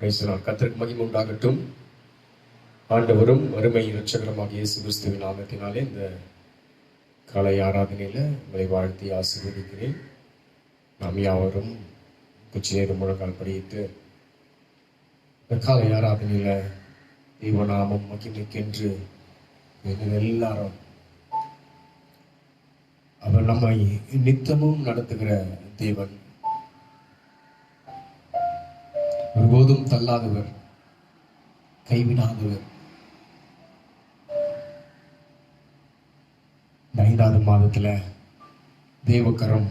கர்த்தருக்கு மகிமை உண்டாகட்டும். ஆண்டவரும் அருமை இரட்சகருமாகிய இயேசு கிறிஸ்துவின் நாமத்தினாலே இந்த காலை ஆராதனையில் உங்களை வாழ்த்தி ஆசீர்வதிக்கிறேன். நாம் யாவரும் குச்சிநேரம் முழங்கால் படித்து இந்த காலை ஆராதனையில் தெய்வநாமம் மகிமைக்கென்று எல்லாரும் அவர் நம்மை நித்தமும் நடத்துகிற தேவன், ஒருபோதும் தள்ளாதவர், கைவிடாதவர். 5வது மாதத்துல தேவக்கரம்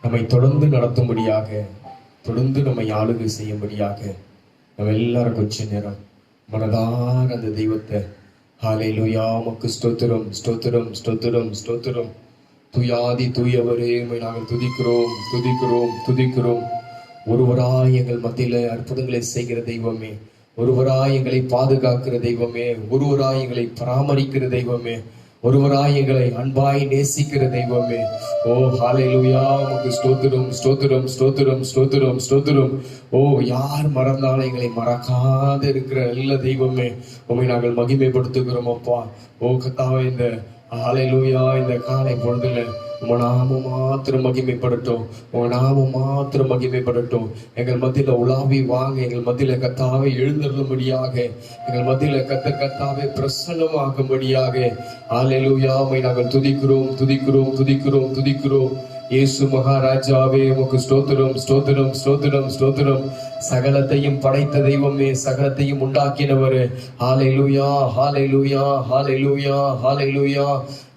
நம்மை தொடர்ந்து நடத்தும்படியாக, தொடர்ந்து நம்மை ஆளுகை செய்யும்படியாக நம்ம எல்லாரும் கொஞ்ச நேரம் மனதார அந்த தெய்வத்தை ஹல்லேலூயா உமக்கு ஸ்தோத்திரம் ஸ்தோத்திரம் ஸ்தோத்திரம் ஸ்தோத்திரம், துயாதி தூயவரே நாங்கள் துதிக்கிறோம் துதிக்கிறோம் துதிக்கிறோம். ஒருவராய் எங்கள் மத்தியில அற்புதங்களை செய்கிற தெய்வமே, ஒருவராய் எங்களை பாதுகாக்கிற தெய்வமே, ஒருவராய் எங்களை பராமரிக்கிற தெய்வமே, ஒருவராய் எங்களை அன்பாய் நேசிக்கிற தெய்வமே. ஓ ஹல்லேலூயா உமக்கு ஸ்தோத்திரம் ஸ்தோத்திரம் ஸ்தோத்திரம் ஸ்தோத்திரம் ஸ்தோத்திரம். ஓ யார் மறந்தாலும் எங்களை மறக்காத இருக்கிற நல்ல தெய்வமே, உம்மை நாங்கள் மகிமைப்படுத்துகிறோம் அப்பா. ஓ கர்த்தாவே, இந்த ஹல்லேலூயா இந்த காலை பொழுதுல உங்க நாமம் மாத்திரம் மகிமைப்படட்டும், உங்க நாமம் மாத்திரம் மகிமைப்படட்டும். எங்கள் மத்தியில உலாவி வாங்க, எங்கள் மத்தியில கர்த்தாவை எழுந்தருளும்படியாக, எங்கள் மத்தியில கர்த்தாவை பிரசன்னமாகும்படியாக ஹல்லேலூயா உம்மை நாங்கள் துதிக்கிறோம் துதிக்கிறோம் துதிக்கிறோம் துதிக்கிறோம். இயேசு மகாராஜாவே உமக்கு ஸ்தோத்திரம் ஸ்தோத்திரம் ஸ்தோத்திரம் ஸ்தோத்திரம். சகலத்தையும் படைத்த தெய்வமே, சகலத்தையும் உண்டாக்கினவரே, ஹல்லேலூயா ஹல்லேலூயா ஹல்லேலூயா ஹல்லேலூயா.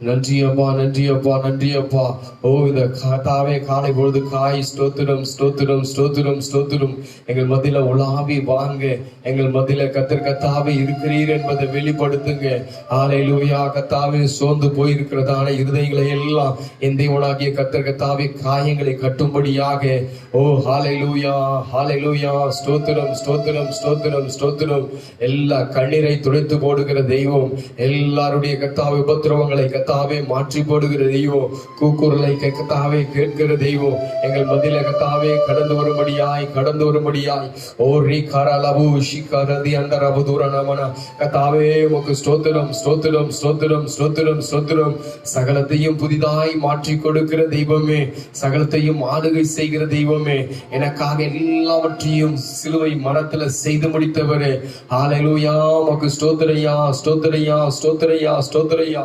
நன்றி அப்பா நன்றி அப்பா நன்றி அப்பா. ஓ இந்த கர்த்தாவே காலை பொழுது காய் ஸ்தோத்திரம் ஸ்தோத்திரம் ஸ்தோத்திரம் ஸ்தோத்திரம். எங்கள் மத்தியில உலாவி வாங்க, எங்கள் மத்தியில கர்த்தாவே இருக்கிறீர் என்பதை வெளிப்படுத்துங்க. ஹல்லேலூயா. கர்த்தாவே சோர்ந்து போயிருக்கிறதான இருதயங்களை எல்லாம் என் தேவனாகிய கர்த்தாவே காயங்களை கட்டும்படியாக, ஓ ஹல்லேலூயா ஹல்லேலூயா ஸ்தோத்திரம் ஸ்தோத்திரம் ஸ்தோத்திரம் ஸ்தோத்திரம். எல்லா கண்ணீரை துடைத்து போடுகிற தெய்வம், எல்லாருடைய கர்த்தாவே உபத்திரவங்களை கர்த்தாவே மாற்றி போடுகிற தெய்வம், கூக்குரலை கர்த்தாவே கேட்கிற தெய்வம், எங்கள் மத்தியில கர்த்தாவே கடந்து வரும்படியாய் கடந்து வரும்படியாய். ஓ ரீகாரா லபு ஷிகாரதி அந்த ரபுதுர நமன. கர்த்தாவே உமக்கு ஸ்தோத்திரம் ஸ்தோத்திரம் ஸ்தோத்திரம் ஸ்தோத்திரம் ஸ்தோத்திரம். சகலத்தையும் புதிதாய் மாற்றி கொடுக்கிற தெய்வமே, சகலத்தையும் ஆளுகை செய்கிற தெய்வமே, எனக்காக எல்லாவற்றையும் சிலுவை மரத்துல செய்து முடித்தவரே, ஹல்லேலூயா உமக்கு ஸ்தோத்திரையா ஸ்தோத்திரையா ஸ்தோத்திரையா ஸ்தோத்திரையா.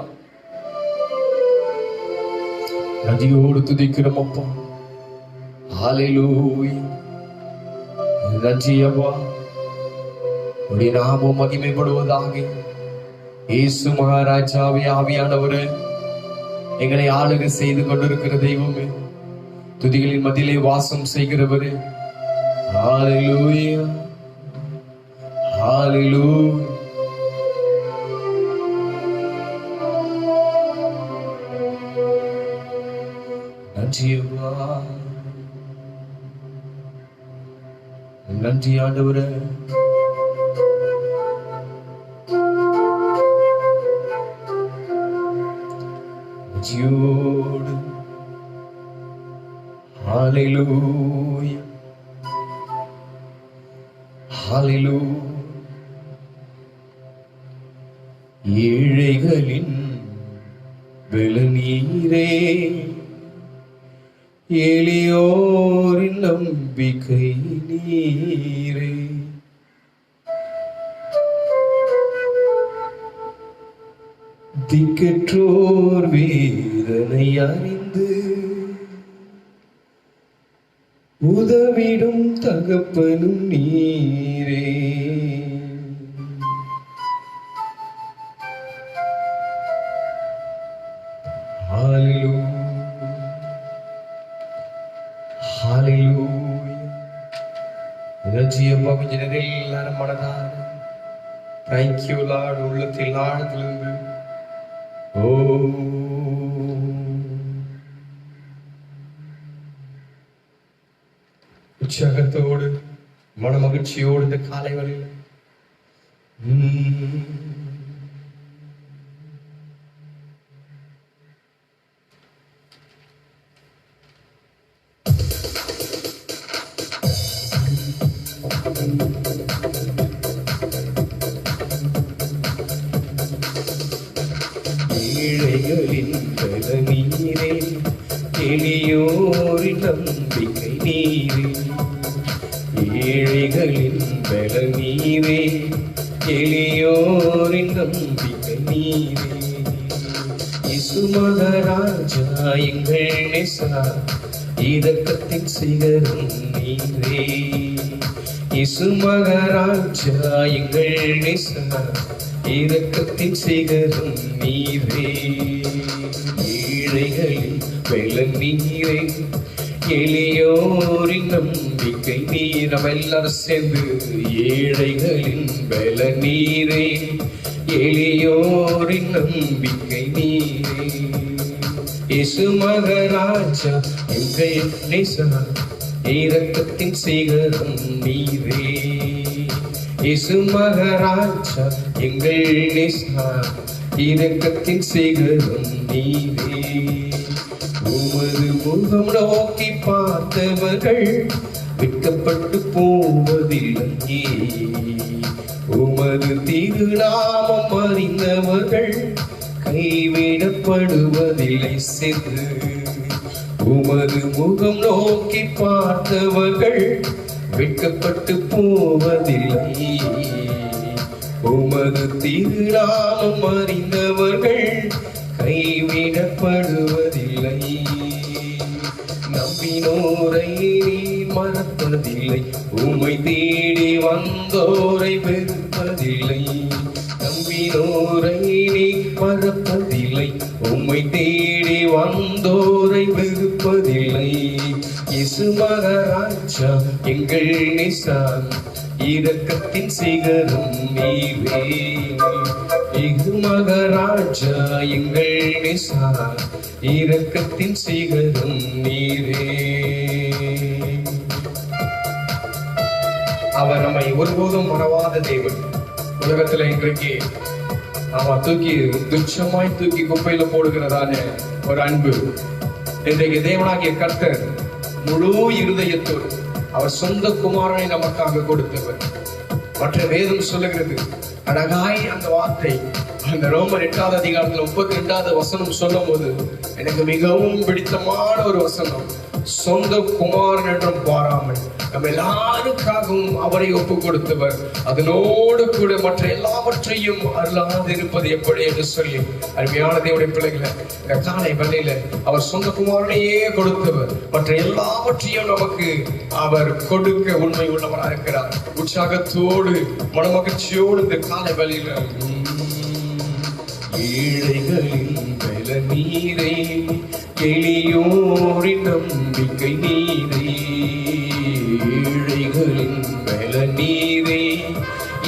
நதியோடு துதிக்கிறோம் அப்பா. ஹல்லேலூயா. நன்றி அப்பா. உடைய நாமம் மகிமைப்படுவதாக. இயேசு மகாராஜாவே ஆவியானவரே, எங்களை ஆளுகை செய்து கொண்டிருக்கிற தெய்வமே, துதிகளின் மத்தியிலே வாசம் செய்கிறவரே, ஹல்லேலூயா ஹல்லேலூயா. நன்றி நன்றி ஆண்டவரே. நன்றியோடு ஹல்லேலூயா ஹல்லேலூயா. ஏழைகளின் வெளுநீரே, எளியோரின் நம்பிக்கை நீரே, திக்கற்றோர் வேதனை அறிந்து உதவிடும் தகப்பனும் நீரே. ஹல்லேலூயா ஹல்லேலூயா. ரஜியப்பா கொஞ்ச நேரம் எல்லாரும் மனதார தேங்க்யூ லார்ட் உள்ளத்தில் ஆழத்திலிருந்து. ஓ உற்சாகத்தோடு மன மகிழ்ச்சியோடு இந்த காலை வரையில் ஏழைகளின் பல நீரே, எளியோரின் நம்பிக்கை நீரே. ஏழைகளின் பல நீரே, எளியோரின் நம்பிக்கை நீரே. இயேசு மகாராஜா எங்கள் நேசா, இரக்கத்தின் சிகரம் நீரே. இயேசு மகாராஜா எங்கள் நேசா, இரக்கத்தின் சிகரம் நீரே. ஏழைகளின் பலன் நீரே, எளியோரின் நம்பிக்கை நீர். நம்ம எல்லாரும் சேர்ந்து ஏழைகளின் பலன் நீரே, எளியோரின் நம்பிக்கை நீரே. இயேசு மகாராஜா எங்கள் நேசா, இரக்கத்தின் சிகரம் நீரே. இயேசு மகாராஜா எங்கள் நேசா, இரக்கத்தின் சிகரம் நீரே. உமது முகம் நோக்கி பார்த்தவர்கள் வெட்கப்பட்டு போவதில்லையே. உமது திருநாமம் அறிந்தவர்கள் கைவிடப்படுவதில்லை சென்று. உமது முகம் நோக்கி பார்த்தவர்கள் வெட்கப்பட்டு போவதில்லை. உமது திருநாமம் அறிந்தவர்கள் கைவிடப்படுவதில்லை. நம்பினோரை மறப்பதில்லை, உம்மை தேடி வந்தோரை வெறுப்பதில்லை. நம்பினோரை மறப்பதில்லை, உம்மை தேடி வந்தோரை வெறுப்பதில்லை. இயேசு மகாராஜா எங்கள் நேசா, இரக்கத்தின் சிகரம் நீரே. இயேசு மகாராஜா எங்கள் நேசா, இரக்கத்தின் சிகரம் நீரே. அவர் நம்மை ஒருபோதும் மறவாத தேவன். உலகத்துல இன்றைக்கு நாம தூக்கி துச்சமாய் தூக்கி குப்பையில போடுகிறதான ஒரு அன்பு, இன்றைக்கு தேவனாகிய கர்த்தர் முழு இருதயத்தோடு அவர் சொந்த குமாரனை நமக்காக கொடுத்தவர். மற்ற வேதம் சொல்லுகிறது அழகாய் அந்த வார்த்தை, அந்த ரோமர் 8வது அதிகாரத்துல 32வது வசனம் சொல்லும் போது எனக்கு மிகவும் பிடித்தமான ஒரு வசனம். சொந்த குமாரன் என்றும் பாராமல் நம்ம எல்லாருக்காகவும் அவரை ஒப்பு கொடுத்தவர், அதனோடு கூட மற்ற எல்லாவற்றையும் அருளாது இருப்பது எப்படி என்று சொல்லி, அருமையான தேவனுடைய பிள்ளைகளை, இந்த காலை வேளையில அவர் சொந்த குமாரனையே கொடுத்தவர், மற்ற எல்லாவற்றையும் நமக்கு அவர் கொடுக்க உண்மை உள்ளவராக இருக்கிறார். உற்சாகத்தோடு மனமகிழ்ச்சியோடு இந்த காலை வேளையில ஏழைகளின் பல நீரே, எளியோரின் நம்பிக்கை நீரே. ஏழைகளின் பல நீரே,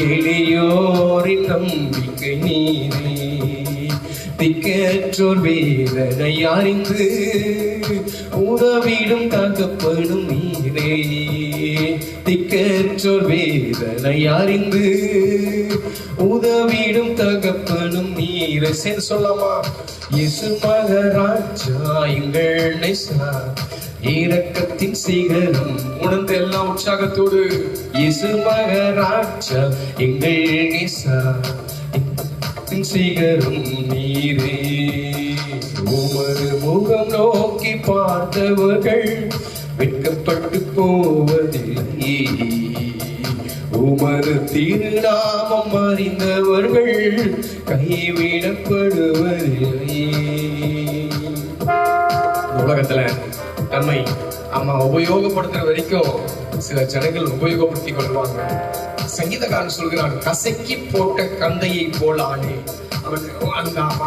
எளியோரின் நம்பிக்கை நீரே. திக்கற்றோர் வேதனை அறிந்து உதவிடும் தகப்பனும் நீரே. திக்கற்றோர் வேதனை அறிந்து உதவிடும் தகப்பனும் நீரே. சரி சொல்லாமா? இயேசு மகாராஜா எங்கள் நேசா, இரக்கத்தின் சிகரம். உணர்ந்து எல்லாம் உற்சாகத்தோடு இயேசு மகாராஜா எங்கள் நேசா, சிகரம் நீரே. உமது முகம் நோக்கி பார்த்தவர்கள் வெட்கப்பட்டு போவதில்லை. உமது திருநாமம் அறிந்தவர்கள் கைவிடப்படுவதில்லை. உலகத்துல நம்மை உபயோகப்படுத்துற வரைக்கும் சில ஜனங்கள் உபயோகப்படுத்திக் கொள்வாங்க. சங்கீதக்காரன் சொல்கிறான், கசக்கி போட்ட கந்தையை போலானே.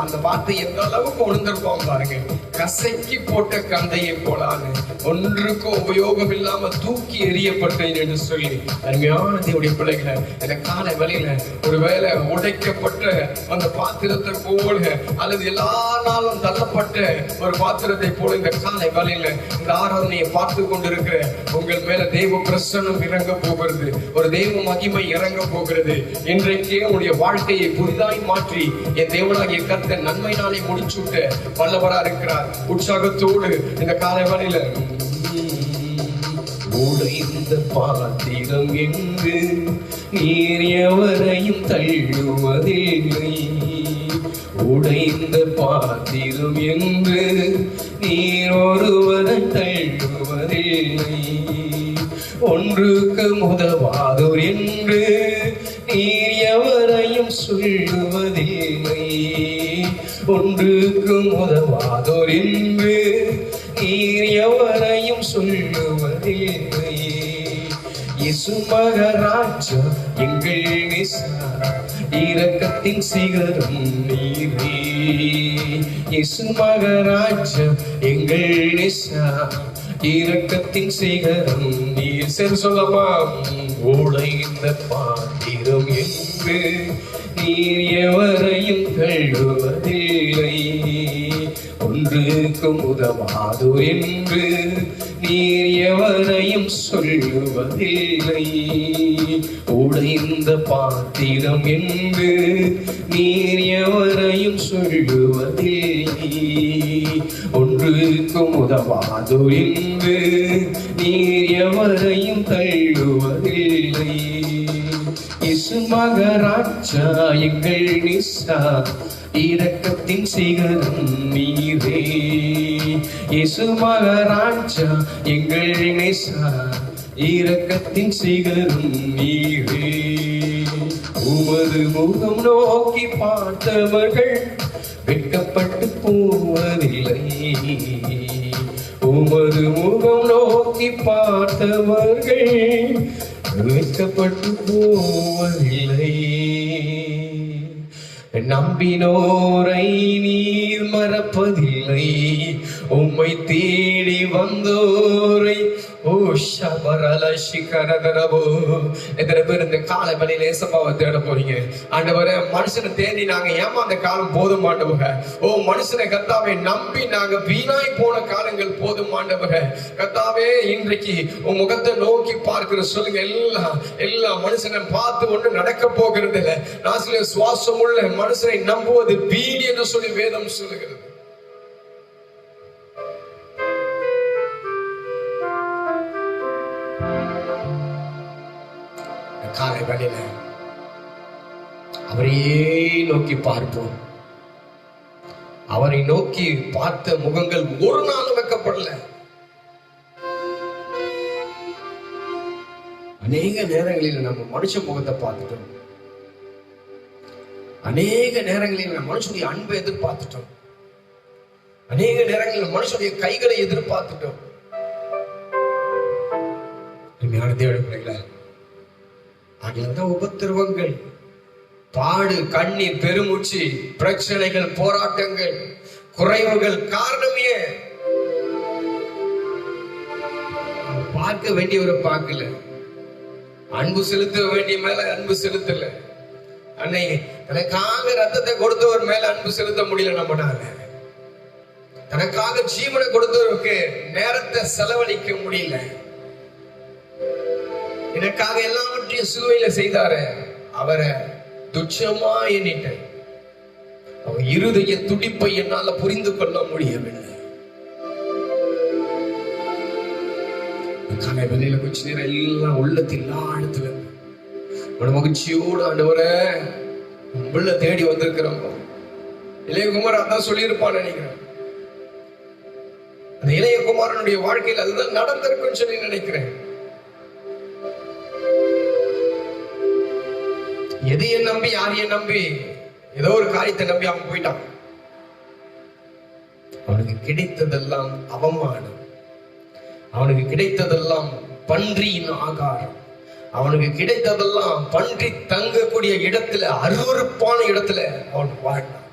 அந்த வார்த்தை எந்த அளவுக்கு உணர்ந்திருப்போம் பாருங்க. கசக்கி போட்ட கந்தையை போலான்னு, ஒன்றுக்கும் உபயோகம் இல்லாம தூக்கி எறியப்பட்டேன் என்று சொல்லி, அருமையான தேவனுடைய பிள்ளைகளை, இந்த கால வேளையில ஒருவேளை உடைக்கப்பட்ட அந்த பாத்திரத்தை போல அல்லது எல்லா நாளும் தள்ளப்பட்ட ஒரு பாத்திரத்தை போல இந்த காலை வேளையில இந்த ஆராதனையை பார்த்து கொண்டிருக்கிற உங்கள் மேல தேவ பிரசன்னம் இறங்க போகிறது, ஒரு தேவ மகிமை இறங்க போகிறது. இன்றைக்கே உங்களுடைய வாழ்க்கையை புதிதாய் மாற்றி என் தேவனாகிய கர்த்தர் நன்மை நாளை முடிச்சுட்ட வல்லவரா இருக்கிறார். உற்சாகத்தோடு இந்த காலை வேளையில உடைந்த பாத்திரம் என்று நீர் எவரையும் தள்ளுவதில்லை. உடைந்த பாத்திரம் என்று நீர் ஒருவரை தள்ளுவதில்லை. ஒன்றுக்கு உதவாதோர் என்று நீர் எவரையும் சொல்லுவதில்லை. ஒன்றுக்கு உதவாதோர் என்று நீர் எவரையும் சொல்லுவதில்லை. இயேசு மகராஜா எங்கள் நேசா, இரக்கத்தின் சிகரம் நீரே. இயேசு மகராஜா எங்கள் நேசா, இரக்கத்தின் சிகரம் நீர். சரி சொல்லமா? உடைந்த பாத்திரம் என்று நீர் எவரையும் தள்ளுவதில்லை. ஒன்றுக்கும் உதவாதோ என்று நீர் எவரையும் சொல்லுவதில்லை. உடைந்த பாத்திரம் என்று நீர் எவரையும் சொல்லுவதில்லை. ஒன்றுக்கும் உதவாதோ என்று நீர் எவரையும் தள்ளுவதில்லை. இயேசு மகராஜா எங்கள் நேசா, இரக்கத்தின் சிகரம் நீரே. இயேசு மகராஜா எங்கள் நேசா, இரக்கத்தின் சிகரம் நீரே. உமது முகம் நோக்கி பார்த்தவர்கள் வெட்கப்பட்டு போவதில்லை. உமது முகம் நோக்கி பார்த்தவர்கள் வெட்கப்பட்டு போவதில்லை. நம்பினோரை நீர் மறப்பதில்லை. உம்மை தேடி வந்தோரை எத்தனை பேர் இந்த கால வழியில ஏசப்பாவை தேட போறீங்க? ஆண்டவரே, மனுஷனை தேடி நாங்க ஏமாந்த காலம் போதும் ஆண்டவரே. மனுஷனை கர்த்தாவே நம்பி நாங்க வீணாய் போன காலங்கள் போதும் ஆண்டவரே. கர்த்தாவே, இன்றைக்கு உன் முகத்தை நோக்கி பார்க்கிற சொல்லுங்க. எல்லா மனுஷனை பார்த்து ஒன்று நடக்க போகிறது இல்லை. நான் சொல்ல, சுவாசம் உள்ள மனுஷனை நம்புவது வீண் என்று சொல்லி வேதம் சொல்லுகிறது. காலை வேளையில அவரையே நோக்கி பார்ப்போம். அவரை நோக்கி பார்த்த முகங்கள் ஒரு நாளும் வைக்கப்படல. அநேக நேரங்களில் நம்ம மனுஷ முகத்தை பார்த்துட்டோம். அநேக நேரங்களில் நம்ம மனுஷனுடைய அன்பை எதிர்பார்த்துட்டோம். அநேக நேரங்களில் மனுஷனுடைய கைகளை எதிர்பார்த்துட்டோம். தேவனுடைய பிள்ளைகளே, அதுதான் உபத்திரவங்கள், பாடு, கண்ணீர், பெருமூச்சு, பிரச்சனைகள், போராட்டங்கள், குறைவுகள். காரணமே பார்க்க வேண்டியவரை பார்க்கல, அன்பு செலுத்த வேண்டிய மேல அன்பு செலுத்தல. அன்னை தனக்காக ரத்தத்தை கொடுத்தவர் மேல அன்பு செலுத்த முடியல நம்மனால. தனக்காக ஜீவனை கொடுத்தவருக்கு நேரத்தை செலவழிக்க முடியல. எனக்காக எல்லாவற்றையும் சிலுவையில செய்தாரு. அவரை துச்சமா எண்ணிட்டேன். அவர் இருதய துடிப்பை என்னால புரிந்து கொள்ள முடியவில்லை. காலை வேளையில கொஞ்ச நேரம் எல்லாம் உள்ளத்தில் ஆழத்துல மகிழ்ச்சியோடு ஆண்டவரே உள்ள தேடி வந்திருக்கிறோம். இளையகுமார் அதான் சொல்லியிருப்பான்னு நினைக்கிறேன். அந்த இளையகுமாரனுடைய வாழ்க்கையில் அதுதான் நடந்திருக்குன்னு சொல்லி நினைக்கிறேன். எதையை நம்பி, யாரையும் நம்பி, ஏதோ ஒரு காரியத்தை நம்பி அவன் போயிட்டான். அவனுக்கு கிடைத்ததெல்லாம் அவமானம், அவனுக்கு கிடைத்ததெல்லாம் பன்றியின் ஆகாரம், அவனுக்கு கிடைத்ததெல்லாம் பன்றி தங்கக்கூடிய இடத்துல, அருவருப்பான இடத்துல அவன் வாழ்ந்தான்.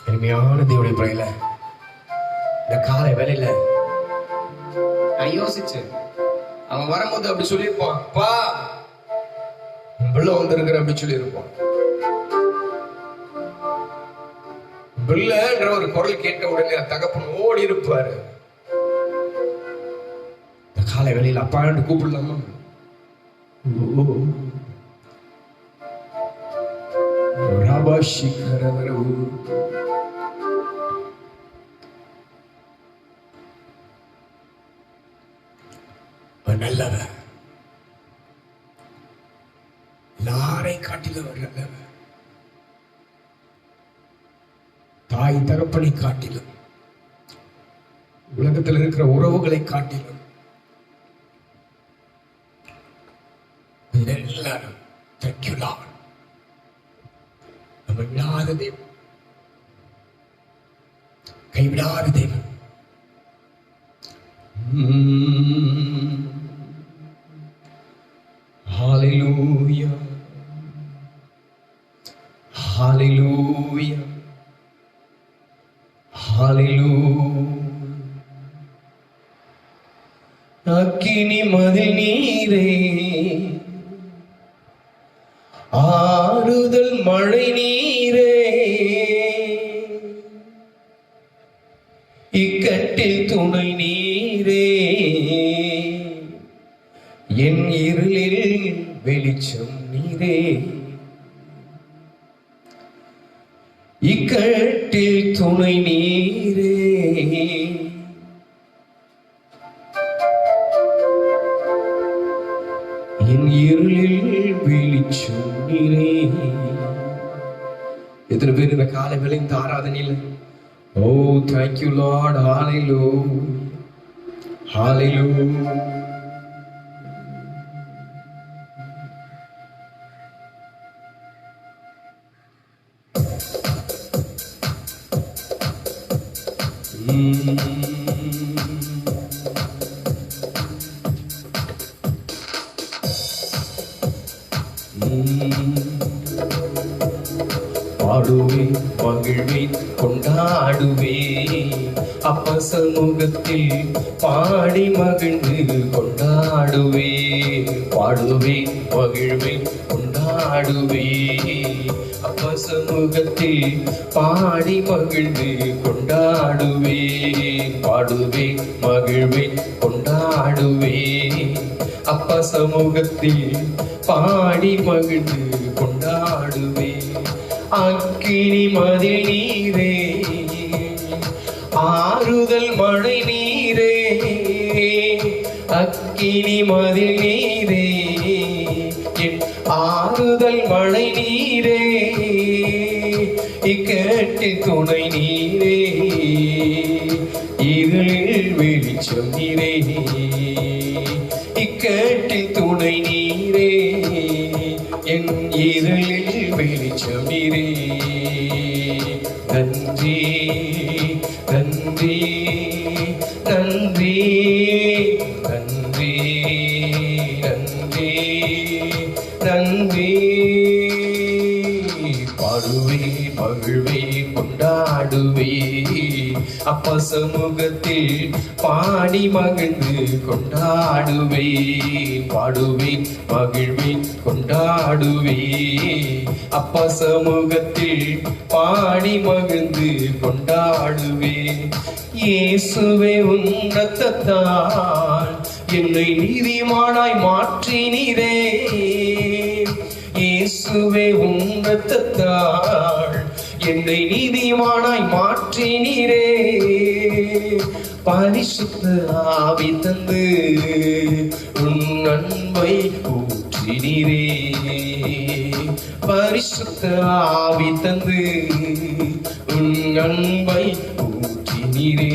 அருமையான தேவனுடைய பிள்ளைகளே, இந்த காலை வேளையில நான் யோசிச்சேன். அவன் வரும்போது அப்படி சொல்லியிருப்பான், பா பிள்ளை வந்திருக்கிற அப்படி சொல்லியிருப்பான். பிள்ளைன்ற ஒரு குரல் கேட்ட உடனே தகப்பன் ஓடி இருப்பாரு. காலை வேளையில அப்பான்னு கூப்பிடலாமா? அவர் நல்லவர். எல்லாரை காட்டிலும் அவர் நல்லவர். தாய் தகப்பனை காட்டிலும், உலகத்தில் இருக்கிற உறவுகளை காட்டிலும் எல்லாரும் thank you Lord. நம்ம விடாத தேவன், கைவிடாத தேவன். Hallelujah, hallelujah, hallelujah. அக்கினி மதில் நீரே, ஆறுதல் மழை நீரே, இக்கட்டில் துணை நீரே, என் இருளில் வெளிச்சம் நீரே, இக்கட்டில் துணை நீரே, என் இருளில் வெளிச்சம் நீரே. எத்தனை பேர் இந்த காலை வேளை இந்த ஆராதனையில் ஓ தேங்க்யூ லார்ட், ஹalleluya, ஹalleluya. பாடுவேன், மகிழ்வேன், கொண்டாடுவேன், அப்ப சமூகத்தில் பாடி மகிழ்ந்து கொண்டாடுவேன். பாடுவேன், மகிழ்வேன், கொண்டாடுவேன், அப்ப சமூகத்தில் பாடி மகிழ்ந்து கொண்டாடுவேன். பாடுவேன், மகிழ்வேன், கொண்டாடுவேன், அப்ப சமூகத்தில் பாடி மகிழ்ந்து கொண்டாடுவேன். அக்கினி மதில் நீரே, ஆறுதல் மழை நீரே, அக்கினி மதில் நீரே, என் ஆறுதல் மழை நீரே, இக்கட்டில் துணை நீரே, இருளில் வெளிச்சம் நீரே, இக்கட்டில் துணை நீரே, என் இருளில் வெளிச்சம் நீரே. நன்றி நன்றி நன்றி நன்றி நன்றி நன்றி. பாடுவே, மகிழ்வே, கொண்டாடுவே, அப்ப சமூகத்தில் பாடி மகிழ்ந்து கொண்டாடுவே. பாடுவே, மகிழ்வே, கொண்டாடுவே, அப்ப சமூகத்தில் பாடி மகிழ்ந்து கொண்டாடுவே. இயேசுவே உன் இரத்தத்தால் என்னை நீதிமானாய் மாற்றினீரே. இயேசுவே உன் இரத்தத்தால் என்னை நீதிமானாய் மாற்றினீரே. பரிசுத்த ஆவி தந்து உன் அன்பை ஊற்றினீரே. பரிசுத்த ஆவி தந்து உன் அன்பை ஊற்றினீரே.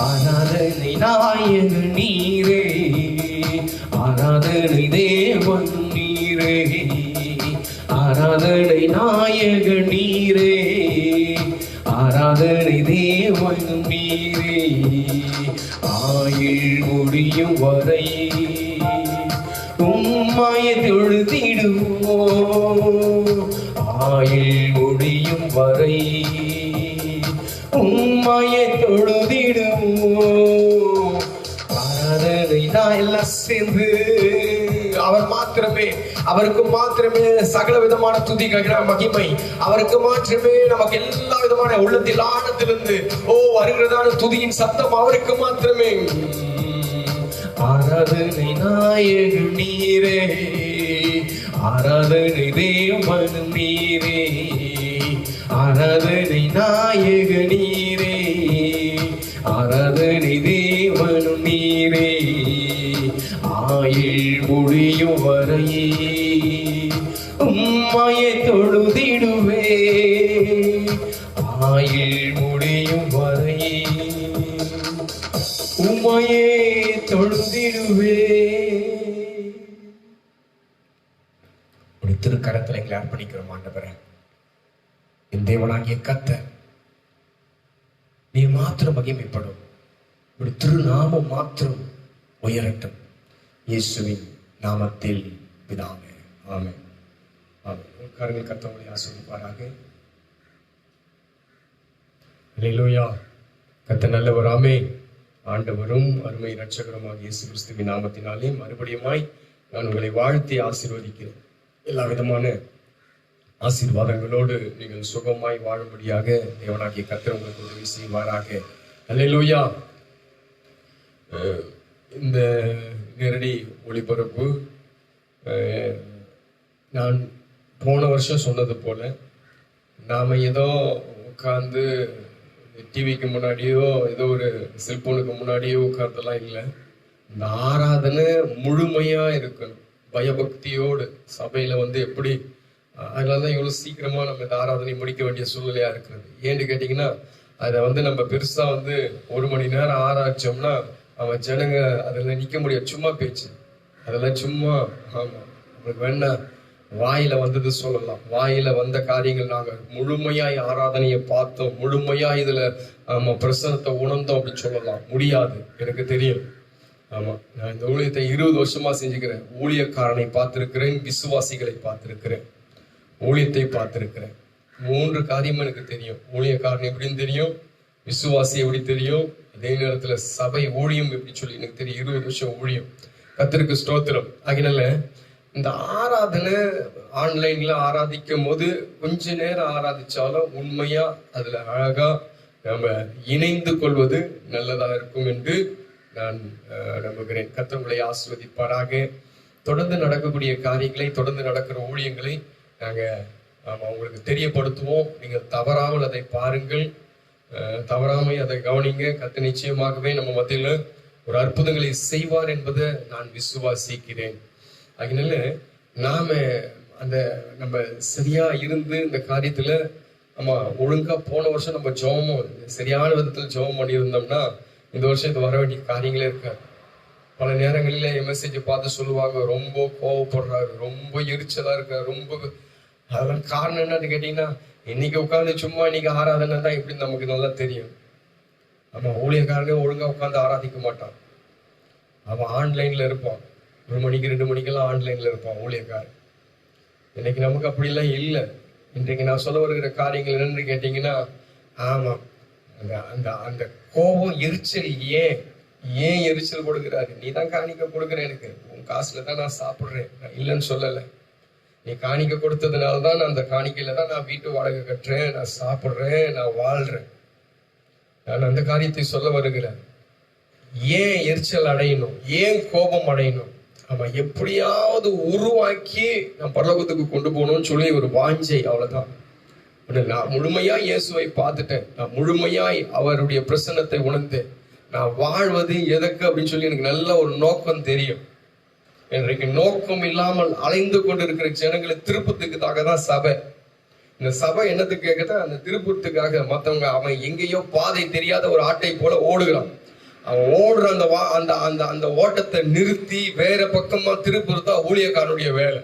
ஆராதனை நாயகன் நீரே, ஆராதனை தேவன் நீரே, ஆராதனை நாயகன் நீரே, ஆராதனை தேவன் நீரே. ஆயுள் முடியும் வரை உம்மையை தொழுதிடுவோம். ஆயுள் முடியும் வரை உம்மையை தொழுதிடுவோம். ஆராதனை நான் எல்லாம் சேர்ந்து அவர் மாத்திரமே, அவருக்கு மாத்திரமே சகல விதமான துதி மகிமை, அவருக்கு மாத்திரமே நமக்கு எல்லா விதமான உள்ளத்தில் ஆனந்திலிருந்து வருகிறதான துதியின் சத்தம் அவருக்கு மாத்திரமே. ஆராதனை நாயகன் நீரே, ஆராதனை தேவன் நீரே, ஆராதனை நாயகன் நீரே, ஆராதனை தேவன் நீரே. முடியும் வரையே உம்மையை தொழுதிடுவே, ஆயுள் முடியும் வரையே உம்மையே தொழுதிடுவே. ஒரு திருக்கரத்தில் எங்களை அர்ப்பணிக்கிறோம் ஆண்டவரே. என் தேவனாகிய கர்த்தர் நீர் மாத்திரம் மகிமைப்படும், ஒரு திருநாமம் மாத்திரம் உயரட்டும். இயேசுவின் நாமத்தில் பிதாவே, ஆமென். ஆமென். கரங்கள் கர்த்தரை ஆசீர்வதிப்பாராக. அல்லேலூயா. கர்த்தர் நல்லவர். ஆமென். ஆண்டவரும் அருமை இரட்சகருமாகிய இயேசு கிறிஸ்துவின் நாமத்தினாலே மறுபடியுமாய் நான் உங்களை வாழ்த்தி ஆசீர்வதிக்கிறேன். எல்லா விதமான ஆசீர்வாதங்களோடு நீங்கள் சுகமாய் வாழும்படியாக தேவனாகிய கர்த்தர் உங்களுக்கு உதவி செய்வாராக. அல்லேலூயா. இந்த நேரடி ஒளிபரப்பு நான் போன வருஷம் சொன்னது போல நாம ஏதோ உட்கார்ந்து டிவிக்கு முன்னாடியோ ஏதோ ஒரு செல்போனுக்கு முன்னாடியோ உட்கார்ந்தெல்லாம் இல்லை. இந்த ஆராதனை முழுமையா இருக்கணும், பயபக்தியோடு. சபையில எப்படி அதனாலதான் இவ்வளவு சீக்கிரமா நம்ம இந்த ஆராதனை முடிக்க வேண்டிய சூழ்நிலையா இருக்கிறது. ஏன்னு கேட்டீங்கன்னா அதை நம்ம பெருசா 1 மணி நேரம் ஆராய்ச்சோம்னா அவன் ஜனங்க அதெல்லாம் நிக்க முடியாது. சும்மா பேச்சு, அதெல்லாம் சும்மா. ஆமா, உங்களுக்கு வேணா வாயில வந்தது சொல்லலாம், வாயில வந்த காரியங்கள். நாங்க முழுமையாய் ஆராதனையை பார்த்தோம், முழுமையா இதுல பிரசனத்தை உணர்ந்தோம் அப்படின்னு சொல்லலாம் முடியாது. எனக்கு தெரியும். ஆமா, நான் இந்த ஊழியத்தை 20 வருஷமா செஞ்சுக்கிறேன். ஊழியக்காரனை பார்த்திருக்கிறேன், விசுவாசிகளை பார்த்திருக்கிறேன், ஊழியத்தை பார்த்திருக்கிறேன். 3 காரியமும் எனக்கு தெரியும். ஊழியக்காரன் எப்படின்னு தெரியும், விசுவாசி எப்படி தெரியும், அதே நேரத்துல சபை ஊழியம் எப்படி சொல்லி எனக்கு தெரியும். 20 வருஷம் ஊழியம். கர்த்தருக்கு ஸ்தோத்திரம். அதனால இந்த ஆராதனை ஆன்லைன்ல ஆராதிக்கும் போது கொஞ்ச நேரம் ஆராதிச்சாலும் உண்மையா அதுல அழகா நம்ம இணைந்து கொள்வது நல்லதா இருக்கும் என்று நான் நம்புகிறேன். கர்த்தர் உங்களை ஆசீர்வதிப்பாராக. தொடர்ந்து நடக்கக்கூடிய காரியங்களை, தொடர்ந்து நடக்கிற ஊழியங்களை நாங்க உங்களுக்கு தெரியப்படுத்துவோம். நீங்கள் தவறாமல் அதை பாருங்கள், தவறாமல் அதை கவனிங்க. கர்த்தர் நிச்சயமாகவே நம்ம மத்தியில ஒரு அற்புதங்களை செய்வார் என்பதை நான் விசுவாசிக்கிறேன். அதனால நாம நம்ம சரியா இருந்து இந்த காரியத்துல ஒழுங்கா போன வருஷம் நம்ம ஜெபமும் சரியான விதத்துல ஜெபம் பண்ணியிருந்தோம்னா இந்த வருஷம் இது வர வேண்டிய காரியங்களே இருக்காது. பல நேரங்களில என் மெசேஜை பார்த்து சொல்லுவாங்க, ரொம்ப கோவப்படுறாரு, ரொம்ப எரிச்சலா இருக்காரு, ரொம்ப. அதெல்லாம் காரணம் என்னன்னு கேட்டீங்கன்னா, இன்னைக்கு உட்காந்து சும்மா இன்னைக்கு ஆராதனை தான் எப்படின்னு நமக்கு நல்லா தெரியும். ஊழியக்காரனே ஒழுங்கா உட்காந்து ஆராதிக்க மாட்டான். அவன் ஆன்லைன்ல இருப்பான். 1 மணிக்கு 2 மணிக்கெல்லாம் ஆன்லைன்ல இருப்பான் ஊழியக்காரன். இன்னைக்கு நமக்கு அப்படிலாம் இல்லை. இன்றைக்கு நான் சொல்ல வருகிற காரியங்கள் என்னன்னு கேட்டீங்கன்னா, ஆமா, அந்த அந்த கோபம், எரிச்சல். ஏன் எரிச்சல் கொடுக்கிறாரு? நீ தான் காணிக்க கொடுக்குற, எனக்கு உன் காசுல தான் நான் சாப்பிடுறேன், நான் இல்லைன்னு சொல்லலை. நீ காணிக்க கொடுத்ததுனாலதான் நான் அந்த காணிக்கையில தான் நான் வீட்டு வாடகை கட்டுறேன், நான் சாப்பிடுறேன், நான் வாழ்றேன். நான் அந்த காரியத்தை சொல்ல வருகிறேன். ஏன் எரிச்சல் அடையணும், ஏன் கோபம் அடையணும்? எப்படியாவது உருவாக்கி நான் பரலோகத்துக்கு கொண்டு போகணும்னு சொல்லி ஒரு வாஞ்சை, அவ்வளவுதான். நான் முழுமையாய் இயேசுவை பார்த்துட்டேன், நான் முழுமையாய் அவருடைய பிரசன்னத்தை உணர்ந்தேன். நான் வாழ்வது எதற்கு அப்படின்னு சொல்லி எனக்கு நல்ல ஒரு நோக்கம் தெரியும். இன்றைக்கு நோக்கம் இல்லாமல் அலைந்து கொண்டு இருக்கிற ஜனங்களை திருப்பத்துக்காக தான் சபை. இந்த சபை என்னத்துக்கு கேட்கதான், அந்த திருப்பத்துக்காக. மற்றவங்க அவன் எங்கேயோ பாதை தெரியாத ஒரு ஆட்டை போல ஓடுகிறான். அவன் ஓடுற அந்த ஓட்டத்தை நிறுத்தி வேற பக்கமா திருப்புறதா ஊழியக்காரனுடைய வேலை.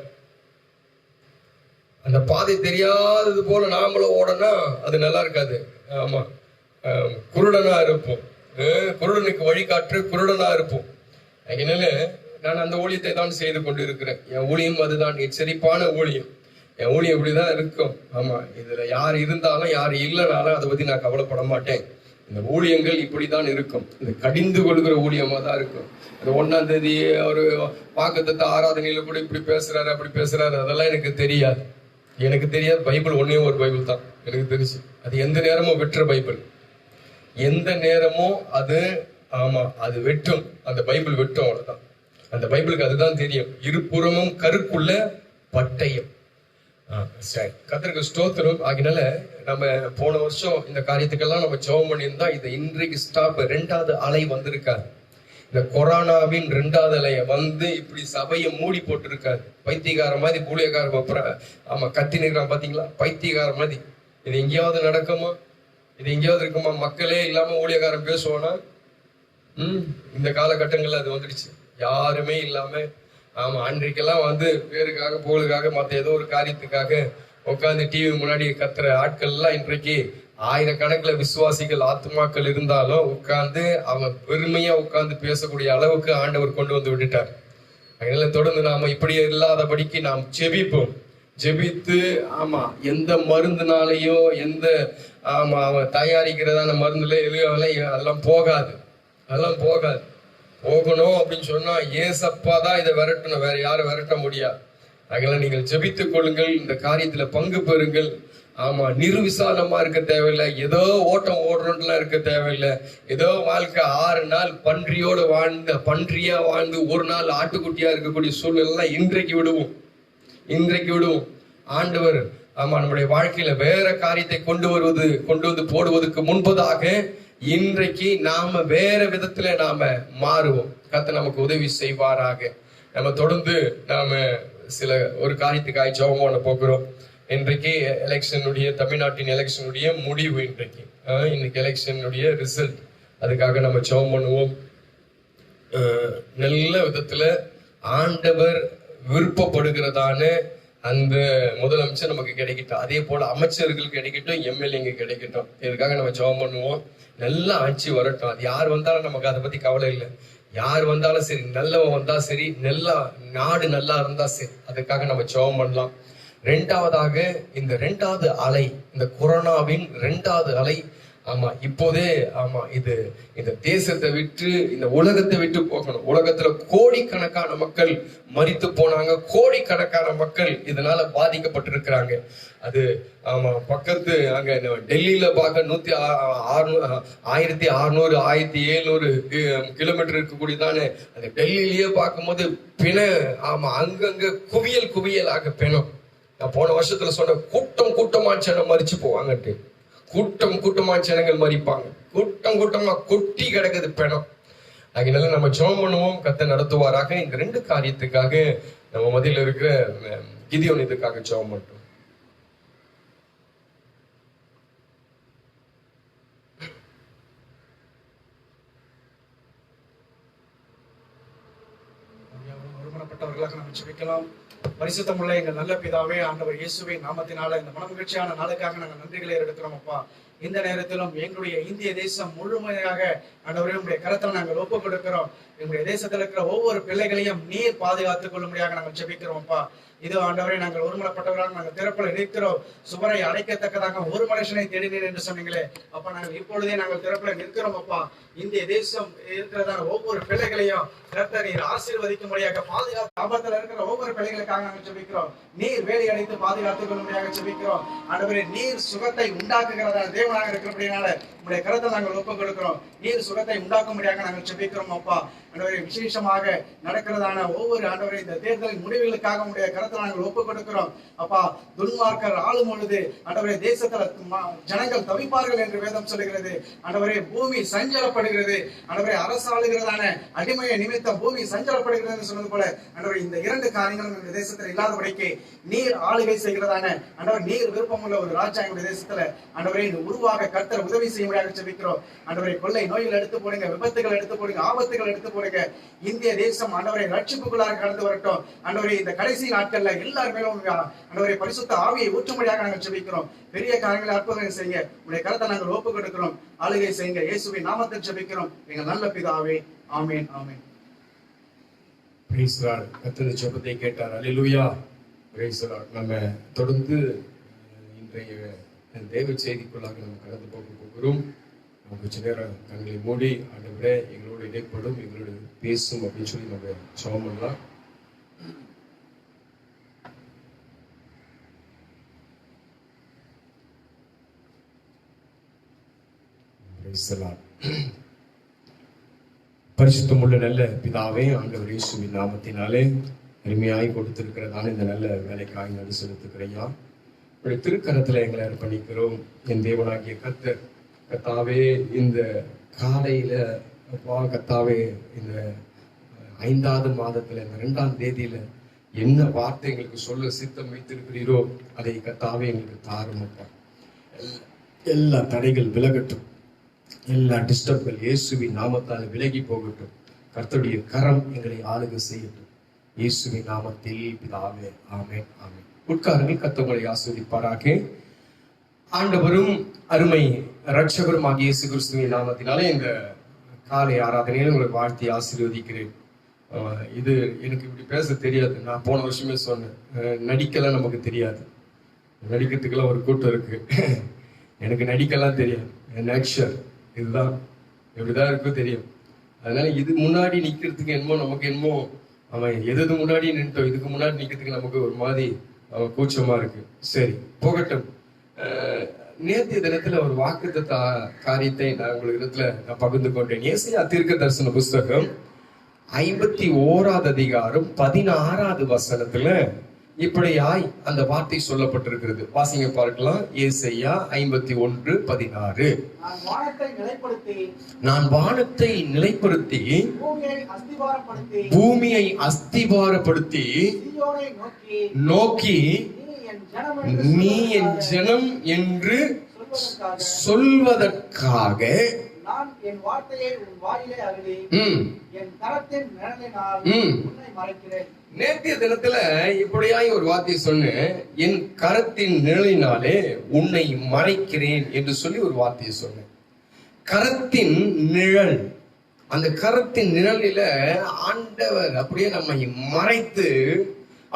அந்த பாதை தெரியாதது போல நாமளும் ஓடனா அது நல்லா இருக்காது. ஆமா, குருடனா இருப்போம், குருடனுக்கு வழிகாட்டு குருடனா இருப்போம். அதனால நான் அந்த ஊழியத்தை தான் செய்து கொண்டு இருக்கிறேன். என் ஊழியம் அதுதான், எச்சரிப்பான ஊழியம். என் ஊழியம் இப்படிதான் இருக்கும். ஆமா, இதுல யார் இருந்தாலும் யார் இல்லைனாலும் அதை பத்தி நான் கவலைப்பட மாட்டேன். இந்த ஊழியங்கள் இப்படிதான் இருக்கும். இது கடிந்து கொள்கிற ஊழியமா தான் இருக்கும். அது 1ஆம் தேதி ஒரு வாக்குத்தத்த ஆராதனையில கூட இப்படி பேசுறாரு, அப்படி பேசுறாரு, அதெல்லாம் எனக்கு தெரியாது. எனக்கு தெரியாது. பைபிள் ஒன்னே ஒரு பைபிள் தான் எனக்கு தெரிஞ்சு. அது எந்த நேரமும் வெற்ற பைபிள். எந்த நேரமும் அது, ஆமா, அது வெட்டும். அந்த பைபிள் வெட்டும், அவ்வளவுதான். அந்த பைபிளுக்கு அதுதான் தெரியும். இருபுறமும் கருக்குள்ள பட்டயம். கர்த்தருக்கு ஸ்தோத்திரம். ஆகினால நம்ம போன வருஷம் இந்த காரியத்துக்கெல்லாம் நம்ம ஜெபம் பண்ணியிருந்தா இது இன்றைக்கு ஸ்டாப். 2வது அலை வந்திருக்காது. இந்த கொரோனாவின் 2வது அலைய வந்து இப்படி சபையை மூடி போட்டிருக்காரு. பைத்தியக்கார மாதிரி ஊழியக்கார ஆமா கத்தி நிற்கிறான் பாத்தீங்களா, பைத்தியக்கார மாதிரி. இது எங்கேயாவது நடக்குமா? இது எங்கேயாவது இருக்குமா? மக்களே இல்லாம ஊழியக்காரன் பேசுவானா? இந்த காலகட்டங்கள்ல அது வந்துடுச்சு. யாருமே இல்லாம, ஆமா அன்றைக்கெல்லாம் வந்து பேருக்காக புகழுக்காக மத்த ஏதோ ஒரு காரியத்துக்காக உட்காந்து டிவி முன்னாடி கத்துற ஆட்கள் எல்லாம் இன்றைக்கு ஆயிரக்கணக்கில் விசுவாசிகள் ஆத்மாக்கள் இருந்தாலும் உட்கார்ந்து அவன் பெருமையா உட்கார்ந்து பேசக்கூடிய அளவுக்கு ஆண்டவர் கொண்டு வந்து விட்டுட்டார். அதனால தொடர்ந்து நாம இப்படி இல்லாதபடிக்கு நாம் ஜெபிப்போம். ஜெபித்து ஆமா எந்த மருந்துனாலேயோ எந்த ஆமா அவன் தயாரிக்கிறதான மருந்துல அதெல்லாம் போகாது. அதெல்லாம் போகாது. போகணும் அப்படின்னு சொன்னா ஏசப்பா தான் இதை விரட்டணும், வேற யாரும் விரட்ட முடியாது. அதனால நீங்கள் ஜெபித்துக் கொள்ளுங்கள், இந்த காரியத்துல பங்கு பெறுங்கள். ஆமா நிர்விசாலமா இருக்க தேவையில்லை, ஏதோ ஓட்டம் ஓடுறோம்லாம் இருக்க தேவையில்லை. ஏதோ வாழ்க்கை 6 நாள் பன்றியா வாழ்ந்து ஒரு நாள் ஆட்டுக்குட்டியா இருக்கக்கூடிய சூழ்நிலை இன்றைக்கு விடுவோம். ஆண்டவர் ஆமா நம்முடைய வாழ்க்கையில வேற காரியத்தை கொண்டு வந்து போடுவதற்கு முன்பதாக இன்றைக்கு நாம வேற விதத்துல நாம மாறுவோம். கர்த்தர் நமக்கு உதவி செய்வாராக. நம்ம தொடர்ந்து நாம ஒரு காரியத்துக்காக ஜெபம் பண்ண போகிறோம். இன்றைக்கு தமிழ்நாட்டின் எலெக்ஷனுடைய முடிவு. இன்னைக்கு எலெக்ஷனுடைய ரிசல்ட். அதுக்காக நம்ம ஜெபம் பண்ணுவோம். நல்ல விதத்துல ஆண்டவர் விருப்பப்படுகிறதான அந்த முதலமைச்சர் நமக்கு கிடைக்கட்டும், அதே போல அமைச்சர்கள் கிடைக்கட்டும், எம்எல்ஏங்க கிடைக்கட்டும். இதுக்காக நம்ம ஜெபம் பண்ணுவோம். நல்லா ஆட்சி வரட்டும். அது யார் வந்தாலும் நமக்கு அதை பத்தி கவலை இல்லை. யார் வந்தாலும் சரி, நல்லவன் வந்தா சரி, நாடு நல்லா இருந்தா சரி, அதுக்காக நம்ம ஜெபம் பண்ணலாம். 2வதாக இந்த 2வது அலை, இந்த கொரோனாவின் 2வது அலை ஆமா இப்போதே ஆமா இது இந்த தேசத்தை விட்டு இந்த உலகத்தை விட்டு போகணும். உலகத்துல கோடிக்கணக்கான மக்கள் மரித்து போனாங்க. கோடிக்கணக்கான மக்கள் இதனால பாதிக்கப்பட்டிருக்கிறாங்க. அது ஆமா பக்கத்து அங்க டெல்லியில பார்க்க 1600 1700 கிலோமீட்டர் இருக்கக்கூடியதானே அந்த டெல்லியிலேயே பார்க்கும்போது ஆமா அங்கங்க குவியலாக பிணம். நான் போன வருஷத்துல சொன்ன கூட்டமா ஜனம் மரிச்சு போவாங்கட்டு. கூட்டமா ஜனங்கள் மறிப்பாங்க. கூட்டமா கொட்டி கிடக்குது பிணம். அதனால நம்ம ஜெபம் பண்ணுவோம். கர்த்தர் நடத்துவாராக. இந்த 2 காரியத்துக்காக நம்ம மத்தியில இருக்கிற கிதியோன் இதுக்காக ஜெபம் பண்ணுறோம். ஒருமனப்பட்டவர்களாக நம்ம ஜெபிக்கலாம். பரிசுத்தமுள்ள எங்கள் நல்ல பிதாவே, ஆண்டவர் இயேசுவின் நாமத்தினால இந்த மனமகிழ்ச்சியான நாளுக்காக நாங்கள் நன்றிகளை எடுக்கிறோம் அப்பா. இந்த நேரத்திலும் எங்களுடைய இந்திய தேசம் முழுமையாக ஆண்டவரே உங்களுடைய கரத்தில் நாங்கள் ஒப்புக் கொடுக்கிறோம். எங்களுடைய தேசத்தில் இருக்கிற ஒவ்வொரு பிள்ளைகளையும் நீர் பாதுகாத்துக் கொள்ளும்படியாக நாங்கள் ஜெபிக்கிறோம் அப்பா. இது ஆண்டவரே நாங்கள் ஒருமனப்பட்டவர்களாக நாங்கள் திறப்பில் நிற்கிறோம். சுவரை அடைக்கத்தக்கதாக ஒரு மனுஷனை தேடினேன் என்று சொன்னீங்களே அப்பா, நாங்கள் இப்பொழுதே நாங்கள் திறப்பில் நிற்கிறோம் அப்பா. இந்திய தேசம் இருக்கிறதான ஒவ்வொரு பிள்ளைகளையும் கர்த்தர் நீர் ஆசீர்வதிக்கும்படியாக பாதுகாத்து ஆபத்தில் இருக்கிற ஒவ்வொரு பிள்ளைகளுக்காக நாங்கள் ஜெபிக்கிறோம். நீர் வேலி அடைத்து பாதுகாத்துக் கொள்ளும்படியாக ஜெபிக்கிறோம். ஆண்டவரே நீர் சுகத்தை உண்டாக்குகிறதான தேவனாக இருக்கிறபடினால உங்களுடைய கருத்தை நாங்கள் ஒப்புக் கொடுக்கிறோம். நீர் சுகத்தை உண்டாக்கும்படியாக நாங்கள் ஜெபிக்கிறோம் அப்பா. ஆண்டவரே விசேஷமாக நடக்கிறதான ஒவ்வொரு ஆண்டவரே இந்த தேர்தலின் முடிவுகளுக்காக உங்களுடைய கருத்தை நாங்கள் ஒப்புக் கொடுக்கிறோம் அப்பா. துன்மார்க்கர் ஆளும் பொழுது ஆண்டவரே தேசத்துல ஜனங்கள் தவிப்பார்கள் என்று வேதம் சொல்லுகிறது. ஆண்டவரே பூமி சஞ்சலப்படுகிறது. ஆண்டவரே அரசாளுகிறதான அடிமையை நிமித்தம் பூமி சஞ்சலப்படுகிறது என்று சொன்னது போல ஆண்டவரே இந்த 2 காரியங்களும் இந்த தேசத்துல இல்லாதபடிக்கு நீர் ஆளுகை செய்கிறதான ஆண்டவர் நீர் விருப்பமுள்ள ஒரு ராஜா எங்களுடைய தேசத்துல ஆண்டவரே இந்த உருவாக கர்த்தர் உதவி செய்யும்படியாக ஜெபிக்கிறோம். ஆண்டவரே கொள்ளை நோய்கள் எடுத்து போடுங்க, விபத்துகள் எடுத்து போடுங்க, ஆபத்துகள் எடுத்து போடுங்க. இந்திய தேசம் ஆண்டவரை ரட்சிப்புக்குள்ளாக கடந்து வரட்டும். ஆண்டவரே இந்த கடைசி நாட்கள்ல எல்லார் மேலும் ஆண்டவரே பரிசுத்த ஆவியை ஊற்றும்படியாக நாங்கள் ஜெபிக்கிறோம். பெரிய காரியங்களை அற்புதங்கள் செய்யுங்க. உங்களுடைய கருத்தை நாங்கள் ஒப்புக் கொடுக்கிறோம். ஆளுகை செய்யுங்க. இயேசுவின் நாமத்தில் ஜெபிக்கிறோம் எங்கள் நல்ல பிதாவே. ஆமென் ஆமென். Praise Lord. கர்த்தர் ஜெபத்தை கேட்டார். அல்லேலூயா. Praise Lord. நம்ம தொடர்ந்து இன்றைய தேவ செய்திக்குள்ளாக நம்ம கடந்து போகிறோம். நம்ம கொஞ்ச நேரம் கண்களை மூடி ஆண்டவரே எங்களோடு இடைப்படும், எங்களோடு பேசும் அப்படின்னு சொல்லி நம்ம ஜெபம் பண்ணலாம். பரிசுத்தமுள்ள நல்ல பிதாவே, ஆண்டவர் இயேசுவின் நாமத்தினாலே அருமையாய் கொடுத்திருக்கிறதான இந்த நல்ல வேலைக்காக நன்றி செலுத்துகிறையா. உடைய திருக்கரத்துல எங்களை அர்ப்பணிக்கிறோம். என் தேவனாகிய கர்த்தாவே, இந்த காலையில அப்பா கர்த்தாவே, இந்த 5வது மாதத்துல இந்த 2ஆம் தேதியில என்ன வார்த்தை எங்களுக்கு சொல்ல சித்தம் வைத்திருக்கிறீரோ அதை கர்த்தாவே எங்களுக்கு தாரும் அப்பா. எல்லா தடைகள் விலகட்டும், எல்லா டிஸ்டர்ப்கள் இயேசுவின் நாமத்தால் விலகி போகட்டும். கர்த்தருடைய கரம் எங்களை ஆளுகை செய்யட்டும். இயேசுவின் நாமத்தில் பிதாவே, ஆமென், ஆமென். உட்காருங்கள். கர்த்தர் உங்களை ஆசீர்வதிப்பாராக. ஆண்டவரும் அருமை இரட்சகருமாகிய இயேசு கிறிஸ்துவின் நாமத்தினாலே இந்த காலை ஆராதனையில உங்களுக்கு வாழ்த்தி ஆசீர்வதிக்கிறேன். இது எனக்கு இப்படி பேச தெரியாது. நான் போன வருஷமே சொன்னேன், நடிக்கலாம் நமக்கு தெரியாது. நடிக்கிறதுக்கெல்லாம் ஒரு கூட்டம் இருக்கு. எனக்கு நடிக்கலாம் தெரியாது. நேச்சர் இதுதான், எப்படிதான் இருக்கும் தெரியும். அதனால இது முன்னாடி நிக்கிறதுக்கு என்னமோ நமக்கு என்னமோ அவன் எது முன்னாடி நின்ட்டோம், இதுக்கு முன்னாடி நிக்கிறதுக்கு நமக்கு ஒரு மாதிரி கூச்சமா இருக்கு. சரி, போகட்டும். நேற்றைய தினத்துல ஒரு வாக்குத்தத்த காரியத்தை நான் உங்களுக்கு இடத்துல நான் பகிர்ந்து கொண்டேன். ஏசாயா தீர்க்க தரிசன புஸ்தகம் 51வது அதிகாரம் 16வது வசனத்துல இப்படியாய் அந்த வார்த்தை சொல்லப்பட்டிருக்கிறது. வாசிங்க பார்க்கலாம். ஏசாயா 51:16. நான் வானத்தை நிலைப்படுத்தி பூமியை அஸ்திபாரப்படுத்தி நோக்கி நீ என் ஜனம் என்று சொல்வதற்காக நான் என் வார்த்தையை உன் வாயிலே அருளி என் கரத்தின் நிழலினால் உன்னை மறைக்கிறேன். நேற்றைய தினத்துல இப்படியாய் ஒரு வார்த்தை சொன்னேன், என் கரத்தின் நிழலினாலே உன்னை மறைக்கிறேன் என்று சொல்லி ஒரு வார்த்தையை சொன்னேன். கரத்தின் நிழல், அந்த கரத்தின் நிழலில ஆண்டவர் அப்படியே நம்மை மறைத்து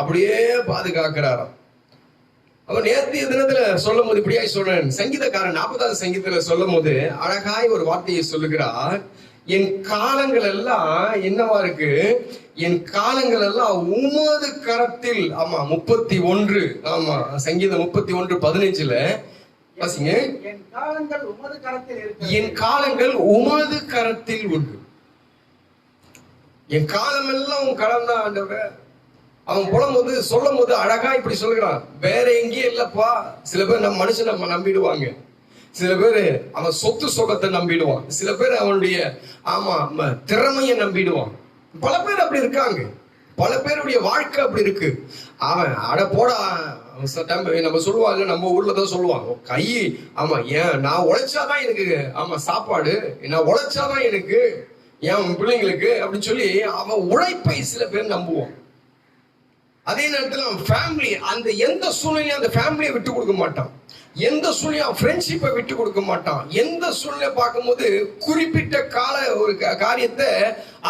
அப்படியே பாதுகாக்கிறாராம். அவன் நேற்றைய தினத்துல சொல்லும் போது இப்படியாய் சொல்றேன். சங்கீதக்காரன் 40வது சங்கீதத்துல சொல்லும் போது அழகாய் ஒரு வார்த்தையை சொல்லுகிறார். என் காலங்கள் எல்லாம் என்னவா இருக்கு? என் காலங்கள் எல்லாம் உமது கரத்தில். ஆமா, 31. ஆமா, சங்கீதம் 31:15 வாசிங்க. என் காலங்கள் உமது கரத்தில் இருக்கு. என் காலங்கள் உமது கரத்தில் உண்டு. என் காலம் எல்லாம் உன் கரம் தான் ஆண்டவர். அவன் புலம்போது சொல்லும் போது அழகா இப்படி சொல்லுகிறான், வேற எங்கேயும் இல்லப்பா. சில பேர் நம்ம மனுஷன் நம்ம நம்பிடுவாங்க, சில பேர் அவன் சொத்து சுகத்தை நம்பிடுவான், சில பேர் அவனுடைய திறமைய நம்பிடுவான். பல பேர் அப்படி இருக்காங்க, பல பேருடைய வாழ்க்கை அப்படி இருக்கு. அவன் அட போடா, நம்ம சொல்லுவாங்க, நம்ம ஊர்ல தான் சொல்லுவாங்க, கை ஏன் நான் உழைச்சாதான் எனக்கு சாப்பாடு, நான் உழைச்சாதான் எனக்கு என் பிள்ளைங்களுக்கு அப்படின்னு சொல்லி அவன் உழைப்பை சில பேர் நம்புவான். அதே நேரத்தில் அவன் ஃபேமிலி, அந்த எந்த சூழ்நிலையும் அந்த ஃபேமிலியை விட்டு கொடுக்க மாட்டான், எந்த சூழ்நிலையும் ஃப்ரெண்ட்ஷிப்பை விட்டு கொடுக்க மாட்டான். எந்த சூழ்நிலை பார்க்கும்போது குறிப்பிட்ட கால ஒரு காரியத்தை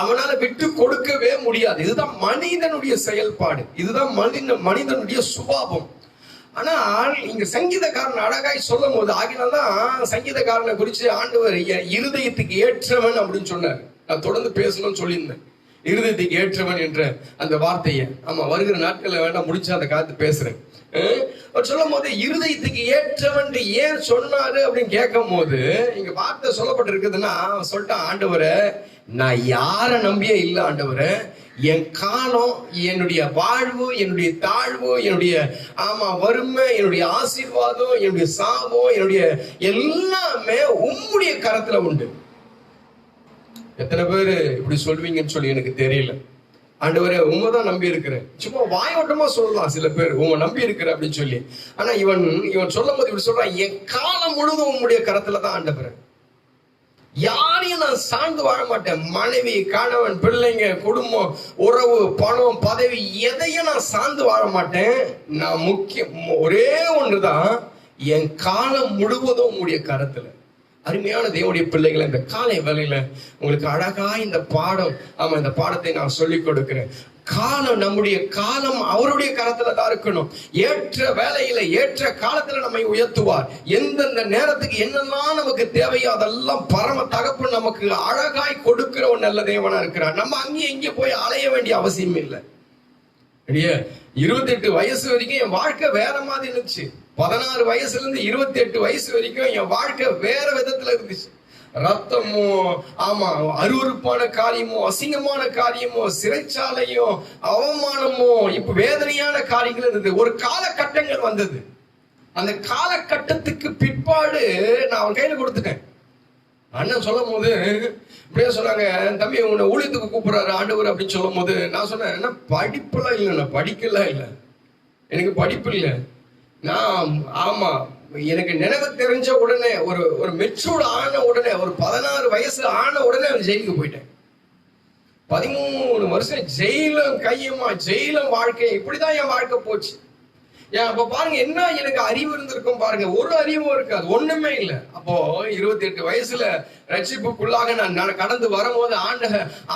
அவனால விட்டு கொடுக்கவே முடியாது. இதுதான் மனிதனுடைய செயல்பாடு, இதுதான் மனிதனுடைய சுபாவம். ஆனால் இங்க சங்கீதக்காரன் அழகாய் சொல்லும் போது, ஆகினால்தான் சங்கீதக்காரனை குறிச்சு ஆண்டவர் இருதயத்துக்கு ஏற்றவன் அப்படின்னு சொன்னார். நான் தொடர்ந்து பேசணும்னு சொல்லியிருந்தேன், இருதயத்துக்கு ஏற்றவன் என்ற அந்த வார்த்தையை. வருகிற நாட்கள்ல வேண்டாம், முடிச்சா அந்த காலத்து பேசுறேன். சொல்லும் போது இருதயத்துக்கு ஏற்றவன் ஏன் சொன்னாரு அப்படின்னு கேட்கும் போது இங்க வார்த்தை சொல்லப்பட்டிருக்குதுன்னா, சொல்லிட்டான், ஆண்டவரை நான் யார நம்பியே இல்லை ஆண்டவரை, என் காலம், என்னுடைய வாழ்வு, என்னுடைய தாழ்வு, என்னுடைய வறுமை, என்னுடைய ஆசீர்வாதம், என்னுடைய சாபம், என்னுடைய எல்லாமே உம்முடைய கரத்துல உண்டு. எத்தனை பேரு இப்படி சொல்வீங்கன்னு சொல்லி எனக்கு தெரியல. ஆண்டவரே உண்மைதான் நம்பி இருக்கிறேன், சும்மா வாயோட்டமா சொல்லலாம் சில பேர் உங்க நம்பி இருக்கிற அப்படின்னு சொல்லி. ஆனா இவன் சொல்லும் போது இப்படி சொல்றான், என் காலம் முழுதும் உங்களுடைய கரத்துல தான் ஆண்டவரே, யாரையும் நான் சார்ந்து வாழ மாட்டேன். மனைவி, கணவன், பிள்ளைங்க, குடும்பம், உறவு, பணம், பதவி, எதையும் நான் சார்ந்து வாழ மாட்டேன். நான் முக்கியம் ஒரே ஒன்றுதான், என் காலம் முழுவதும் உங்களுடைய கரத்துல. அருமையான தேவனுடைய பிள்ளைகளை, இந்த காலை வேளையில உங்களுக்கு அழகா இந்த பாடம், இந்த பாடத்தை நான் சொல்லிக் கொடுக்கிறேன். காலம், நம்முடைய காலம் அவருடைய கரத்துல தான் இருக்கணும். ஏற்ற வேலையில ஏற்ற காலத்துல நம்மை உயர்த்துவார். எந்தெந்த நேரத்துக்கு என்னெல்லாம் நமக்கு தேவையோ அதெல்லாம் பரம தகப்பன் நமக்கு அழகாய் கொடுக்கிற ஒரு நல்ல தேவனா இருக்கிறார். நம்ம அங்கேயும் இங்கே போய் அலைய வேண்டிய அவசியம் இல்லை. 28 வயசு வரைக்கும் என் வாழ்க்கை வேற மாதிரி இருந்துச்சு. 16 வயசுல இருந்து 28 வயசு வரைக்கும் என் வாழ்க்கை வேற விதத்துல இருந்துச்சு. ரத்தமோ, அருவருப்பான காரியமோ, அசிங்கமான காரியமோ, சிறைச்சாலையோ, அவமானமோ, இப்ப வேதனையான காரியங்கள் இருந்தது. ஒரு காலகட்டங்கள் வந்தது. அந்த காலகட்டத்துக்கு பிற்பாடு நான் அவன் கையில கொடுத்துட்டேன். அண்ணன் சொல்லும் போது இப்படியே சொன்னாங்க, தம்பி உன்னை ஊழியத்துக்கு கூப்பிடுறாரு ஆண்டவர் அப்படின்னு சொல்லும் போது நான் சொன்னேன், என்ன படிப்புலாம் இல்லை, நான் படிக்கலாம் இல்லை, எனக்கு படிப்பு இல்லை. நான் ஆமா எனக்கு நினைவு தெரிஞ்ச உடனே ஒரு மெச்சூர்டு ஆன உடனே ஒரு 16 வயசு ஆன உடனே ஜெயிலுக்கு போயிட்டேன். 13 வருஷம் ஜெயிலும் கையுமா ஜெயிலும் வாழ்க்கை. இப்படிதான் என் வாழ்க்கை போச்சு. அப்ப பாருங்க, என்ன எனக்கு அறிவு இருந்திருக்கும் பாருங்க, ஒரு அறிவும் இருக்காது, ஒண்ணுமே இல்லை. அப்போ 28 வயசுல ரட்சிப்புக்குள்ளாக நான் கடந்து வரும்போது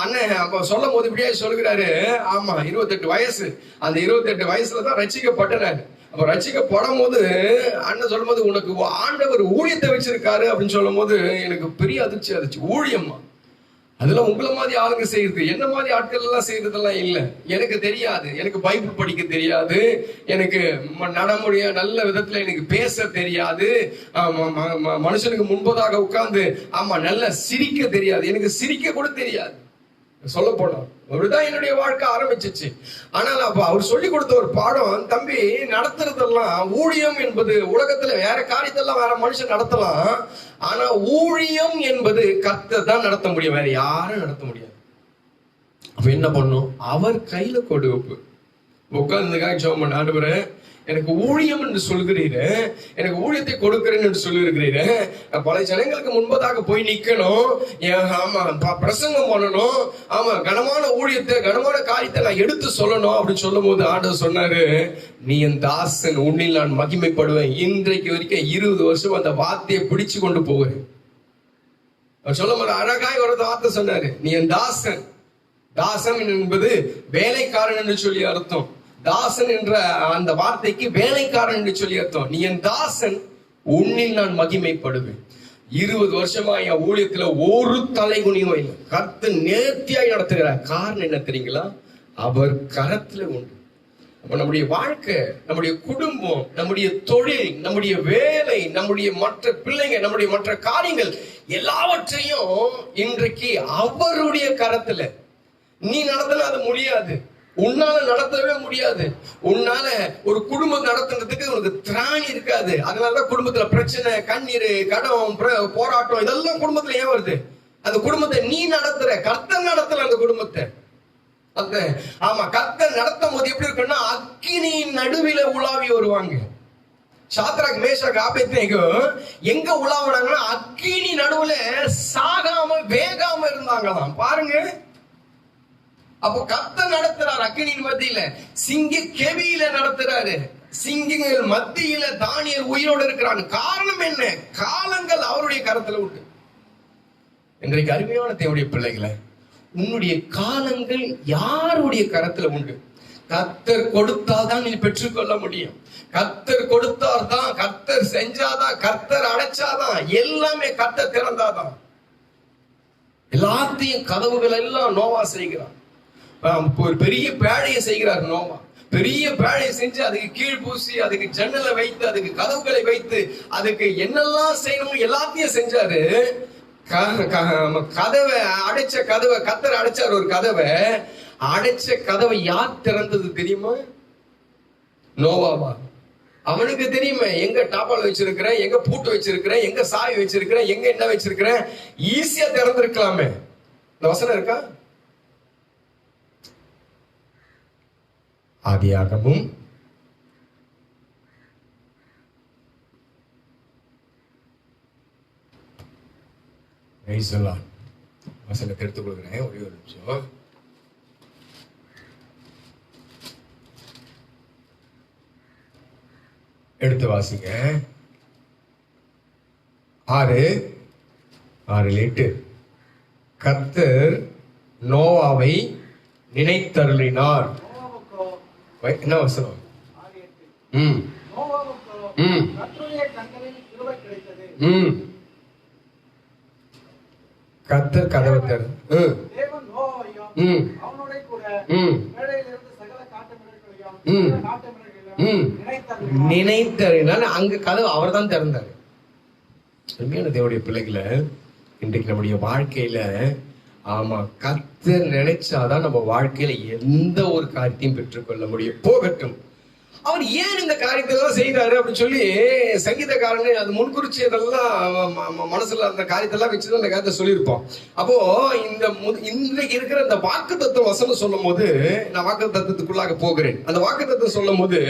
அண்ணன் அப்ப சொல்லும் போது இப்படியே சொல்லுகிறாரு, ஆமா 28 வயசு, அந்த 28 வயசுலதான் ரட்சிக்கப்பட்டனாரு. அப்ப ரட்சிக்கப்படும் போது அண்ணன் சொல்லும் போது, உனக்கு ஆண்டவர் ஊழியத்தை வச்சிருக்காரு அப்படின்னு சொல்லும் போது எனக்கு பெரிய அதிர்ச்சி ஆச்சு. ஊழியமா? அதெல்லாம் உங்களை மாதிரி ஆளுங்க செய்யுது, என்ன மாதிரி ஆட்கள் எல்லாம் செய்யறதெல்லாம் இல்லை. எனக்கு தெரியாது, எனக்கு பைபிள் படிக்க தெரியாது, எனக்கு நடமுடிய நல்ல விதத்துல எனக்கு பேச தெரியாது, மனுஷனுக்கு முன்பதாக உட்கார்ந்து நல்லா சிரிக்க தெரியாது, எனக்கு சிரிக்க கூட தெரியாது. சொல்ல போனோம் அப்படிதான் என்னுடைய வாழ்க்கை ஆரம்பிச்சிச்சு. ஆனால் அப்ப அவர் சொல்லி கொடுத்த ஒரு பாடம், தம்பி நடத்துறதெல்லாம் ஊழியம் என்பது உலகத்துல வேற காரியத்தெல்லாம் வேற மனுஷன் நடத்தலாம், ஆனா ஊழியம் என்பது கர்த்தர் தான் நடத்த முடியும், வேற யாரும் நடத்த முடியாது. அப்ப என்ன பண்ணும், அவர் கையில கொடுப்பு உட்கார்ந்துக்காக ஜெபம் பண்ண, ஆண்டவரே எனக்கு ஊழியம் என்று சொல்கிறீரு, எனக்கு ஊழியத்தை கொடுக்கிறேன் என்று சொல்லியிருக்கிறீரு, பல ஜனங்களுக்கு முன்பதாக போய் நிக்கணும், ஆமா பிரசங்கம் பண்ணணும், ஆமா கனமான ஊழியத்தை கனமான காரியத்தை நான் எடுத்து சொல்லணும் அப்படின்னு சொல்லும் போது ஆண்டவர் சொன்னாரு, நீ என் தாசன், உன்னில் நான் மகிமைப்படுவேன். இன்றைக்கு வரைக்கும் 20 வருஷம் அந்த வார்த்தையை பிடிச்சு கொண்டு போகிறேன். சொல்லும் போது அழகாய் ஒரு வார்த்தை சொன்னாரு, நீ என் தாசன். தாசன் என்பது வேலைக்காரன் என்று சொல்லி அர்த்தம். தாசன் என்ற அந்த வார்த்தைக்கு வேலைக்காரன் என்று சொல்லி அர்த்தம். நீ என் தாசன், உன்னில் நான் மகிமைப்படுவேன். 20 வருஷமா என் ஊழியத்துல ஒரு தலைகுனியும் இல்லை. கர்த்தர் நேர்த்தியாய் நடத்துகிறார். காரணம் என்ன தெரியுங்களா? அவர் கரத்துல உண்டு. அப்ப நம்முடைய வாழ்க்கை, நம்முடைய குடும்பம், நம்முடைய தொழில், நம்முடைய வேலை, நம்முடைய மற்ற பிள்ளைங்க, நம்முடைய மற்ற காரியங்கள் எல்லாவற்றையும் இன்றைக்கு அவருடைய கரத்துல. நீ நடத்தினா அது முடியாது, உன்னால நடத்தவே முடியாது. உன்னால ஒரு குடும்பம் நடத்துறதுக்கு உனக்கு திராணி இருக்காது. அதனாலதான் குடும்பத்துல பிரச்சனை, கண்ணீர், கடன், போராட்டம் இதெல்லாம் குடும்பத்துல ஏன் வருது? அந்த குடும்பத்தை நீ நடத்துற, கர்த்தர் நடத்தல அந்த குடும்பத்தை. அந்த ஆமா கர்த்தர் நடத்தும் போது எப்படி இருக்குன்னா, அக்கினியின் நடுவில உலாவி வருவாங்க. சாத்ராக், மேஷாக், ஆபேத்நேகோ எங்க உலாவினாங்கன்னா அக்கினி நடுவுல சாகாம வேகாம இருந்தாங்களாம். பாருங்க, அப்போ கர்த்தர் நடத்துறாரு அக்கினியின் மத்தியில, சிங்க கெவியில நடத்துறாரு, சிங்கங்கள் மத்தியில தானியேல் உயிரோடு இருக்கிறான். காரணம் என்ன? காலங்கள் அவருடைய கரத்துல உண்டு. இன்றைக்கு அருமையான தேவனுடைய பிள்ளைகளை, உன்னுடைய காலங்கள் யாருடைய கரத்துல உண்டு? கர்த்தர் கொடுத்தாதான் நீ பெற்றுக்கொள்ள முடியும். கர்த்தர் கொடுத்தார்தான், கர்த்தர் செஞ்சாதான், கர்த்தர் அடைச்சாதான், எல்லாமே கர்த்தர் திறந்தாதான். எல்லாத்தையும் கதவுகள் எல்லாம் நோவா செய்கிறான். ஒரு பெரிய பேழையை செய்கிறார் நோவா. பெரிய பேழையை செஞ்சு அதுக்கு கீழ் பூசி, அதுக்கு ஜன்னலை வைத்து, அதுக்கு கதவுகளை வைத்து, அதுக்கு என்னெல்லாம் செய்யணுமோ எல்லாத்தையும் செஞ்சாரு. கதவை அடைச்ச கதவை கர்த்தர் அடைச்சார். ஒரு கதவை அடைச்ச கதவை யார் திறந்தது தெரியுமா? நோவாவா? அவனுக்கு தெரியுமே, எங்க டாப்பால் வச்சிருக்கிறேன், எங்க பூட்டு வச்சிருக்கிறேன், எங்க சாவி வச்சிருக்கிறேன், எங்க என்ன வச்சிருக்கிறேன். ஈஸியா திறந்திருக்கலாமே. இந்த வசனம் இருக்கா? ஆதியாகமும் 8 வசனத்தை எடுத்துக் கொள்கிறேன். ஒரே ஒரு நிமிஷம். எடுத்து வாசிங்க. 6:8 கர்த்தர் நோவாவை நினைத்தருளினார். என்ன வசனம்? கர்த்தர் கதவை திறந்து நினைத்தறினால் அங்க கதவு அவர் தான் திறந்தாரு. தேவனுடைய பிள்ளைகளை, இன்றைக்கு நம்முடைய வாழ்க்கையில ஆமா கர்த்தர் நினைச்சாதான் நம்ம வாழ்க்கையில எந்த ஒரு காரியத்தையும் பெற்றுக்கொள்ள முடியும். போகட்டும், அவர் ஏன் இந்த காரியத்தெல்லாம் செய்தாரு அப்படின்னு சொல்லி சங்கீதக்காரன் அது முன்குறிச்சியதெல்லாம் மனசுல அந்த காரியத்தெல்லாம் வச்சுதான் அந்த காரியத்தை சொல்லியிருப்போம். அப்போ இன்றைக்கு இருக்கிற இந்த வாக்குத்தத்தம் வசனம் சொல்லும் போது, நான் வாக்குத்தத்தத்துக்குள்ளாக போகிறேன். அந்த வாக்குத்தத்தம் சொல்லும் போது,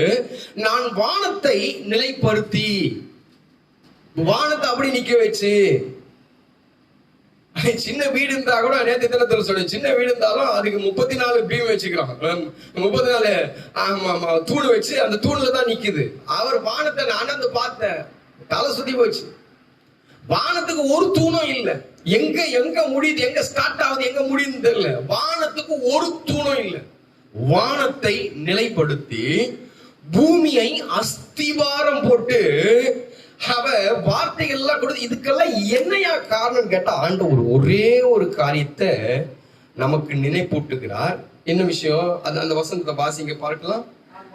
நான் வானத்தை நிலைப்படுத்தி, வானத்தை அப்படி நிக்க வச்சு, சின்ன வீடு இருந்தா கூட நேற்று தினத்துல சொல்லு, சின்ன வீடு இருந்தாலும் அதுக்கு 34 பீம் வச்சுக்கிறான், 34 தூண் வச்சு அந்த தூண்ல தான் நிக்குது. அவர் வானத்தை நான் பார்த்தேன், தலை சுத்தி போச்சு. வானத்துக்கு ஒரு தூணும் இல்லை. எங்க முடியுது, எங்க ஸ்டார்ட் ஆகுது, எங்க முடியுதுன்னு தெரியல. வானத்துக்கு ஒரு தூணும் இல்லை. வானத்தை நிலைப்படுத்தி பூமியை அஸ்திவாரம் போட்டு அவ வார்த்தைகள் எல்லாம் கொடுத்து, இதுக்கெல்லாம் என்னையா காரணம் கேட்டா, ஆண்டவர் ஒரே ஒரு காரியத்தை நமக்கு நினைப்பூட்டுகிறார். என்ன விஷயம்? அது அந்த வசனத்தை வாசிங்க பார்க்கலாம்.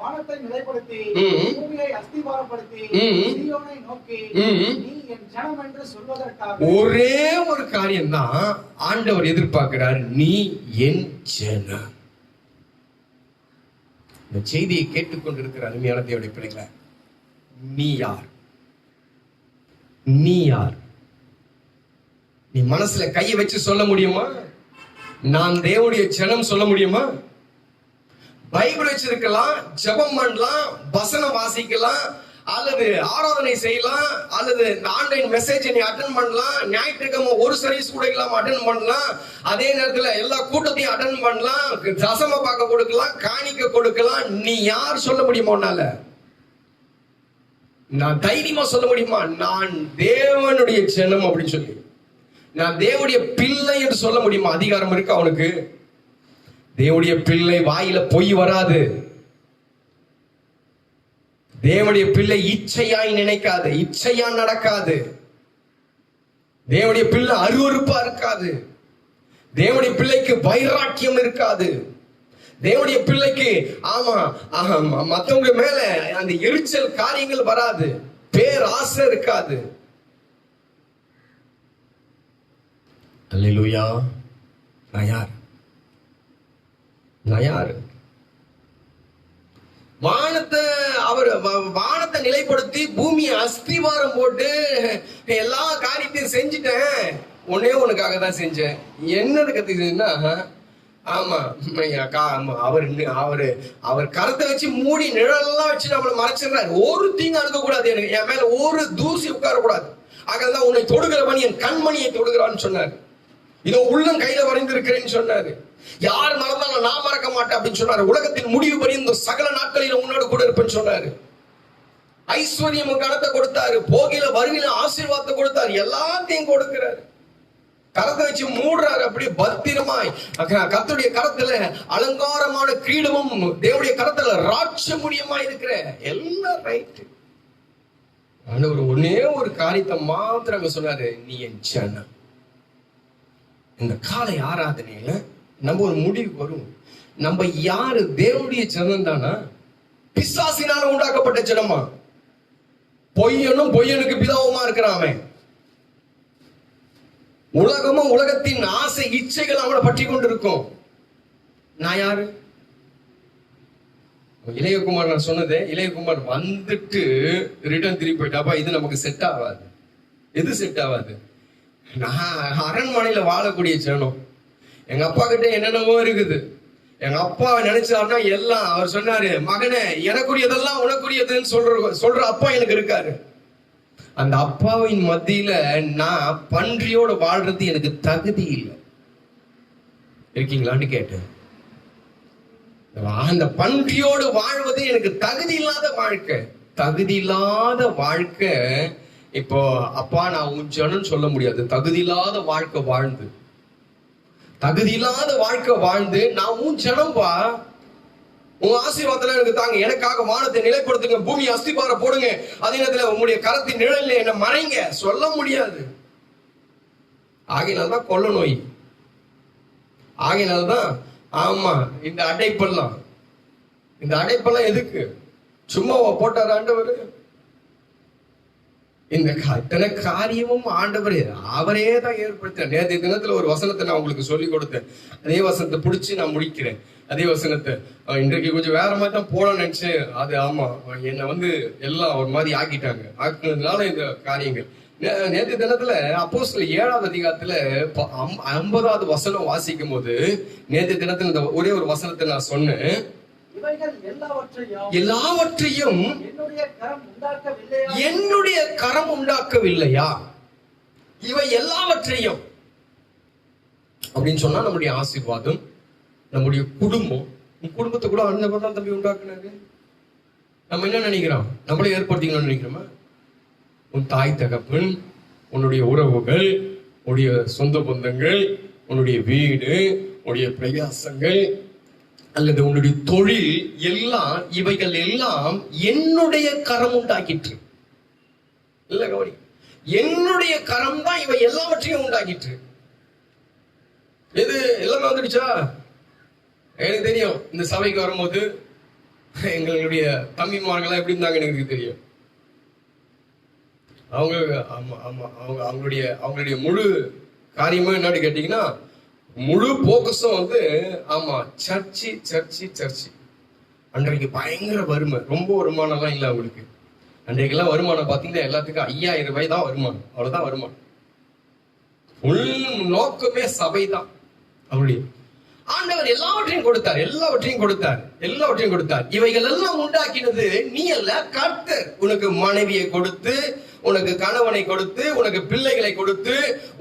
வானத்தை நிலைப்படுத்தி பூமியை அஸ்திவாரப்படுத்தி சீயோனை நோக்கி நீ என் ஜனம் என்று சொல்வதற்காக ஒரே ஒரு காரியம் தான் ஆண்டவர் எதிர்பார்க்கிறார், நீ என் ஜனம். இந்த செய்தியை கேட்டுக்கொண்டிருக்கிற அருமையான தேவனுடைய பிள்ளைகளே, நீ யார்? நீ யார்? நீ மனசுல கையை வச்சு சொல்ல முடியுமா? நான் தேவனுடைய ஜனம் சொல்ல முடியுமா? பைபிள் வச்சிருக்கலாம், ஜெபம் பண்ணலாம், வசனம் வாசிக்கலாம், அல்லது ஆராதனை செய்யலாம், அல்லது ஆன்லைன் மெசேஜ் நீ அட்டென்ட் பண்ணலாம், ஞாயிற்றுக்கிழமை ஒரு சர்வீஸ் கூட இல்லாம அட்டென்ட் பண்ணலாம், அதே நேரத்துல எல்லா கூட்டத்தையும் அட்டென்ட் பண்ணலாம், தசம பாக்க கொடுக்கலாம், காணிக்க கொடுக்கலாம். நீ யார் சொல்ல முடியுமா உன்னால? நான் தைரியமா சொல்ல முடியுமா? நான் தேவனுடைய ஜனம் அப்படின்னு சொல்லி, நான் தேவனுடைய பிள்ளை என்று சொல்ல முடியுமா? அதிகாரம் இருக்கு அவனுக்கு. தேவனுடைய பிள்ளை வாயில பொய் வராது. தேவனுடைய பிள்ளை இச்சையாய் நினைக்காது, இச்சையா நடக்காது. தேவனுடைய பிள்ளை அருவருப்பா இருக்காது. தேவனுடைய பிள்ளைக்கு வைராக்கியம் இருக்காது. தேவனுடைய பிள்ளைக்கு மத்தவங்க மேல அந்த எரிச்சல் காரியங்கள் வராது, பேராசை இருக்காது. அல்லேலூயா. நான் யார்? நான் யாரு? வானத்தை நிலைப்படுத்தி பூமியை அஸ்திவாரம் போட்டு எல்லா காரியத்தையும் செஞ்சுட்டேன். ஒன்னே ஒண்ணுக்காக தான் செஞ்சேன். என்னது கத்துக்கிட்டீங்கன்னா, அவர் கரத்தை வச்சு மூடி நிழலெல்லாம் வச்சு நம்மளை மறைச்சிடுறாரு. ஒரு தீங்கு அணுக கூடாது, எனக்கு என் மேல ஒரு தூசி உட்கார கூடாது. ஆகதான் உன்னை தொடுகிறவன் என் கண்மணியை தொடுகிறான்னு சொன்னாரு. இதோ உள்ளம் கையில வரைந்திருக்கிறேன்னு சொன்னாரு. யார் மறந்தாலும் நான் மறக்க மாட்டேன் அப்படின்னு சொன்னாரு. உலகத்தின் முடிவு பரியந்த சகல நாட்களில் உன்னோடு கூட இருப்பேன்னு சொன்னாரு. ஐஸ்வர்யம் கணத்தை கொடுத்தாரு, போகில வருகில ஆசீர்வாதத்தை கொடுத்தாரு, எல்லாத்தையும் கொடுக்கிறாரு. கரத்தை வச்சு மூடுறாரு. அப்படியே பத்திரமாய் கர்த்தருடைய கரத்துல அலங்காரமான கிரீடமும், தேவனுடைய கரத்துல ராட்சமுடியமா இருக்கிற எல்லாம் ரைட். ஆண்டவர் ஒன்னே ஒரு காரியத்தை மாத்திரம் சொன்னாரு, நீ என் ஜனம். இந்த காலை ஆராதனையில நம்ம ஒரு முடிவு வரும். நம்ம யாரு? தேவனுடைய ஜனம் தானா? பிசாசினால உண்டாக்கப்பட்ட ஜனமா? பொய்யனும் பொய்யனுக்கு பிதாவுமா இருக்கிறான். உலகமும் உலகத்தின் ஆசை இச்சைகள் அவனை பற்றி கொண்டு இருக்கும். நான் யாரு? இளையகுமார் நான் சொன்னதே, இளையகுமார் வந்துட்டு ரிட்டர்ன் திரும்பி போயிட்டாப்பா, இது நமக்கு செட் ஆகாது. எது செட் ஆகாது? நான் அரண்மனையில வாழக்கூடிய ஜனம். எங்க அப்பா கிட்ட என்னென்னமோ இருக்குது. எங்க அப்பா நினைச்சாருன்னா எல்லாம், அவர் சொன்னாரு, மகனே எனக்குரியதெல்லாம் உனக்குரியதுன்னு சொல்ற அப்பா எனக்கு இருக்காரு. அந்த அப்பாவின் மத்தியில நான் பன்றியோட வாழ்றது எனக்கு தகுதி இல்லை. இருக்கீங்களான்னு கேட்டேன். அந்த பன்றியோடு வாழ்வது எனக்கு தகுதி இல்லாத வாழ்க்கை. தகுதி இல்லாத வாழ்க்கை. இப்போ அப்பா நான் உன் ஜனம் சொல்ல முடியாது. தகுதி இல்லாத வாழ்க்கை வாழ்ந்து, தகுதி இல்லாத வாழ்க்கை வாழ்ந்து நான் உன் ஜனம்பா, உங்க ஆசீர்வாதத்துல எனக்கு தாங்க, எனக்காக வானத்தை நிலைப்படுத்துங்க, பூமியை அஸ்திபார போடுங்க, அதே நேரத்துல உங்களுடைய கரத்தின் நிழல்ல என்ன மறைங்க சொல்ல முடியாது. ஆகையினால்தான் கொள்ள நோய். ஆகையினால்தான் இந்த அடைப்பெல்லாம், இந்த அடைப்பெல்லாம் எதுக்கு? சும்மா போட்டார் ஆண்டவர்? இந்த அத்தனை காரியமும் ஆண்டவர் அவரே தான் ஏற்படுத்த. நேற்றைய தினத்துல ஒரு வசனத்தை நான் உங்களுக்கு சொல்லி கொடுத்தேன். அதே வசனத்தை பிடிச்சி நான் முடிக்கிறேன். அதே வசனத்தை இன்றைக்கு கொஞ்சம் வேற மாதிரி தான் போல நினைச்சேன். அது ஆமா, என்னை எல்லாம் ஒரு மாதிரி ஆக்கினதுனால இந்த காரியங்கள். நேற்று தினத்துல அப்போஸ்தலர் 7வது அதிகாரத்துல 50வது வசனம் வாசிக்கும் போது, நேற்று தினத்துல இந்த ஒரே ஒரு வசனத்தை நான் சொன்னேன். எல்லாவற்றையும் என்னுடைய கரம் உண்டாக்கவில்லையா? இவை எல்லாவற்றையும் அப்படின்னு சொன்னா நம்முடைய ஆசீர்வாதம், நம்முடைய குடும்பம். குடும்பத்தை கூட ஆண்டவர் தான் தம்பி உண்டாக்குனாரு. நம்ம என்ன நினைக்கிறோம்? நம்மளே ஏற்படுத்திக்கணும்னு நினைக்கிறோமா? உன் தாய் தகப்பன், உன்னுடைய உறவுகள், உன்னுடைய சொந்த பந்தங்கள், உன்னுடைய வீடு, உன்னுடைய பிரயாசங்கள் அல்லது உன்னுடைய தொழில் எல்லாம், இவைகள் எல்லாம் என்னுடைய கரம் உண்டாக்கிற்று. இல்ல கவனி, என்னுடைய கரம் தான் இவை எல்லாவற்றையும் உண்டாக்கிற்று. எது எல்லாமே வந்துடுச்சா? எனக்கு தெரியும். இந்த சபைக்கு வரும்போது எங்களுடைய தம்பிமார்கள்லாம் எப்படி இருந்தாங்க எனக்கு தெரியும். அவங்களுடைய முழு காரியமும் என்னன்னு கேட்டீங்கன்னா, முழு போக்கஸும் ஆமா சர்ச்சு. அன்றைக்கு பயங்கர வறுமை, ரொம்ப வருமானம்லாம் இல்லை அவங்களுக்கு. அன்றைக்கெல்லாம் வருமானம் பாத்தீங்கன்னா எல்லாத்துக்கும் 5000 ரூபாய் தான் வருமானம், அவ்வளவுதான் வருமானம். உள் நோக்கமே சபை தான் அவருடைய. ஆண்டவர் எல்லாவற்றையும் கொடுத்தார். இவைகள் எல்லாம் உண்டாக்கினது நீ அல்ல, கர்த்தர். உனக்கு மனைவியை கொடுத்து, உனக்கு கணவனை கொடுத்து, உனக்கு பிள்ளைகளை கொடுத்து,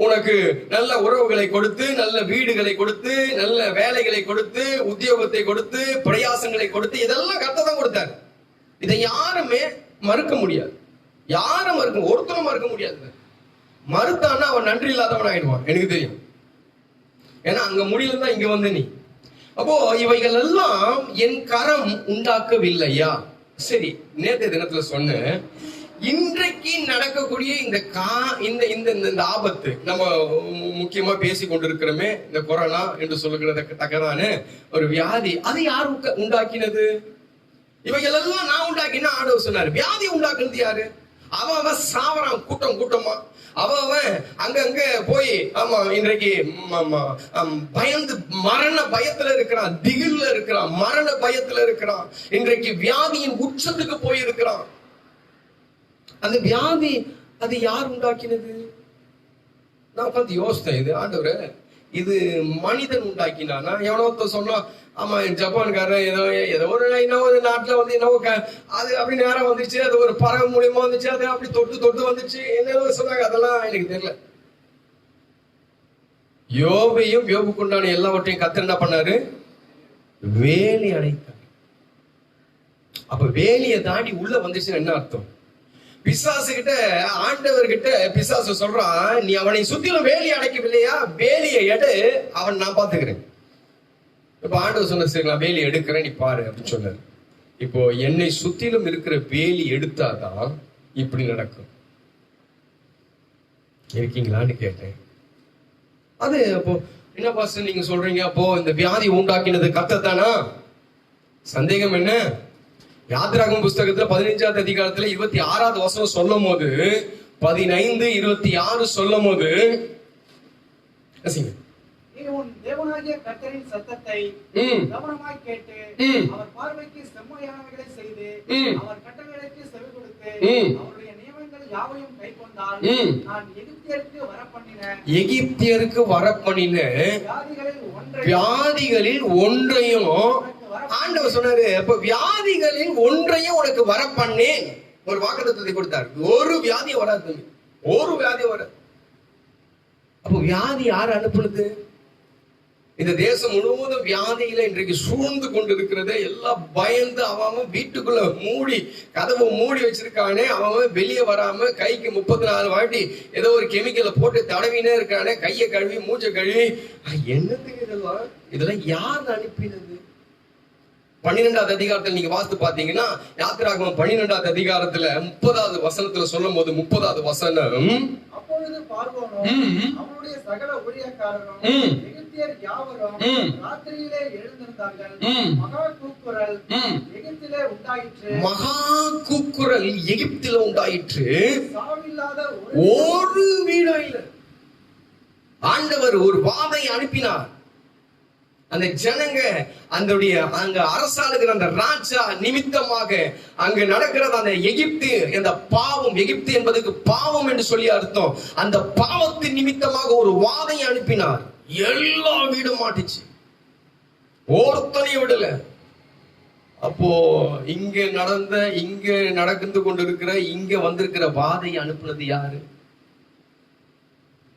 உனக்கு நல்ல உறவுகளை கொடுத்து, நல்ல வீடுகளை கொடுத்து, நல்ல வேலைகளை கொடுத்து, உத்தியோகத்தை கொடுத்து, பிரயாசங்களை கொடுத்து, இதெல்லாம் கர்த்தர் தான் கொடுத்தார். இதை யாருமே மறுக்க முடியாது. ஒருத்தரும் மறுக்க முடியாது. மறுத்தான்னா அவன் நன்றி இல்லாதவன் ஆயிடுவான். எனக்கு தெரியும். ஏன்னா அங்க முடியல தான் இங்க வந்து நீ. அப்போ இவைகள் எல்லாம் என் கரம் உண்டாக்கவில்லையா? சரி, நேற்றைய தினத்துல சொன்ன இன்றைக்கு நடக்கக்கூடிய இந்த ஆபத்து, நம்ம முக்கியமா பேசி கொண்டிருக்கிறோமே, இந்த கொரோனா என்று சொல்லுகிறதுக்கு தக்கதான ஒரு வியாதி, அது யார் உண்டாக்கினது? இவைகள் எல்லாம் நான் உண்டாக்கினா ஆண்டவர் சொன்னாரு. வியாதி உண்டாக்குனது யாரு? அவன் சாவறான் கூட்டமா. அவன் அங்க போய் ஆமா இன்றைக்கு பயந்து மரண பயத்துல இருக்கிறான், திகில்ல இருக்கிறான், மரண பயத்துல இருக்கிறான். இன்றைக்கு வியாதியின் உச்சத்துக்கு போய் இருக்கிறான். அந்த வியாதி அது யார் உண்டாக்கினது? நான் உட்காந்து யோசித்தேன், இது ஆண்டவரே இது மனிதன் உண்டாக்கினானா? எவனோ சொன்னா ஆமா ஜப்பான்காரன் ஏதோ ஒரு நாட்டுல என்னவோ அது அப்படி நேரம் வந்துச்சு, அது ஒரு பறவை மூலியமா வந்துச்சு, அது அப்படி தொட்டு வந்துச்சு, என்ன சொன்னாங்க, அதெல்லாம் எனக்கு தெரியல. யோபுக்குண்டான எல்லாவற்றையும் கர்த்தர் என்ன பண்ணாரு? வேலி அடைத்தார். அப்ப வேலியை தாண்டி உள்ள வந்துச்சுன்னு என்ன அர்த்தம்? பிசாசு கிட்ட ஆண்டவர்கிட்ட பிசாசு சொல்றான், நீ அவனை சுத்திலும் வேலி அடைக்கவில்லையா? வேலியை எடு, அவன் நான் பாத்துக்கிறேன். இப்ப ஆண்டவர் சொன்ன, சரி நான் வேலி எடுக்கிறேன், நீ பாரு அப்படின்னு சொன்னாரு. இப்போ என்னை சுத்திலும் இருக்கிற வேலி எடுத்தாதான் இப்படி நடக்கும். இருக்கீங்களான்னு கேட்டேன். அது அப்போ என்ன பாஸ்டர் நீங்க சொல்றீங்க, அப்போ இந்த வியாதி உண்டாக்கினது கர்த்தர் தானா? சந்தேகம் என்ன? யாத்திராகம புஸ்தகத்துல 15வது அதிகாரத்துல 26வது வசனம் சொல்லும் போது, 15:26 சொல்லும் போது உன் தேவனாகிய கர்த்தரின் சத்தத்தை கவனமாய் கேட்டு அவர் பார்வைக்கு செம்மையானவைகளை செய்து அவர் கட்டளைகளுக்கு செவி கொடுத்து அவருடைய நியமங்கள் யாவையும் கைக்கொண்டால் நான் எகிப்தியருக்கு வரப்பண்ணின வியாதிகளில் ஒன்றையும் ஆண்டவர் சொன்னாரு. அப்ப வியாதிகளில் ஒன்றையும் உனக்கு வரப்பண்ணேன். ஒரு வாக்குத்தத்தத்தை கொடுத்தார். ஒரு வியாதியை வராது, ஒரு வியாதியை வராது. அப்போ வியாதி யார் அனுப்புனது? இந்த தேசம் முழுவதும் வியாதியில இன்றைக்கு சூழ்ந்து கொண்டிருக்கிறத எல்லாம் பயந்து அவன் வீட்டுக்குள்ள கதவை மூடி வச்சிருக்கானே, அவன் வெளியே வராம கைக்கு 34 வாட்டி ஏதோ ஒரு கெமிக்கலை போட்டு தடவினே இருக்கானே, கையை கழுவி மூச்சை கழுவி. என்னத்துக்கு இதெல்லாம் யார் அனுப்பினது? 12வது அதிகாரத்துல நீங்க வாசித்து பாத்தீங்கன்னா, யாத்திராகமம் 12வது அதிகாரத்துல 30வது வசனத்துல சொல்லும் போது 30வது வசனம், அப்பொழுது பார்வோனும் அவனுடைய சகல ஊழியக்காரரும் எகிப்தியர் யாவரும் ராத்திரியிலே எழுந்திருந்தார்கள். மகா கூக்குரல் எகிப்திலே உண்டாயிற்று. மகா கூக்குரல் எகிப்தில உண்டாயிற்று. சாவில்லாத ஒரு வீடும் இல்லை. ஆண்டவர் ஒரு வாதை அனுப்பினார். அந்த ஜனங்க அங்க அரசாளுகிற அந்த ராஜா நிமித்தமாக அங்க நடக்கிறது அந்த எகிப்து, அந்த பாவம், எகிப்து என்பதுக்கு பாவம் என்று சொல்லி அர்த்தம். அந்த பாவத்தின் நிமித்தமாக ஒரு வாதை அனுப்பினார். எல்லா வீடும் மாட்டுச்சு, ஒருத்தனையும் விடல. அப்போ இங்க நடந்து கொண்டிருக்கிற இங்க வந்திருக்கிற வாதை அனுப்புனது யாரு?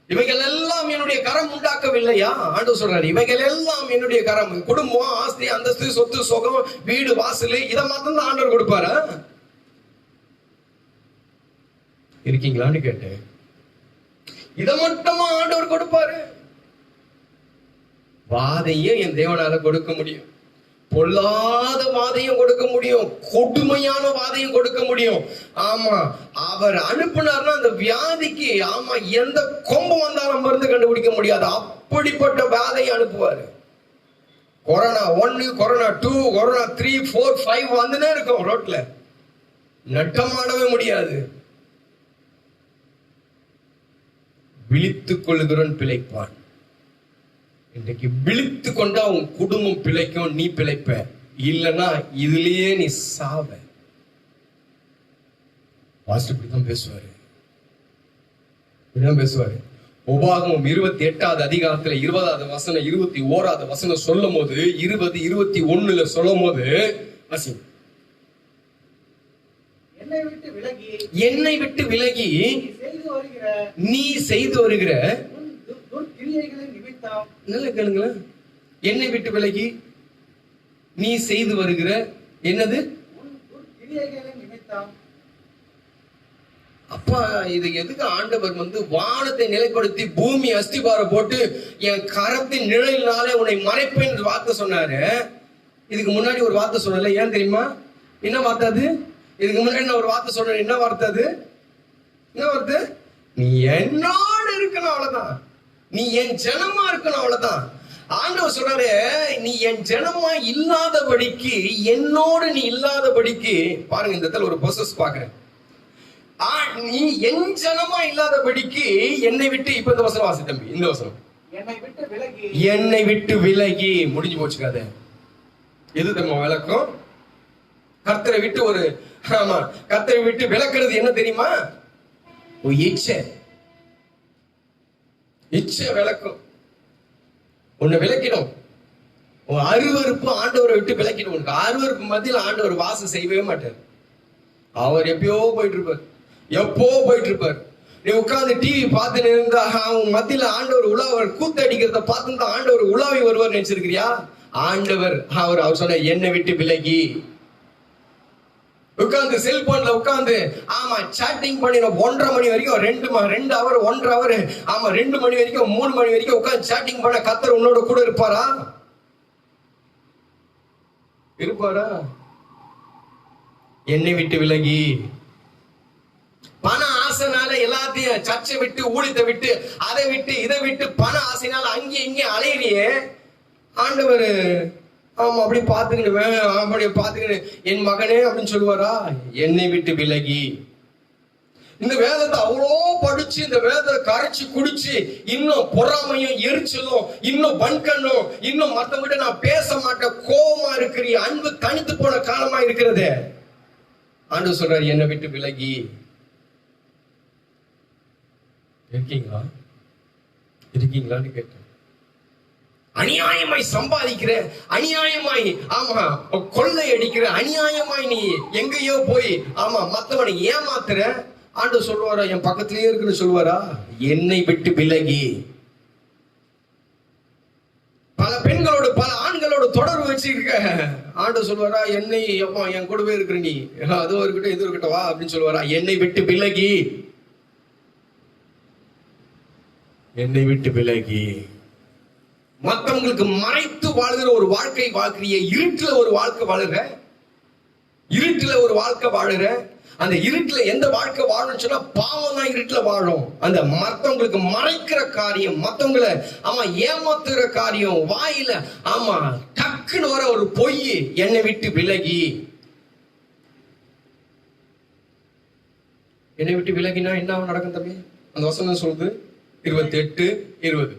இவைகள் எல்லாம் என்னுடைய கரம் உண்டாக்கவில்லையா? ஆண்டவர் சொல்றாரு, இவைகள் எல்லாம் என்னுடைய கரம். குடும்பம், ஆஸ்தி, அந்தஸ்து, சொத்து, சுகம், வீடு, வாசல், இதை மாத்திரம் தான் ஆண்டவர் கொடுப்பாரா? இருக்கீங்களான்னு கேட்டேன். இதை மட்டுமா ஆண்டவர் கொடுப்பாரு? வாதையும் என் தேவனால கொடுக்க முடியும், பொல்லாத வாதையும் கொடுக்க முடியும், கொடுமையான வாதையும் கொடுக்க முடியும். ஆமா, அவர் அனுப்புனார்னா அந்த வியாதிக்கு ஆமா எந்த கொம்பு வந்தாலும் மருந்து கண்டுபிடிக்க முடியாது, அப்படிப்பட்ட வாதையை அனுப்புவாரு. கொரோனா 1, கொரோனா 2, கொரோனா 3, 4, 5 வந்துனே இருக்கும். ரோட்ல நட்டமாடவே முடியாது. விழித்துக் கொள்கிறவன் பிழைப்பான். இன்றைக்கு விழித்து கொண்டா உன் குடும்பம் பிழைக்கும், நீ பிழைப்ப. இல்லைன்னா இதுலயே நீ சாவ. பாஸ்டர் இப்படிதான் பேசுவாரு, இப்படிதான் பேசுவாரு. உபாகமம் 28வது அதிகாரத்துல 20வது வசனம் 21வது வசனம் சொல்லும் போது 20, 21 சொல்லும் போது என்னை விட்டு விலகி நீ செய்து வருகிற நல்ல கேளுங்களேன். என்னை விட்டு விலகி நீ செய்து வருகிற என்னது? அப்பா, இது எதுக்கு ஆண்டவர் வானத்தை நிலைப்படுத்தி பூமி அஸ்திபாரம் போட்டு என் கரத்தின் நிழலினாலே உன்னை மறைப்பேன் வார்த்தை சொன்னாரு. இதுக்கு முன்னாடி ஒரு வார்த்தை சொன்னல, ஏன் தெரியுமா? என்ன வார்த்தை அது? இதுக்கு முன்னாடி நான் ஒரு வார்த்தை சொன்னேன். என்ன வார்த்தை அது? என்ன வார்த்தை? நீ என்னோடு இருக்கணும், அவ்வளவுதான். நீ என் ஜனமா இருக்கணும், அவ்வளவுதான். ஆண்டவர் சொல்றாரு, நீ என் ஜனமா இல்லாதபடிக்கு, என்னோடு நீ இல்லாதபடிக்கு. பாருங்க, இந்த இடத்துல ஒரு ப்ரோசஸ் பாக்குறேன். நீ என் ஜனமா இல்லாதபடிக்கு என்னை விட்டு, இப்ப இந்த வசனம் வாசி தம்பி, இந்த வசனம், என்னை விட்டு விலகி முடிஞ்சு போச்சுக்காத. எது தெரியுமா விளக்கம்? கர்த்தரை விட்டு ஒரு ஆமா கர்த்தரை விட்டு விளக்குறது என்ன தெரியுமா? இச்சை விளக்கும். உன்னை விளக்கிடும். உன் அருவருப்பு ஆண்டவரை விட்டு விளக்கிடும். உனக்கு அருவருப்பு மத்தியில் ஆண்டவர் வாசம் செய்யவே மாட்டார். அவர் எப்பயோ போயிட்டு இருப்பார். நீ உட்கார்ந்து டிவி பார்த்து இருந்தா உன் மத்தியில ஆண்டவர் உலாவர் கூத்தடிக்கிறத பார்த்து தான் ஆண்டவர் உலாவி வருவார் நினைச்சிருக்கிறியா? ஆண்டவர் அவர் சொன்ன என்னை விட்டு விலகி உட்கார்ந்து செல்போன்ல உட்கார்ந்து ஆமா சாட்டிங் பண்ணி 1:30 மணி வரைக்கும் 2 ஹவர் 1 ஹவர் ஆமா 2 மணி வரைக்கும் 3 மணி வரைக்கும் உட்கார்ந்து சாட்டிங் பண்ண கர்த்தர் உன்னோட கூட இருப்பாரா? என்னை விட்டு விலகி பண ஆசைனால எல்லாத்தையும் சர்ச்சை விட்டு, ஊழியத்தை விட்டு, அதை விட்டு, இதை விட்டு, பண ஆசைனால அங்கே இங்கே அலையிறியே. ஆண்டவர் ஆமா அப்படி பாத்துக்கிட்டு என் மகனே அப்படின்னு சொல்லுவாரா? என்னை விட்டு விலகி. இந்த வேதத்தை அவ்வளோ படிச்சு, இந்த வேதத்தை கரைச்சு குடிச்சு, இன்னும் பொறாமையும் எரிச்சலும், இன்னும் வன்கண்ணும், இன்னும் மத்தவங்கிட்ட நான் பேச மாட்டேன், கோபமா இருக்கிறீ, அன்பு தனித்து போன காலமா இருக்கிறது. ஆண்டவர் சொல்றாரு, என்னை விட்டு விலகி. இருக்கீங்களான்னு கேட்டேன். அநியாயமாய் சம்பாதிக்கிற, அநியாயமாய் ஆமா கொள்ளை அடிக்கிற, அநியாயமாய் நீ எங்கேயோ போய் ஆமா மத்தவனை ஏமாத்துற. ஆண்டவர் சொல்லுவாரா? என் பக்கத்திலேயே இருக்குன்னு சொல்லுவாரா? என்னை விட்டு விலகி. பல பெண்களோட பல ஆண்களோட தொடர்பு வச்சிருக்க. ஆண்டவர் சொல்லுவாரா? என்னை அப்பா என் கூடவே இருக்கிற நீ, அதுவும் இருக்கட்டும் இது இருக்கட்டும் வா அப்படின்னு சொல்லுவாரா? என்னை விட்டு விலகி. என்னை விட்டு விலகி. மற்றவங்களுக்கு மறைத்து வாழுகிற ஒரு வாழ்க்கை வாழ்க்கைய, இருட்டுல ஒரு வாழ்க்கை வாழுற, இருட்டுல ஒரு வாழ்க்கை வாழுற. அந்த இருட்டுல எந்த வாழ்க்கை வாழணும்னு சொன்னா பாவம் தான் இருட்டுல வாழும். அந்த மத்தவங்களுக்கு மறைக்கிற காரியம், மத்தவங்களை ஆமா ஏமாத்துகிற காரியம், வாயில ஆமா டக்குன்னு வர ஒரு பொய், என்னை விட்டு விலகி. என்னை விட்டு விலகினா என்ன நடக்கும் தம்பி? அந்த வசனம் சொல்லுது 28:20.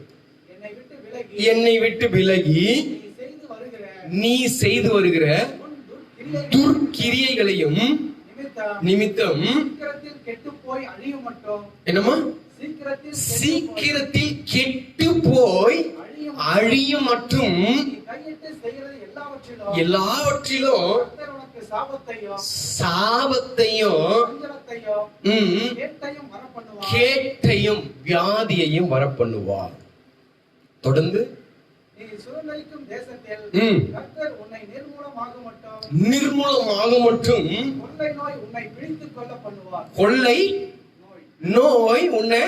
என்னை விட்டு விலகி நீ செய்து வருகிற துர்க்கிரியைகளையும் நிமித்தம் என்னமா சீக்கிரத்தில் கெட்டு போய் அழியும் மற்றும் எல்லாவற்றிலும் சாபத்தையும் கேட்டையும் வியாதியையும் வர பண்ணுவார். தொடர்ந்து நிர்மூலமாக மட்டும் கொள்ளை நோய் உன்னை,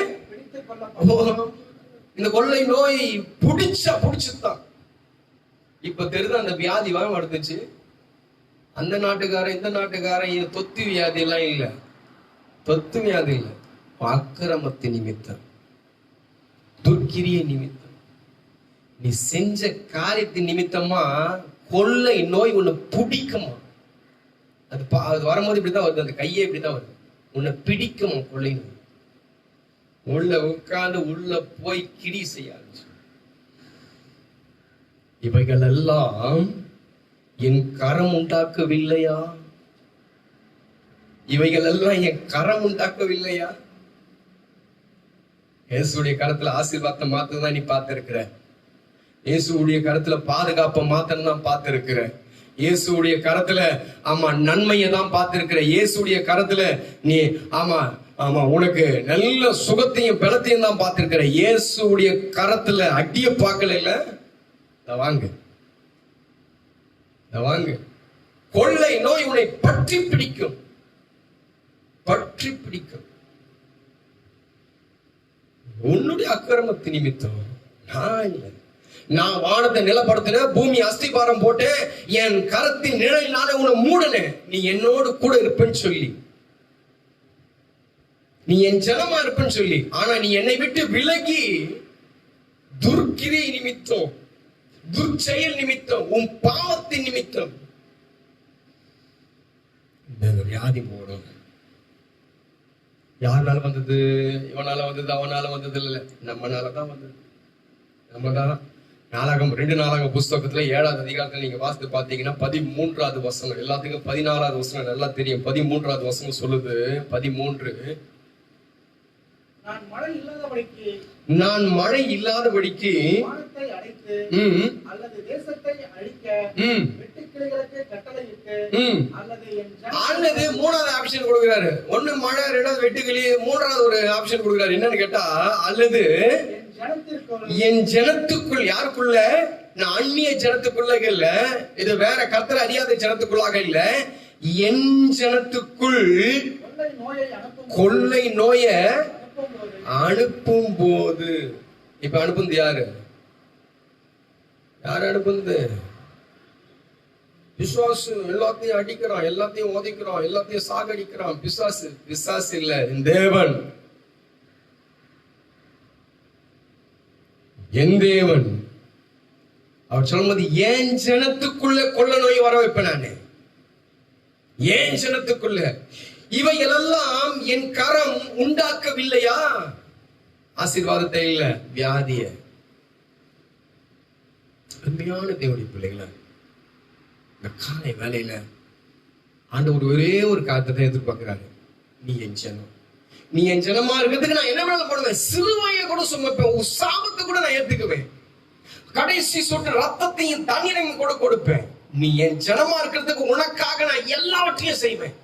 இந்த கொள்ளை நோய் புடிச்சுதான். இப்ப தெரிஞ்ச அந்த வியாதி வர எடுத்துச்சு. அந்த நாட்டுக்காரன் இந்த நாட்டுக்காரன் தொத்து வியாதி எல்லாம் இல்ல, தொத்து வியாதி இல்ல, அக்கிரமத்து நிமித்தம், துர்க்கிரிய நிமித்தம், நீ செஞ்ச காரியத்தின் நிமித்தமா கொள்ளை நோய் உன்னை பிடிக்குமா. அது வரும்போது இப்படிதான் வருது, அந்த கையே இப்படிதான் வருது, உன்னை பிடிக்குமா கொள்ளை நோய். உள்ள உட்கார்ந்து உள்ள போய் கிடி செய்ய ஆரம்பிச்சு. இவைகள் எல்லாம் என் கரம் உண்டாக்கவில்லையா? இவைகள் எல்லாம் என் கரம் உண்டாக்கவில்லையா? இயேசுடைய கரத்துல ஆசீர்வாதத்தை மாத்ததான் நீ பார்த்திருக்கிற. இயேசுடைய கரத்துல பாதுகாப்பை மாத்தம் தான் பார்த்திருக்கிற. இயேசுடைய கரத்துல ஆமா நன்மையை தான் பார்த்திருக்கிற. இயேசுடைய கரத்துல நீ ஆமா ஆமா உனக்கு நல்ல சுகத்தையும் பலத்தையும் தான் பார்த்திருக்கிற. இயேசுடைய கரத்துல அடிய பார்க்கல. இல்ல வாங்க வாங்க. கொள்ளை நோய் உன்னை பற்றி பிடிக்கும், பற்றி பிடிக்கும். உன்னுடைய அக்கிரமத்து நிமித்தம். நான் இல்லை, நான் வானத்தை நிலப்படுத்தின, பூமி அஸ்திபாரம் போட்டு, என் கரத்தின் நிழலினால உன்னை மூடனே, நீ என்னோடு கூட இருப்பேன்னு சொல்லி, நீ என் ஜனமா இருப்பேன்னு சொல்லி. ஆனா நீ என்னை விட்டு விலகி துர்க்கிரை நிமித்தம், துர்ச்செயல் நிமித்தம், உன் பாவத்தின் நிமித்தம் இந்த வியாதி போடும். யாருனால வந்தது? இவனால வந்தது, அவனால வந்தது இல்ல, நம்மனாலதான் வந்தது. நம்ம தான். நாளாகம் 2 நாளாகம் புஸ்தகத்துல 7வது அதிகாரத்துல நீங்க வாசித்து பாத்தீங்கன்னா 13வது வசனம், எல்லாத்துக்கும் 14வது வசனம் நல்லா தெரியும். 13வது வசனம் சொல்லுது, 13, நான் மழை இல்லாதபடிக்கு அல்லது தேசத்தை அழிக்க வெட்டுக்கிளிகளுக்கு கட்டளையிட்டு அல்லது 3வது ஆப்ஷன் கொடுக்கிறாரு. 1 மழை, 2வது வெட்டுக்கிளி, 3வது ஒரு ஆப்ஷன் கொடுக்கிறாரு. என்னன்னு கேட்டா, அல்லது என் ஜனத்துக்குள், யாருக்குள்ள? நான் அந்நிய ஜனத்துக்குள்ள இல்ல, இது வேற கர்த்தரை அறியாத ஜனத்துக்குள்ளாக இல்ல, என் ஜனத்துக்குள் கொள்ளை நோய அனுப்பும் போது. இப்ப அனுப்புது யாரு? யாரு அனுப்புது? பிசாசு. எல்லாத்தையும் அடிக்கிறான், எல்லாத்தையும் உதைக்கிறான், எல்லாத்தையும் சாகடிக்கிறான். பிசாசு. பிசாசு இல்ல, தேவன். என் தேவன். அவர் சொல்லும்போது, ஏன் ஜனத்துக்குள்ள கொள்ள நோய் வர வைப்பேன் நானு, ஏன் ஜனத்துக்குள்ள. இவைகளெல்லாம் என் கரம் உண்டாக்கவில்லையா? ஆசீர்வாதத்தை இல்ல, வியாதிய. அருமையான தேவனுடைய பிள்ளைகளை, இந்த காலை வேலையில ஆண்டவர் ஒரே ஒரு காரியத்தை எதிர்பார்க்கிறாரு. நீ என் ஜனம், நீ என் ஜனமா இருக்கிறதுக்கு நான் என்ன வேணாலும் பண்ணுவேன். சிலுவையை கூட சுமப்பேன், உன் சாபத்தை கூட நான் ஏத்துக்குவேன், கடைசி சொட்டு ரத்தத்தையும் தண்ணீரையும் கூட கொடுப்பேன். நீ என் ஜனமா இருக்கிறதுக்கு உனக்காக நான் எல்லாவற்றையும் செய்வேன்,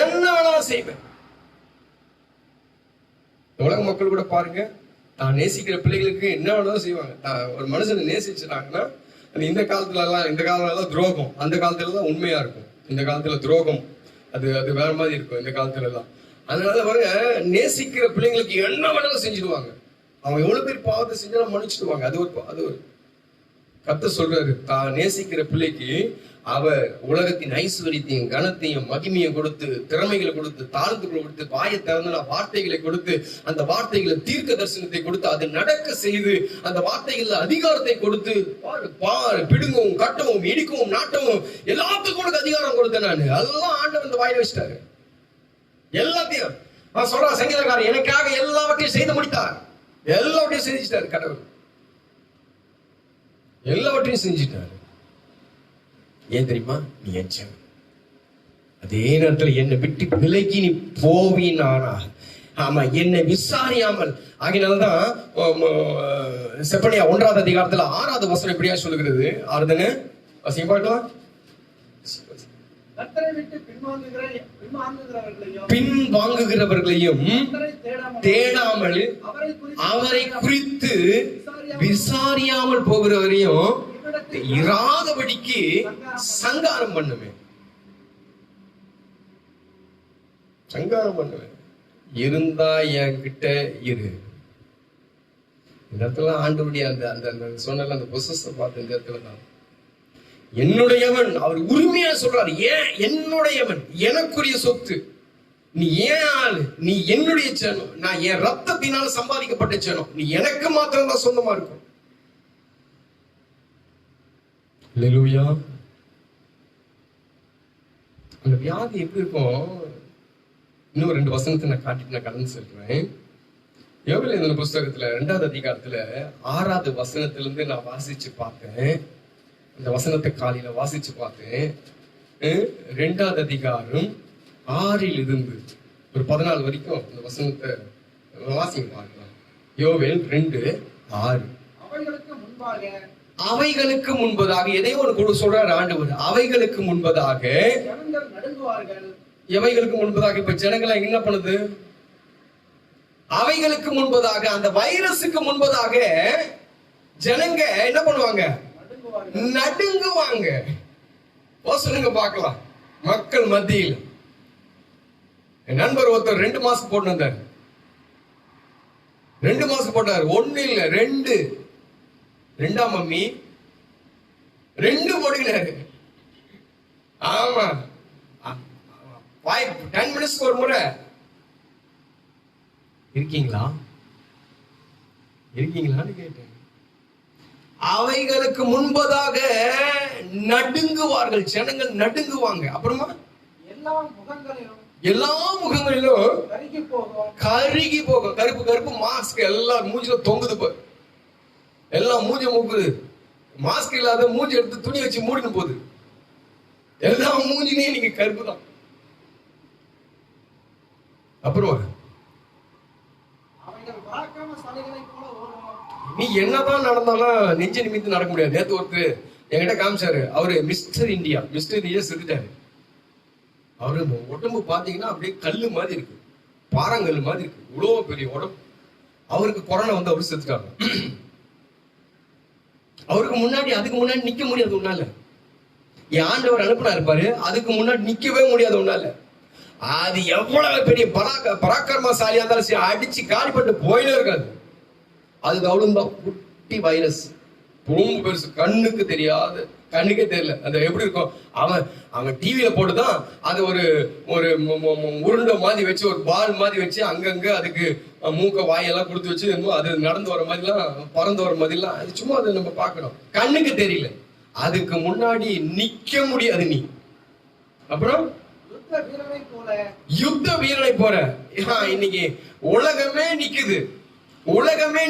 என்ன வேணாலும் செய்வேன். உலக மக்கள் கூட பாருங்க, தான் நேசிக்கிற பிள்ளைகளுக்கு என்ன வேணாலும் செய்வாங்க. ஒரு மனுஷனை நேசிச்சுட்டாங்கன்னா, இந்த காலத்துல எல்லாம் துரோகம், அந்த காலத்துல தான் உண்மையா இருக்கும். இந்த காலத்துல துரோகம் அது வேற மாதிரி இருக்கும் இந்த காலத்துல எல்லாம். அதனால பாருங்க, நேசிக்கிற பிள்ளைங்களுக்கு என்ன வேணாலும் செஞ்சிடுவாங்க. அவன் எவ்வளவு பேர் பாவத்தை செஞ்சாலும் மன்னிச்சிடுவாங்க. அது ஒரு கர்த்தர் சொல்றாரு, தான் நேசிக்கிற பிள்ளைக்கு அவர் உலகத்தின் ஐஸ்வர்யத்தையும் கனத்தையும் மகிமையும் கொடுத்து, திறமைகளை கொடுத்து, தாழ்ந்துகளை கொடுத்து, வாயை திறந்த வார்த்தைகளை கொடுத்து, அந்த வார்த்தைகளை தீர்க்க தரிசனத்தை கொடுத்து, அது நடக்க செய்து, அந்த வார்த்தைகள்ல அதிகாரத்தை கொடுத்து, பிடுங்கவும் கட்டவும் இடிக்கவும் நாட்டவும் எல்லாத்துக்கும் உனக்கு அதிகாரம் கொடுத்தேன் நான். அதெல்லாம் ஆண்டவர் இந்த வாயில வச்சிட்டாரு. எல்லாத்தையும் சொல்றான் சங்கீதக்காரன், எனக்காக எல்லாவற்றையும் செய்து முடித்தார். எல்லாவற்றையும் செஞ்சுட்டாரு கடவுள், எல்லாவற்றையும் செஞ்சுட்டாரு. ஏன் தெரியுமா? நீ என் அதே நேரத்தில் என்னை விட்டு விலகி நீ போவீனானா, ஆமா என்னை விசாரியாமல். ஆகினால்தான் செப்பனியா 1ஆம் அதிகாரத்துல 6வது வசனம் இப்படியா சொல்லுகிறது. ஆறுதானே வசனம் பார்க்கலாம். கர்த்தரை விட்டு பின்வாங்குகிறவர்களையும் தேடாமல் அவரை குறித்து விசாரியாமல் போகிறவரையும் இராதபடிக்கு சங்காரம் பண்ணுவேன். சங்காரம் பண்ணுவேன். இருந்தா என்கிட்ட இரு. இந்த இடத்துல ஆண்டவருடைய அந்த அந்த சொன்ன அந்த பொசஸை பார்த்து இந்த இடத்துல தான் என்னுடையவன் அவர் உரிமையா சொல்றாரு. ஏன் என்னுடையவன்? எனக்குரிய சொத்து. நீ ஏன் ஆளு? நீ என்னுடைய சேனம். நான் என் ரத்தத்தினால் சம்பாதிக்கப்பட்ட சேனம். நீ எனக்கு மாத்திரம் தான் சொந்தமா இருக்கும். அல்லேலூயா. அந்த வியாதி எப்படி இருக்கும்? இன்னும் 2 வசனத்தை நான் காட்டிட்டு நான் கடந்து சொல்றேன். யோவேல் இந்த புஸ்தகத்துல 2வது அதிகாரத்துல 6வது வசனத்திலிருந்து நான் வாசிச்சு பார்த்தேன். இந்த வசனத்தை காலையில வாசிச்சு பார்த்தேன். 2வது அதிகாரம் 6ல் இருந்து ஒரு 14 வரைக்கும் இந்த வசனத்தை வாசிங்க பார்க்கலாம். யோவேல் 2:6. அவைகளுக்கு முன்பதாக எதையோ ஒரு கூட சொல்றாரு ஆண்டவர். அவைகளுக்கு முன்பதாக எவைகளுக்கு முன்பதாக இப்ப ஜனங்களை என்ன பண்ணுது? அவைகளுக்கு முன்பதாக, அந்த வைரஸுக்கு முன்பதாக ஜனங்க என்ன பண்ணுவாங்க? நடுங்குவாங்க. சொல்லுங்க பார்க்கலாம். மக்கள் மத்தியில் என் நண்பர் ஒருத்தர் 2 மாஸ்க் போட்டு வந்தார். 2 மாஸ்க் போட்டார். 1 இல்ல 2. 2ஆம் மம்மி 2 போடுகிறாரு. ஆமா 10 மினிட்ஸ்க்கு ஒரு முறை. இருக்கீங்களான்னு கேட்டேன். அவைகளுக்கு முன்பதாக நடுங்குவார்கள். ஜனங்கள் நடுங்குவாங்க. அப்புறமா எல்லா முகங்களிலும் கருகி போகும். கருப்பு மாஸ்க் எல்லாம் மூஞ்சில தொங்குது பாரு. எல்லாம் மூஞ்சி மூக்குது. மாஸ்க் இல்லாத மூஞ்சி எடுத்து துணி வச்சு மூடினு போகுது. எல்லா மூஞ்சினே நீங்க கருப்பு தான். அப்புறமா நீ என்னதான் நடந்தாலும் நெஞ்ச நிமித்து நடக்க முடியாது. நேத்து ஒருத்தர் என்கிட்ட காமிச்சாரு. அவரு மிஸ்டர் இந்தியா செத்துட்டாரு. அவரு உடம்பு பாத்தீங்கன்னா அப்படியே கல்லு மாதிரி இருக்கு, பாறாங்கல் மாதிரி இருக்கு, இவ்வளவு பெரிய உடம்பு. அவருக்கு கொரோனா வந்து அவரு செத்துட்டாங்க. அவருக்கு முன்னாடி அதுக்கு முன்னாடி நிக்க முடியாது உன்னால. என் ஆண்டவர் அனுப்புனா இருப்பாரு. அதுக்கு முன்னாடி நிக்கவே முடியாது உன்னால. அது எவ்வளவு பெரிய பராக்கிரமசாலியா இருந்தாலும் சரி, அடிச்சு காலிப்பட்டு போயிலே இருக்காது. அதுக்கு அவ்வளவுதான் குட்டி வைரஸ், ரொம்ப பெருசு, கண்ணுக்கு தெரியாது, கண்ணுக்கே தெரியல. அந்த எப்படி இருக்கும்? அவன் டிவியில போட்டுதான் அது ஒரு உருண்டை மாதிரி வச்சு, ஒரு பால் மாதிரி வச்சு அங்கங்க அதுக்கு மூக்க வாயெல்லாம் கொடுத்து வச்சு அது நடந்து வர மாதிரிலாம், பறந்து வர மாதிரிலாம், அது சும்மா அதை நம்ம பார்க்கணும். கண்ணுக்கு தெரியல. அதுக்கு முன்னாடி நிக்க முடியாது நீ. அப்புறம் யுத்த வீரனை போற. இன்னைக்கு உலகமே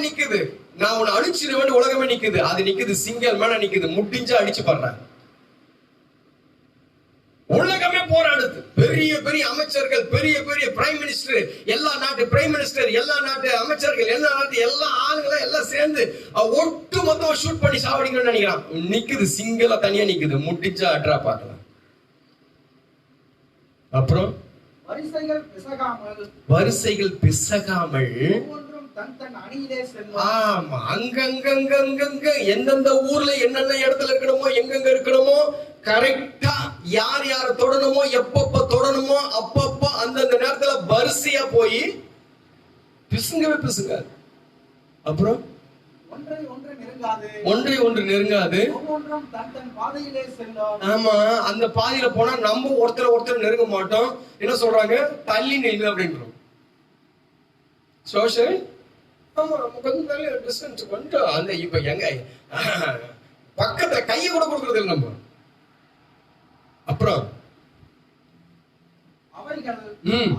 நிக்குது. நான் உன்னை அடிச்சிருவேன். உலகமே நிக்குது. அது நிக்குது, சிங்கிள் மேல நிக்குது. முடிஞ்சா அடிச்சு பாடுறேன். உலகமே போராடுது. பெரிய பெரிய அமைச்சர்கள், பெரிய பெரிய பிரைம் மினிஸ்டர், எல்லா நாட்டு பிரைம் மினிஸ்டர், எல்லா நாட்டு அமைச்சர்கள், எல்லா நாட்டு எல்லா ஆளுங்களும் எல்லாம் சேர்ந்து ஒட்டு மொத்தம் ஷூட் பண்ணி சாவடிக்கணும்னு நினைக்கிறான். நிக்குது, சிங்கிளா தனியா நிக்குது. முடிஞ்சா அட்ரா பார்க்கலாம். அப்புறம் வரிசைகள் பிசகாமல் ஆமா, அங்கங்க எந்தெந்த ஊர்ல என்னென்ன இடத்துல இருக்கணுமோ, எங்கெங்க இருக்கணுமோ, கரெக்டா யார் யார தொடணுமோ, எப்பப்ப தொடணுமோ, அப்பப்ப அந்தந்த நேரத்துல வரிசையா போய் பிசுங்கவே பிசுங்க. அப்புறம் ஒன்றை ஒன்று நெருங்காது, ஒன்றை ஒன்று நெருங்காது, ஒவ்வொன்றும் தன் தன் பாதையிலே செல்லும். ஆமா, அந்த பாதையில போனா நம்ம ஒருத்தர் நெருங்க மாட்டோம். என்ன சொல்றாங்க? தள்ளி நில்லு அப்படின்றோம். சோஷியல், ஆமா, கொஞ்சம் தள்ளி டிஸ்டன்ஸ் கொஞ்சம். அந்த இப்ப எங்க பக்கத்துல கையை கூட கொடுக்கறது இல்லை நம்ம. அப்புறம் அவைகள்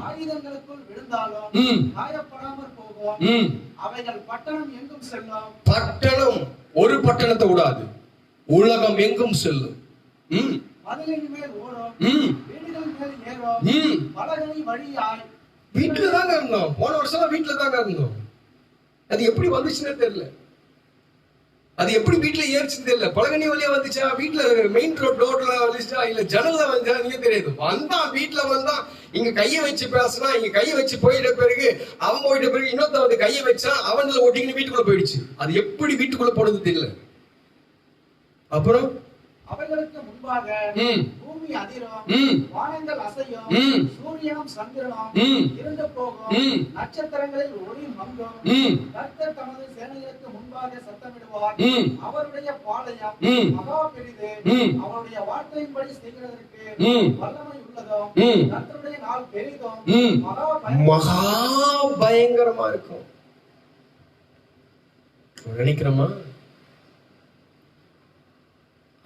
ஆயுதங்களுக்குள் விழுந்தாலும் காயப்படாமற் போகும். அவைகள் பட்டணம் எங்கும் செல்லும். பட்டணம் ஒரு பட்டணத்தை விடாது, உலகம் எங்கும் செல்லும். மதிலின் மேல் ஓடும், வீடுகள் மேல் ஏறும், பலகனி வழியாய். வீட்டுல தாங்க இருந்தோம், போன வருஷம் வீட்டுல தாங்க இருந்தோம். அது எப்படி வந்துச்சுன்னு தெரியல. அது எப்படி வீட்டுல ஏறிச்சுன்னு தெரியல. பலகனி வழியா வந்துச்சா, வீட்டுல மெயின் ரோட்ல வந்துச்சா, இல்ல ஜன்னல்ல வந்துச்சா தெரியாது. வந்தான், வீட்டுல வந்தான், இங்க கைய வச்சு பேசினா, இங்க கைய வச்சு போயிட்ட பிறகு அவன் போயிட்ட பிறகு இன்னொருத்த வந்து கைய வச்சா, அவன்ல ஒட்டிக்கின்னு வீட்டுக்குள்ள போயிடுச்சு. அது எப்படி வீட்டுக்குள்ள போனது தெரியல. அப்புறம் அவைகளுக்கு முன்பாக பூமி அதிரும், வானங்கள் அசையும், சூரியனும் சந்திரனும் இருண்டு போகும், நட்சத்திரங்களில் ஒளி மங்கும். கர்த்தர் தமது சேனைகளுக்கு முன்பாக சத்தமிடுவார். அவருடைய பாளையம் மகா பெரிது, அவருடைய வார்த்தையின்படி செய்கிறதற்கு வல்லமை உள்ளதும், கர்த்தருடைய நாள் பெரிதும் மகா பயங்கரமா இருக்கும். நினைக்கிறோமா?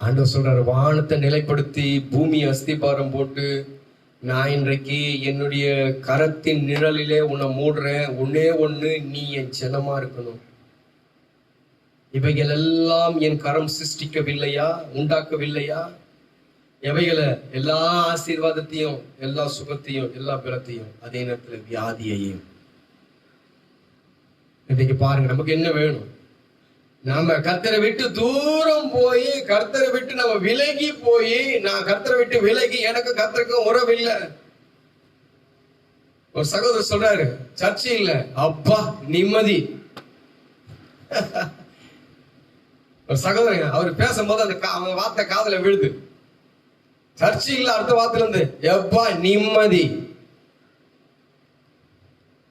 ஆண்டவர் சொல்றாரு, வானத்தை நிலைப்படுத்தி பூமியை அஸ்திபாரம் போட்டு நான் இன்றைக்கு என்னுடைய கரத்தின் நிழலிலே உன்னை மூடுறேன். ஒன்னே ஒண்ணு, நீ என் ஜனமா இருக்கணும். இவைகள் எல்லாம் என் கரம் சிருஷ்டிக்கவில்லையா, உண்டாக்கவில்லையா? எவைகளை? எல்லா ஆசீர்வாதத்தையும், எல்லா சுகத்தையும், எல்லா பலத்தையும், அதே நேரத்தில் வியாதியையும். இன்னைக்கு பாருங்க, நமக்கு என்ன வேணும்? நம்ம கர்த்தரை விட்டு தூரம் போய், கர்த்தரை விட்டு நம்ம விலகி போய், நான் கர்த்தரை விட்டு விலகி, எனக்கு கர்த்தருக்கும் உறவு இல்ல. ஒரு சகோதரர் சொல்றாரு, சர்ச்சை இல்ல, அப்பா நிம்மதி. ஒரு சகோதரன் அவர் பேசும்போது அந்த வார்த்தை காதுல விழுது. சர்ச்சை இல்ல, அடுத்த வார்த்தையில இருந்து எப்பா நிம்மதி.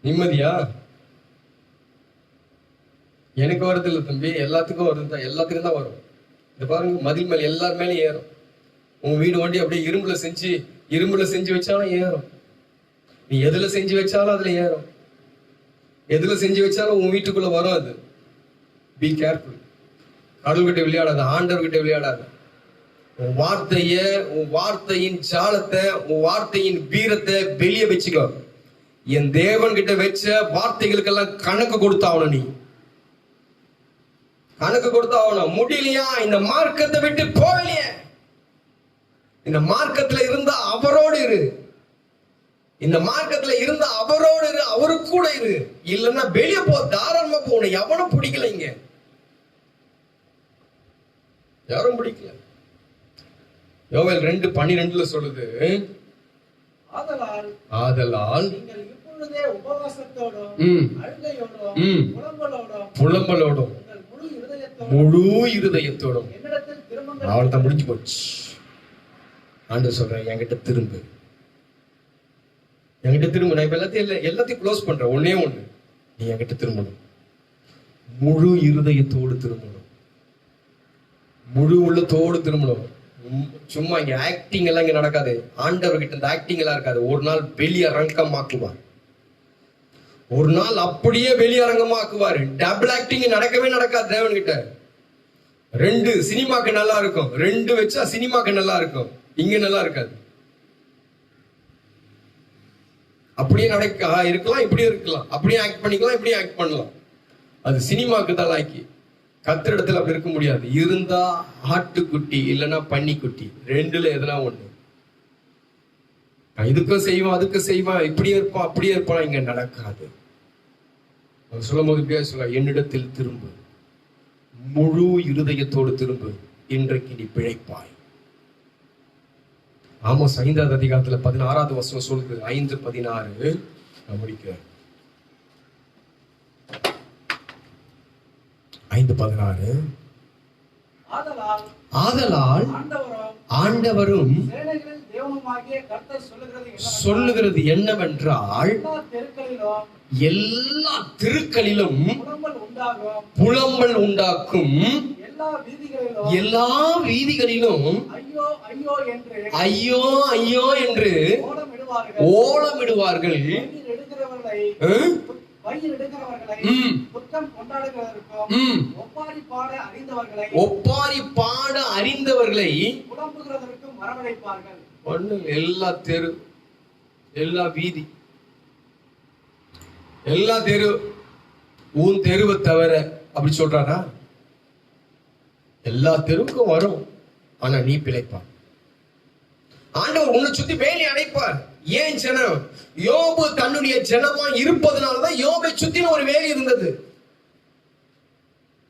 நிம்மதியா? எனக்கு வருது இல்ல தம்பி, எல்லாத்துக்கும் வருது தான், எல்லாத்துக்கும் தான் வரும். இந்த பாருங்க, மதில் மேல எல்லார் மேலும் ஏறும். உங்க வீடு வண்டி அப்படியே இரும்புல செஞ்சு வச்சாலும் ஏறும். நீ எதுல செஞ்சு வச்சாலும் அதுல ஏறும். எதுல செஞ்சு வச்சாலும் உன் வீட்டுக்குள்ள வரும். அது பி கேர்ஃபுல். கடவுள்கிட்ட விளையாடாத, ஆண்டவர்கிட்ட விளையாடாத. உன் வார்த்தையின் ஜாலத்தை, உன் வார்த்தையின் வீரத்தை வெளியே வச்சுக்கோ. என் தேவன் கிட்ட வச்ச வார்த்தைகளுக்கெல்லாம் கணக்கு கொடுத்தாவணும். நீ கணக்கு கொடுத்தாவணும். முடியலையா? இந்த மார்க்கத்தை விட்டு போகலையே, இந்த மார்க்கத்துல இருந்தா அவரோடு இரு. இந்த மார்க்கத்துல இருந்தா அவரோடு இரு, அவரு கூட இரு. இல்லைன்னா வெளியே போ, தாராளமா போ. உன்னை எவனும் பிடிக்கல, இங்க யாரும் பிடிக்கல. யோவேல் 2:12 சொல்லுது, ஆதலால் நீங்கள் இப்பொழுதே உபவாசத்தோடும் அழுகையோடும் புலம்பலோடும் முழு இருதயத்தோடும். அவள் தான் முடிஞ்சு போச்சு. ஆண்டவர் சொல்றேன், என்கிட்ட திரும்பு. நான் இப்ப எல்லாத்தையும் க்ளோஸ் பண்றேன். ஒன்னே ஒண்ணு, நீ என்கிட்ட திரும்பணும். முழு இருதயத்தோடு திரும்பணும், முழு உள்ளத்தோடு திரும்பணும். சும்மா இங்க ஆக்டிங் எல்லாம் இங்க நடக்காது. ஆண்டவர்கிட்ட இந்த ஆக்டிங் எல்லாம் இருக்காது. ஒரு நாள் வெளியரங்கமாக்குவார், ஒரு நாள் அப்படியே வெளியரங்கமாக்குவார். டபுள் ஆக்டிங் நடக்கவே நடக்காது தேவன்கிட்ட. 2 சினிமாக்கு நல்லா இருக்கும், 2 வச்சா சினிமாக்கு நல்லா இருக்கும், இங்க நல்லா இருக்காது. அப்படியே இருக்கலாம், இப்படியே இருக்கலாம், அப்படியே ஆக்ட் பண்ணிக்கலாம், இப்படியே ஆக்ட் பண்ணலாம். அது சினிமாக்கு தான் லாக்கி. கத்திரிடத்துல அப்படி இருக்க முடியாது. இருந்தா ஆட்டுக்குட்டி, இல்லைன்னா பன்னிக்குட்டி, 2ல எதுனா ஒண்ணு. இதுக்கும் செய்வான், அதுக்கும் செய்வான், இப்படியே இருப்பான், அப்படியே இருப்பான். இங்க நடக்காது. சொல்லும் போது பேசல, என்னிடத்தில் திரும்பு, முழு இருதயத்தோடு திரும்பு, இன்றைக்கு நீ பிழைப்பாய். ஆமோஸ் 5வது அதிகாரத்துல 16வது வசனம் சொல்லுது. 5:16 நான் முடிக்கிறேன். 5:16 ஆதலால் ஆண்டவரும் சேனைகளின் தேவனுமாகிய கர்த்தர் சொல்லுகிறது என்னவென்றால் எல்லா தெருக்களிலும் எல்லா தெருக்களிலும் புலம்பல் உண்டாகும், புலம்பல் உண்டாக்கும், எல்லா வீதிகளிலும் ஐயோ ஐயோ என்று ஐயோ ஐயோ என்று ஓலமிடுவார்கள். வயிறு எடுக்கிறவர்களை புத்தம் கொண்டாடுகிறதற்கும் ஒப்பாரி பாட அறிந்தவர்களை புலம்புகிறதற்கும் வரவழைப்பார்கள். ஒண்ணு எல்லா தெரு, எல்லா வீதி, எல்லா தெரு, உன் தெருவை தவிர அப்படி சொல்றாரா? எல்லா தெருவுக்கும் வரும், ஆனா நீ பிழைப்பா. ஆண்டவர் உன்னை சுத்தி வேலி அடைப்பார். ஏன் ஜனம்? யோபு தன்னுடைய ஜனமா இருப்பதனாலதான் யோபை சுத்தின ஒரு வேலி இருந்தது.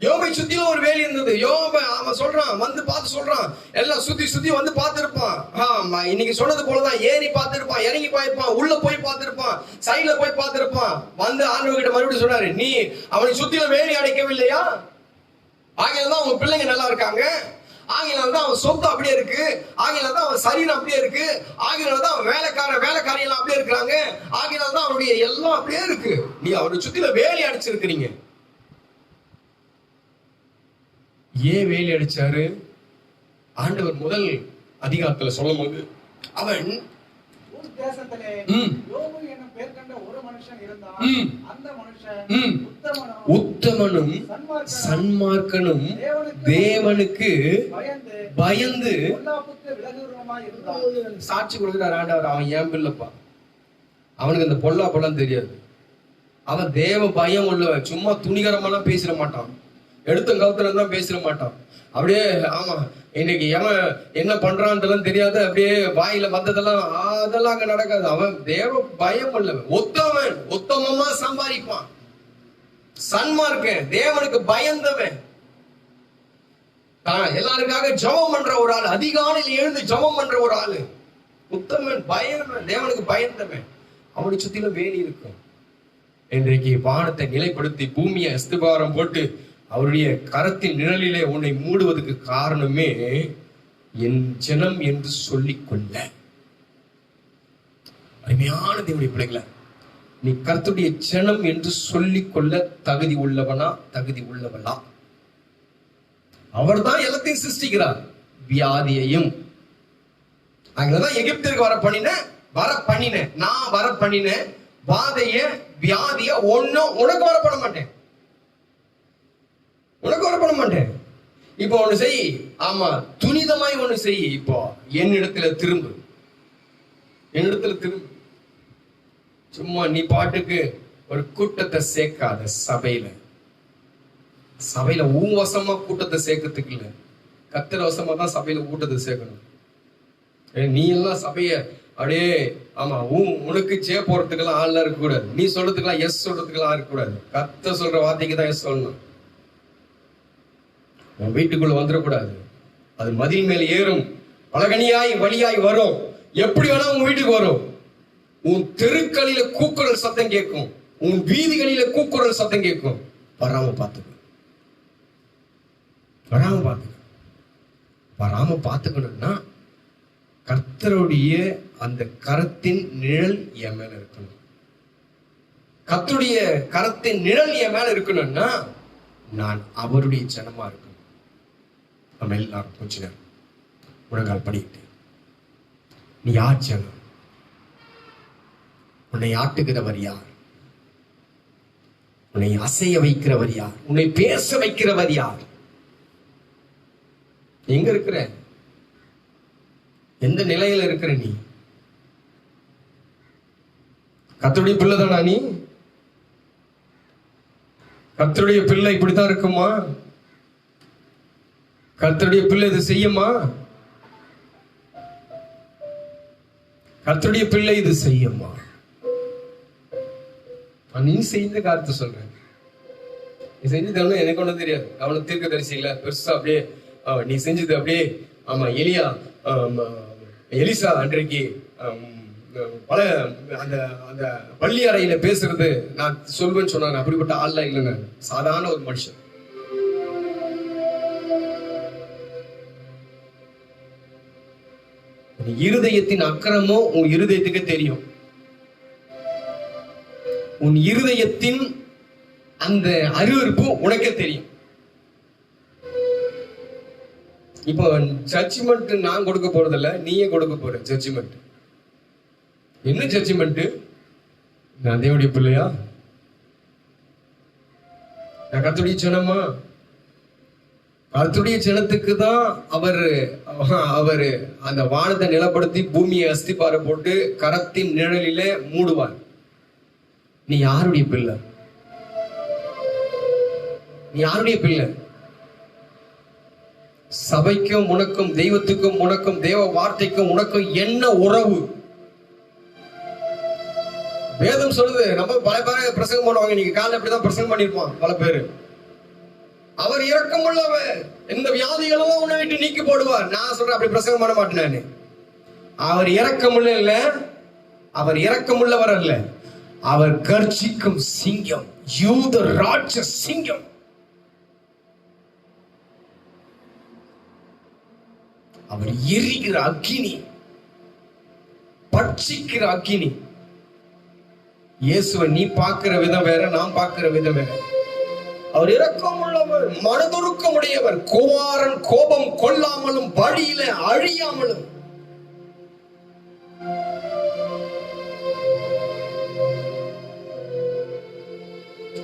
யோபை சுத்தில ஒரு வேலி இருந்தது. யோபை அவன் சொல்றான், வந்து பார்த்து சொல்றான், எல்லாம் சுத்தி சுத்தி வந்து பார்த்திருப்பான். இன்னைக்கு சொன்னது போலதான், ஏறி பார்த்திருப்பான், இறங்கி போயிருப்பான், உள்ள போய் பார்த்திருப்பான், சைட்ல போய் பார்த்திருப்பான். வந்து ஆண்டவர்கிட்ட மறுபடியும் சொன்னாரு, நீ அவனை சுத்தில வேலி அடைக்கவில்லையா? ஆகையில்தான் உங்க பிள்ளைங்க நல்லா இருக்காங்க, ஆகையினால்தான் அவன் சொத்து அப்படியே இருக்கு, ஆகையினால்தான் அவன் சரீரம் அப்படியே இருக்கு, ஆகையினால்தான் அவன் வேலைக்காரி எல்லாம் அப்படியே இருக்கிறாங்க, ஆகையினால்தான் அவனுடைய எல்லாம் அப்படியே இருக்கு. நீ அவனை சுத்தில வேலி அடிச்சிருக்கிறீங்க. ஏன் வேலி அடிச்சாரு? ஆண்டவர் முதல் அதிகாரத்துல சொல்லும் போது அவன் தேசத்திலே யோபு என்னும் பெயர் கொண்ட ஒரு மனுஷன் இருந்தான். அந்த மனுஷன் உத்தமனும் சன்மார்க்கனும் தேவனுக்கு பயந்து பொல்லாப்புக்கு விலகுறவனுமாய் இருந்தான். சாட்சி கொடுக்கிறார் ஆண்டவர். அவன் ஏன் பிள்ளைப்பா, அவனுக்கு அந்த பொல்லாப்பெல்லாம் தெரியாது. அவன் தேவ பயம் உள்ளவன். சும்மா துணிகரமெல்லாம் பேசிட மாட்டான், எடுத்த காலத்துல தான் பேசிட மாட்டான். அப்படியே ஆமா இன்னைக்கு எவன் என்ன பண்றான்னு தெரியாது, அப்படியே வாயில வந்ததெல்லாம் அதெல்லாம் அங்க நடக்காது. அவன் தேவ பயம் உள்ளவன், ஒத்தவன், உத்தமமா சம்பாதிப்பான், சன்மார்க்கன், தேவனுக்கு பயந்தவன், எல்லாருக்காக ஜெபம் பண்ற ஒரு ஆள், அதிகாலையில் எழுந்து ஜெபம் பண்ற ஒரு ஆளு, உத்தமன், பயந்தவன், தேவனுக்கு பயந்தவன். அவனை சுத்திலும் வேலி இருக்கும். இன்றைக்கு வானத்தை நிலைப்படுத்தி பூமியை அஸ்திபாரம் போட்டு அவருடைய கரத்தின் நிழலிலே உன்னை மூடுவதற்கு காரணமே என் ஜனம் என்று சொல்லிக்கொள்ள. அருமையான தேவனுடைய பிள்ளைகளை, நீ கர்த்தருடைய ஜனம் என்று சொல்லிக்கொள்ள தகுதி உள்ளவனா, தகுதி உள்ளவளா? அவர் தான் எல்லாத்தையும் சிருஷ்டிக்கிறார், வியாதியையும். அங்கதான் எகிப்திற்கு வர பண்ணின நான் வர பண்ணின வாதைய வியாதிய ஒன்னும் உனக்கு வர பண்ண மாட்டேன், உனக்கு வர பண்ண மாட்டேன். இப்போ ஒண்ணு செய், ஆமா துணிதமாய் ஒண்ணு செய். இப்போ என்னிடத்துல திரும்பு, என்னிடத்துல திரும்பு. சும்மா நீ பாட்டுக்கு ஒரு கூட்டத்தை சேர்க்காத. சபையில உன் வசமா கூட்டத்தை சேர்க்கறதுக்கு இல்ல, கர்த்தர் வசமா தான் சபையில கூட்டத்தை சேர்க்கணும். நீ எல்லாம் சபைய அப்படியே ஆமா உனக்கு சே போறதுக்கெல்லாம் ஆள்லாம் இருக்க கூடாது, நீ சொல்றதுக்கெல்லாம் எஸ் சொல்றதுக்கெல்லாம் இருக்கக்கூடாது. கர்த்தர் சொல்ற வார்த்தைக்கு தான் எஸ் சொல்லணும். உன் வீட்டுக்குள்ள வந்துடக்கூடாது. அது மதில் மேல் ஏறும், பலகனியாய் வழியாய் வரும், எப்படி வேணா உங்க வீட்டுக்கு வரும். உன் தெருக்களில கூக்குரல் சத்தம் கேட்கும், உன் வீதிகளில கூக்குரல் சத்தம் கேட்கும். வராம பார்த்துக்கணும், வராம பார்த்துக்கணும்னா கர்த்தருடைய அந்த கரத்தின் நிழல் என் மேல இருக்கணும். கர்த்தருடைய கரத்தின் நிழல் என் மேல இருக்கணும்னா நான் அவருடைய ஜனமா இருக்கணும். நம்ம எல்லாரும் கொஞ்ச நேரம் முழங்கால் படிக்கிட்டு, நீ யார் ஜனம்? உன்னை ஆட்டுகிறவர் யார்? உன்னை அசைய வைக்கிறவர் யார்? உன்னை பேச வைக்கிறவர் யார்? எங்க இருக்கிற? எந்த நிலையில இருக்கிற நீ? கர்த்தருடைய பிள்ளை தானா நீ? கர்த்தருடைய பிள்ளை இப்படித்தான் இருக்குமா? கர்த்தருடைய பிள்ளை இது செய்யுமா? கர்த்தருடைய பிள்ளை இது செய்யுமா? நீ செய்த காரியத்தை சொல்றேன். நீ செஞ்சது எனக்கு ஒண்ணும் தெரியாது. அவனை தீர்க்க தரிசிக்கல பெருசா அப்படியே நீ செஞ்சது அப்படியே ஆமா எலிசா அன்றைக்கு பல அந்த அந்த பள்ளி அறையில பேசுறது நான் சொல்வேன்னு சொன்னாங்க. அப்படிப்பட்ட ஆள்ல இல்லைங்க, சாதாரண ஒரு மனுஷன். உன் இருதயத்தின் அக்கிரமம் உன் இருதயத்துக்கு தெரியும். உன் இருதயத்தின் அந்த அருவருப்பு உனக்கே தெரியும். இப்போ ஜட்ஜ்மெண்ட் நான் கொடுக்க போறதில்ல, நீயே கொடுக்க போற ஜட்ஜ்மெண்ட். என்ன ஜட்ஜ்மெண்ட்? நான் தேவனுடைய பிள்ளையா? நான் கர்த்தருடைய ஜனமா? கர்த்தருடைய ஜனத்துக்கு தான் அவரு அந்த வானத்தை நிலப்படுத்தி பூமியை அஸ்திபார போட்டு கரத்தின் நிழலில மூடுவார். நீ யாருடைய பிள்ளை? நீ யாருடைய பிள்ளை? சபைக்கும் உனக்கும், தெய்வத்துக்கும் உனக்கும், தேவ வார்த்தைக்கும் உனக்கும் என்ன உறவு? வேதம் சொல்லுது. நம்ம பல பேர் பிரசங்கம் பண்ணுவாங்க, நீங்க காலைல அப்படிதான் பிரசங்கம் பண்ணிருப்பான் பல பேரு. அவர் இரக்கமுள்ளவர், இந்த வியாதிகளெல்லாம் உன்னை விட்டு நீக்கி போடுவார். நான் சொல்றேன், அப்படி பிரசங்கம் பண்ண மாட்டேன். அவர் இரக்கமுள்ள இல்ல, அவர் இரக்கமுள்ளவர் அல்ல, அவர் கர்ஜிக்கும் சிங்கம், யூத ராட்ச சிங்கம். அவர் எரிகிற அக்கினி, பட்சிக்கிற அக்கினி. இயேசுவை நீ பார்க்கிற விதம் வேற, நான் பார்க்கிற விதம் வேற. அவர் இரக்கம் உள்ளவர், மனதுருக்கம் உடையவர், குமாரன் கோபம் கொள்ளாமலும் வழியில அழியாமலும்.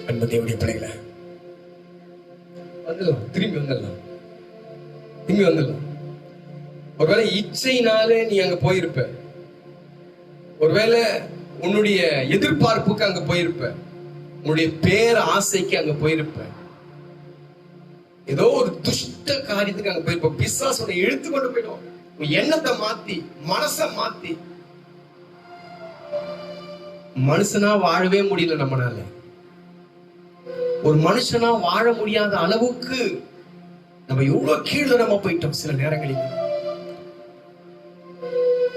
அன்பு தேவனுடைய பிள்ளைகளை, வந்துடலாம், திரும்பி வந்துடலாம். ஒருவேளை இச்சையினாலே நீ அங்க போயிருப்ப, ஒருவேளை உன்னுடைய எதிர்பார்ப்புக்கு அங்க போயிருப்ப, உன்னுடைய பேர் ஆசைக்கு அங்க போயிருப்ப, ஏதோ ஒரு துஷ்ட காரியத்துக்கு அங்க போயிருப்ப. பிசாசு உன்னை இழுத்து கொண்டு போயிடும். உன் எண்ணத்தை மாத்தி, மனசை மாத்தி. மனுஷனா வாழவே முடியல நம்மளால. ஒரு மனுஷனா வாழ முடியாத அளவுக்கு நம்ம எவ்வளவு கீழே நம்ம போயிட்டோம். சில நேரங்களில்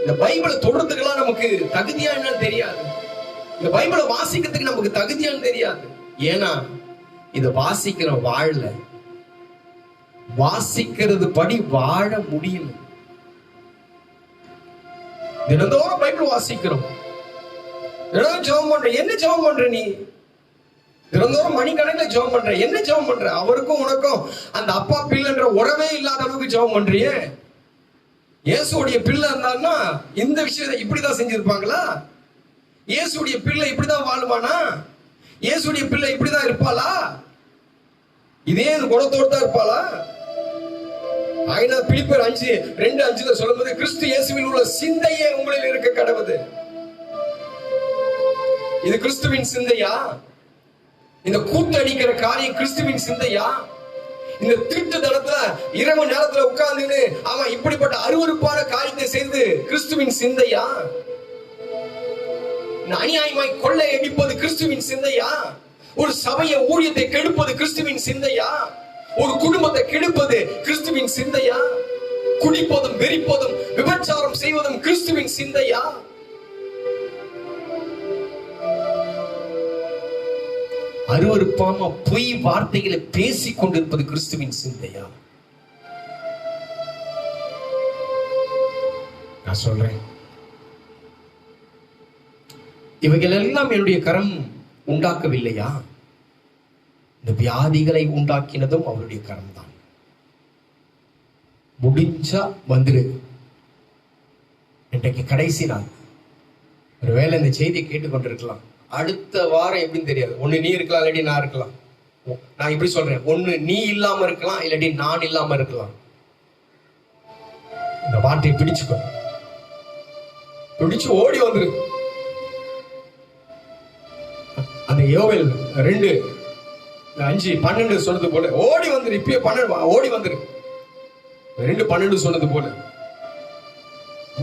இந்த பைபிளை தொடர்றதுக்கெல்லாம் நமக்கு தகுதியா என்னன்னு தெரியாது. இந்த பைபிளை வாசிக்கிறதுக்கு நமக்கு தகுதியான்னு தெரியாது. ஏன்னா இத வாசிக்கிற வாழல, வாசிக்கிறது படி வாழ முடியல. தினந்தோறும் பைபிள் வாசிக்கிறோம், ஜெபம் பண்ற. என்ன ஜெபம் பண்ற நீ? தினந்தோறும் மணிக்கணக்கில் ஜெபம் பண்ற. என்ன ஜெபம் பண்ற? அவருக்கும் உனக்கும் அந்த அப்பா பிள்ளைன்ற உறவே இல்லாத அளவுக்கு ஜெபம் பண்றியே. இயேசுடைய பிள்ளை இருந்தான்னா இந்த விஷயத்தை இப்படிதான் செஞ்சிருப்பாங்களா? இயேசுடைய பிள்ளை இப்படிதான் வாழுவானா? இயேசுடைய பிள்ளை இப்படிதான் இருப்பாளா? இதே குணத்தோடு தான் இருப்பாளா? பிலிப்பியர் 5:2-5 சொல்லும்போது, கிறிஸ்து இயேசுவில் உள்ள சிந்தையே உங்களில் இருக்க கடவுது. இது கிறிஸ்துவின் சிந்தையா? இந்த கூட்டடிக்கிற காரியம் கிறிஸ்துவின் சிந்தையா? இந்த திருட்டு தனத்துல இரவு நேரத்துல உட்கார்ந்து அவன் இப்படிப்பட்ட அருவருப்பான காரியத்தை செய்து கிறிஸ்துவின் சிந்தையா? அநியாயமாய் கொள்ளை அடிப்பது கிறிஸ்துவின் சிந்தையா? ஒரு சபையை ஊழியத்தை கெடுப்பது கிறிஸ்துவின் சிந்தையா? ஒரு குடும்பத்தை கெடுப்பது கிறிஸ்துவின் சிந்தையா? குடிப்பதும் வெறிப்பதும் விபச்சாரம் செய்வதும் கிறிஸ்துவின் சிந்தையா? அருவருப்பாம பொய் வார்த்தைகளை பேசிக் கொண்டிருப்பது கிறிஸ்துவின் சிந்தையா? நான் சொல்றேன், இவைகள் எல்லாம் என்னுடைய கரம் உண்டாக்கவில்லையா? இந்த வியாதிகளை உண்டாக்கினதும் அவருடைய கரம் தான். முடிஞ்சா வந்துரு. இன்றைக்கு கடைசி நாள். ஒருவேளை இந்த செய்தியை கேட்டுக்கொண்டிருக்கலாம். அடுத்த வாரம் எப்படின்னு தெரியாது. ஒண்ணு நீ இருக்கலாம், இல்லாட்டி நான் இருக்கலாம். நான் இப்படி சொல்றேன், ஒண்ணு நீ இல்லாம இருக்கலாம், இல்லாட்டி நான் இல்லாம இருக்கலாம். இந்த வார்த்தையை பிடிச்சுக்கோ, பிடிச்சு ஓடி வந்துரு. அந்த யோவேல் 2:5-12 சொன்னது போல ஓடி வந்துரு. இப்பயே 12 ஓடி வந்துரு. 2:12 சொன்னது போல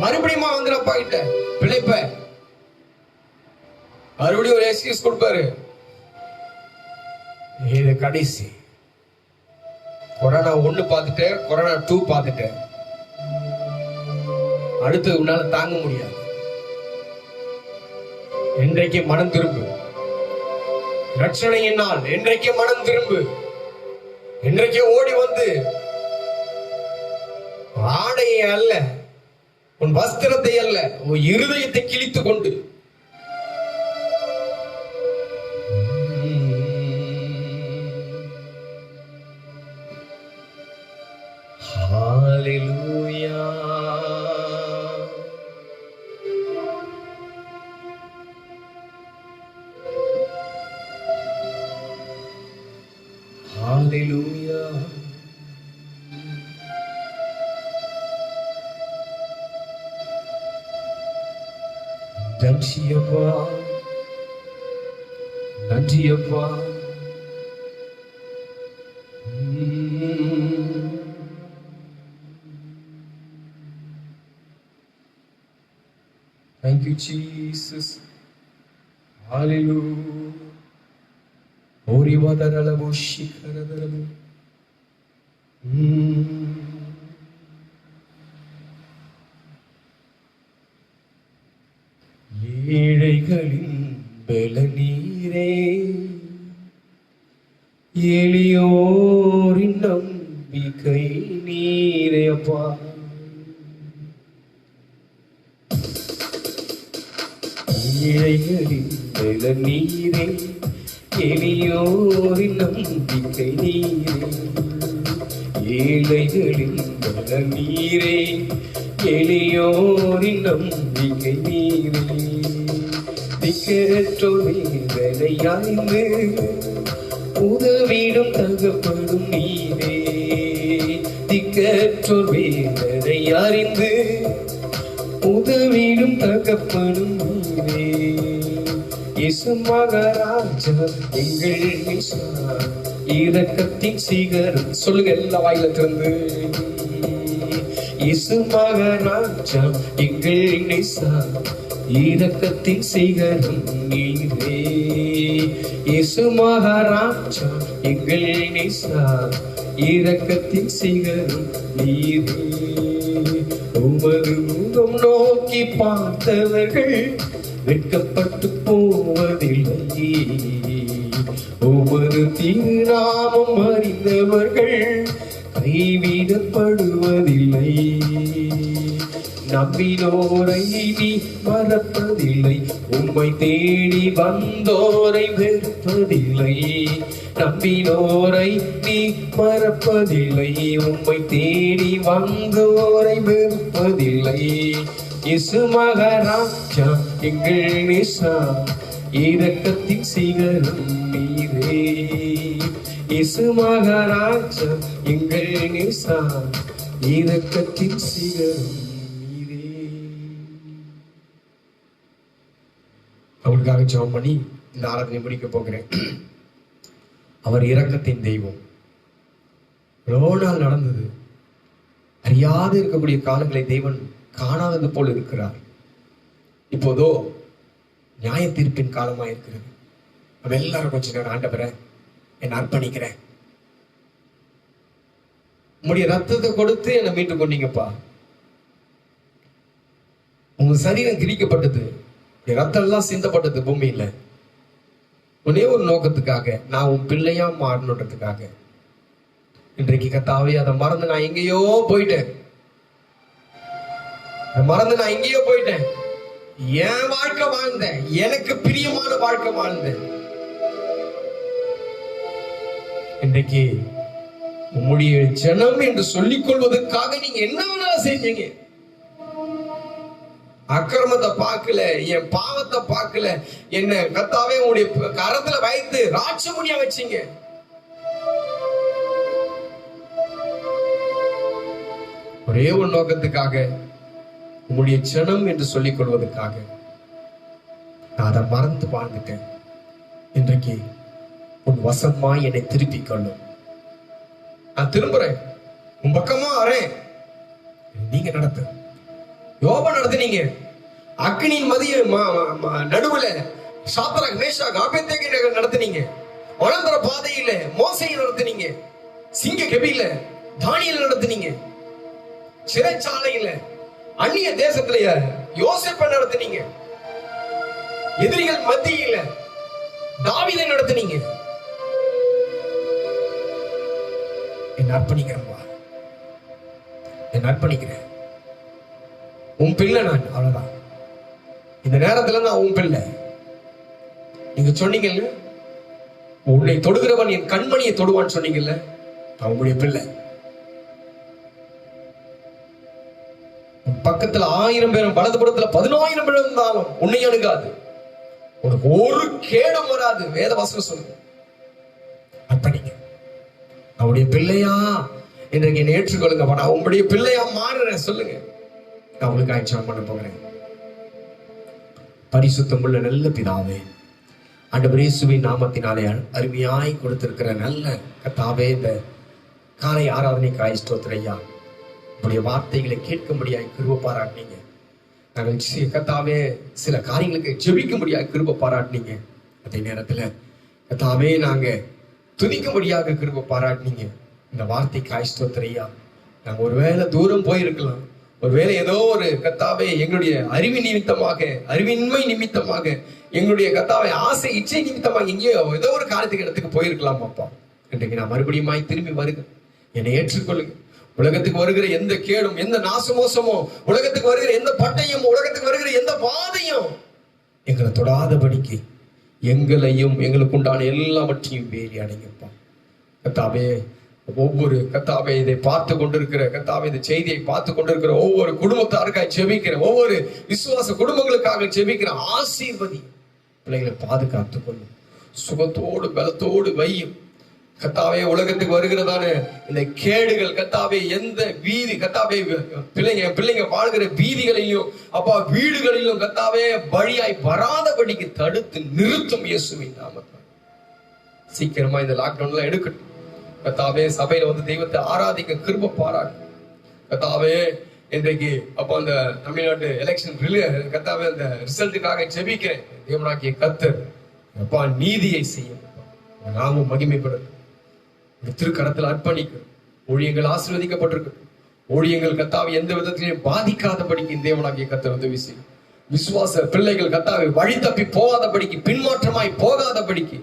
மறுபடியும் வந்துருப்பா கிட்ட பிழைப்ப. மறுபடியும் ஒரு எக்ஸ்கியூஸ் கொடுப்பாரு. இது கடைசி. கொரோனா 1 பார்த்துட்டேன், கொரோனா 2 பார்த்துட்டேன், அடுத்து உன்னால தாங்க முடியாது. என்றைக்கு மனம் திரும்பு. ரட்சணையின் நாள். என்றைக்கே மனம் திரும்பு. என்றைக்கே ஓடி வந்து ஆடையை அல்ல, உன் வஸ்திரத்தை அல்ல, உன் இருதயத்தை கிழித்து கொண்டு. ஹalleluya. ஹalleluya. நன்றியப்பா, நன்றியப்பா. Thank you, Jesus. Hallelujah. Orivadarabu shikaradarabu. ஏழைகளின் பலனீரே, எளியோரின் நம்பிக்கை நீரே அப்பா. ஏழைகளின் பலனீரே, எளியோரின் நம்பிக்கை நீரே. ஏழைகளின் பலனீரே, எளியோரின் நம்பிக்கை நீரே. திக்கற்றோர் வேதனையாய்ந்து உதவிடும் தகப்படும் நீரே. திக்கற்றோர் வேதனை அறிந்து உதவிடும் தகப்படும் நீரே. இயேசு மகாராஜா எங்கள் நேசா, இரக்கத்தின் சிகரம். சொல்லுங்க எல்லா வாயில திறந்து. இயேசு மகாராஜா எங்கள் நேசா, இரக்கத்தின் சிகரம் நீரே. இயேசு மகாராஜா எங்கள் நேசா, இரக்கத்தின் சிகரம் நீரே. உமது முகம் நோக்கி பார்த்தவர்கள் வெட்கப்பட்டு போவதில்லை. ஒவ்வொரு திருநாமம் அறிந்தவர்கள் கைவிடப்படுவதில்லை. நம்பினோரை நீ மறப்பதில்லை, உம்மை தேடி வந்தோரை வெறுப்பதில்லை. நம்பினோரை நீ மறப்பதில்லை, உம்மை தேடி வந்தோரை வெறுப்பதில்லை. இயேசு மகாராஜா எங்கள் நேசா, இரக்கத்தின் சிகரம் நீரே. இயேசு மகாராஜா எங்கள் நேசா, இரக்கத்தின் சிகரம் நீரே. அவளுக்காக ஜெபம் பண்ணி இந்த ஆராதனை முடிக்க போகிறேன். அவர் இரக்கத்தின் தெய்வம். எவ்வளோ நாள் நடந்தது, அறியாது இருக்கக்கூடிய காலங்களை தேவன் காணாதது போல் இருக்கிறார். இப்போதோ நியாய தீர்ப்பின் காலமா இருக்கிறது. நம்ம எல்லாரும் கொஞ்ச நேரம் ஆண்டவரை என்னை அர்ப்பணிக்கிறேன், உங்களுடைய ரத்தத்தை கொடுத்து என்னை மீட்டு கொண்டீங்கப்பா. உங்க சரீரம் கிழிக்கப்பட்டது, ரத்தம் எல்லாம் சிந்தப்பட்டது பூமியில. ஒரே ஒரு நோக்கத்துக்காக, நான் உன் பிள்ளையா மாறணுன்றதுக்காக. இன்றைக்கு கர்த்தாவே அதை மறந்து நான் எங்கேயோ போயிட்டேன், மறந்து நான் எங்கேயோ போயிட்டேன். என் வாழ்க்கை வாழ்ந்தேன், எனக்கு பிரியமான வாழ்க்கை வாழ்ந்தேன். இன்றைக்கு உம்முடைய ஜனம் என்று சொல்லிக் கொள்வதற்காக நீங்க என்ன வேணாலும் செஞ்சீங்க. அக்கிரமத்தை பார்க்கல, என் பாவத்தை பார்க்கல, என்ன கர்த்தாவே உங்களுடைய கரத்துல வைத்து ராட்சமுடியா வச்சீங்க. ஒரே ஒரு நோக்கத்துக்காக, உங்களுடைய ஜனம் என்று சொல்லிக் கொள்வதற்காக நான் அதை மறந்து வாழ்ந்துட்டேன். இன்றைக்கு உன் வசமா என்னை திருப்பிக் கொள்ளும். நான் திரும்புறேன், உன் பக்கமா வரேன். நீங்க நடத்து. யோப நடத்துனீங்க. அக்னியின் மதிய நடுவுல சாத்ராக் மேஷாக் ஆபேத்நேகோ நடத்துனீங்க. வளர்ந்துற பாதையில மோசேயை நடத்துனீங்க. சிங்க கெபியில தானியேல் நடத்துனீங்க. சிறைச்சாலையில அந்நிய தேசத்துல யோசேப்பை நடத்துனீங்க. எதிரிகள் மத்தியில தாவீதை நடத்துனீங்க. என்ன அர்ப்பணிக்கிறேன், என்ன அர்ப்பணிக்கிறேன். உன் பிள்ளை நான், அவ்வளவுதான். இந்த நேரத்துல நான் உன் பிள்ளை. நீங்க சொன்னீங்கல்ல, உன்னை தொடுகிறவன் என் கண்மணியை தொடுவான்னு சொன்னீங்கல்ல, நான் உங்களுடைய பிள்ளை. பக்கத்துல 1000 பேரும் வலதுபுறத்துல 10000 பேர் இருந்தாலும் உன்னை அணுகாது, உனக்கு ஒரு கேடும் வராது. வேத வசனம் சொல்லுங்க. அர்ப்பணிங்க. அவருடைய பிள்ளையா இன்றைக்கு என்னை ஏற்றுக்கொள்ளுங்க. நான் உங்களுடைய பிள்ளையா மாறுறேன் சொல்லுங்க. நான் உங்களுக்கு ஆட்சியம் பண்ண போகிறேன். பரிசுத்தமுள்ள நல்ல பிதாவே, ஆண்டவர் இயேசுவின் நாமத்தினாலே அருமையாய் கொடுத்திருக்கிற நல்ல கர்த்தாவே, இந்த காலை ஆராதனைக்காய் ஸ்தோத்திரம் ஐயா. உங்களுடைய வார்த்தைகளை கேட்கும்படியாய் கிருபை பாராட்டினீங்க. நாங்கள் கர்த்தாவே சில காரியங்களுக்கு ஜெபிக்கும்படியாக கிருபை பாராட்டினீங்க. அதே நேரத்துல கர்த்தாவே நாங்க துதிக்கும்படியாக கிருபை பாராட்டினீங்க. இந்த வார்த்தைக்காய் ஸ்தோத்திரம் ஐயா. நாங்க ஒருவேளை தூரம் போயிருக்கலாம், ஒருவேளை ஏதோ ஒரு கர்த்தாவே எங்களுடைய அறிவின் நிமித்தமாக, அறிவின்மை நிமித்தமாக, எங்களுடைய கர்த்தாவே ஆசை இச்சை நிமித்தமாக எங்கேயோ ஏதோ ஒரு காரியத்துக்கு இடத்துக்கு போயிருக்கலாம் அப்பா. இன்றைக்கு நான் மறுபடியும் திரும்பி வருக, என்னை ஏற்றுக்கொள்ளுங்க. உலகத்துக்கு வருகிற எந்த கேடும், எந்த நாசமோசமோ, உலகத்துக்கு வருகிற எந்த பட்டயமோ, உலகத்துக்கு வருகிற எந்த பாதையும் எங்களை தொடாதபடிக்கு எங்களையும் எங்களுக்கு உண்டான எல்லாவற்றையும் வேலி அடைங்கப்பா. கர்த்தாவே, ஒவ்வொரு கர்த்தாவே இதை பார்த்து கொண்டிருக்கிற கர்த்தாவே, இந்த செய்தியை பார்த்து கொண்டிருக்கிற ஒவ்வொரு குடும்பத்தாருக்காக ஜெபிக்கிற, ஒவ்வொரு விசுவாச குடும்பங்களுக்காக ஜெபிக்கிற, ஆசீர்வதி. பிள்ளைகளை பாதுகாத்துக் கொள்ளும், சுகத்தோடு பலத்தோடு வையும். கர்த்தாவே, உலகத்துக்கு வருகிறதான இந்த கேடுகள் கர்த்தாவே, எந்த வீதி கர்த்தாவே, பிள்ளைங்க வாழ்கிற வீதிகளையும் அப்பா வீடுகளிலும் கர்த்தாவே வழியாய் வராதபடிக்கு தடுத்து நிறுத்தும் இயேசுவின் நாமத்தில். சீக்கிரமா இந்த லாக்டவுன்ல எடுக்கட்டும் கர்த்தாவே. சபையில வந்து தெய்வத்தை ஆராதிக்க கிருபை பாராட்டு கர்த்தாவே. இன்றைக்கு அப்போ அந்த தமிழ்நாட்டு எலெக்ஷன் கர்த்தாவே அந்த ரிசல்ட்டுக்காக ஜெபிக்கிறேன். தேவனாகிய கர்த்தர் அப்பா நீதியை செய்யும், நாமும் மகிமைப்படும். திருக்கரத்தில் அர்ப்பணிக்கிறோம். ஊழியங்கள் ஆசீர்வதிக்கப்பட்டிருக்கு. ஊழியங்கள் கர்த்தாவை எந்த விதத்திலையும் பாதிக்காதபடிக்கு தேவனாகிய கர்த்தர் உதவி செய்யும். விசுவாச பிள்ளைகள் கர்த்தாவை வழி தப்பி போகாதபடிக்கு, பின்மாற்றமாய் போகாதபடிக்கு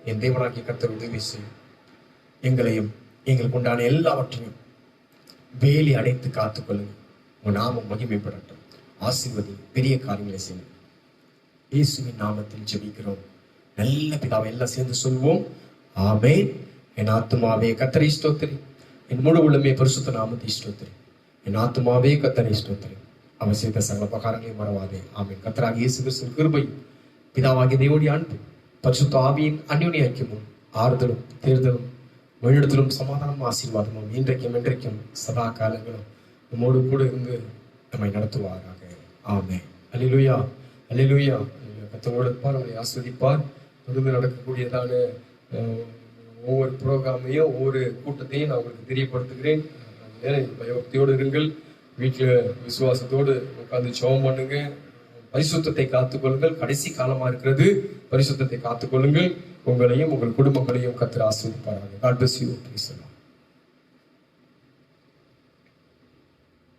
என் தேவனாகிய கர்த்தர் உதவி செய்யும். எங்களையும் எங்களுக்கு உண்டான எல்லாவற்றையும் வேலி அடைத்து காத்துக்கொள்ளுங்க. உங்க நாமம் மகிமைப்படட்டும். ஆசீர்வதி, பெரிய காரியங்களை செய்யும். இயேசுவின் நாமத்தில் ஜெபிக்கிறோம் நல்ல பிதாவை. எல்லாம் சேர்ந்து சொல்வோம், ஆமென். என் ஆத்துமாவே கர்த்தரை ஸ்தோத்திரி, என் முழு உள்ளமே பரிசுத்த நாமத்தை ஸ்தோத்திரி. என் ஆத்துமாவே கர்த்தரை ஸ்தோத்திரி, அவர் செய்த சகல உபகாரங்களை மறவாதே. ஆமென். கர்த்தராகிய இயேசு கிறிஸ்துவின் கிருபையும் பிதாவாகிய தேவனுடைய அன்பு பரிசுத்த ஆவியின் அந்யோன்ய ஐக்கியமும் ஆறுதலும் தேர்தலும் வழிநடத்தலும் சமாதானமும் ஆசீர்வாதமும் இன்றைக்கும் என்றைக்கும் சதா காலங்களும் நம்மோடு கூட இருந்து நம்மை நடத்துவாராக. ஆமென். அல்லேலூயா, அல்லேலூயா. கர்த்தரோடு இருப்பார், நம்மை ஆஸ்வதிப்பார். தொடர்ந்து நடக்கக்கூடியதான ஒவ்வொரு ப்ரோக்ராமையும் ஒவ்வொரு கூட்டத்தையும் நான் உங்களுக்கு தெரியப்படுத்துகிறேன். பயபக்தியோடு இருங்கள். வீட்டில் விசுவாசத்தோடு உட்கார்ந்து ஜெபம் பண்ணுங்க. பரிசுத்தத்தை காத்துக்கொள்ளுங்கள். கடைசி காலமா இருக்கிறது. பரிசுத்தத்தை காத்துக்கொள்ளுங்கள். உங்களையும் உங்கள் குடும்பங்களையும் கர்த்தர் ஆசீர்வதிப்பாராக. God bless you.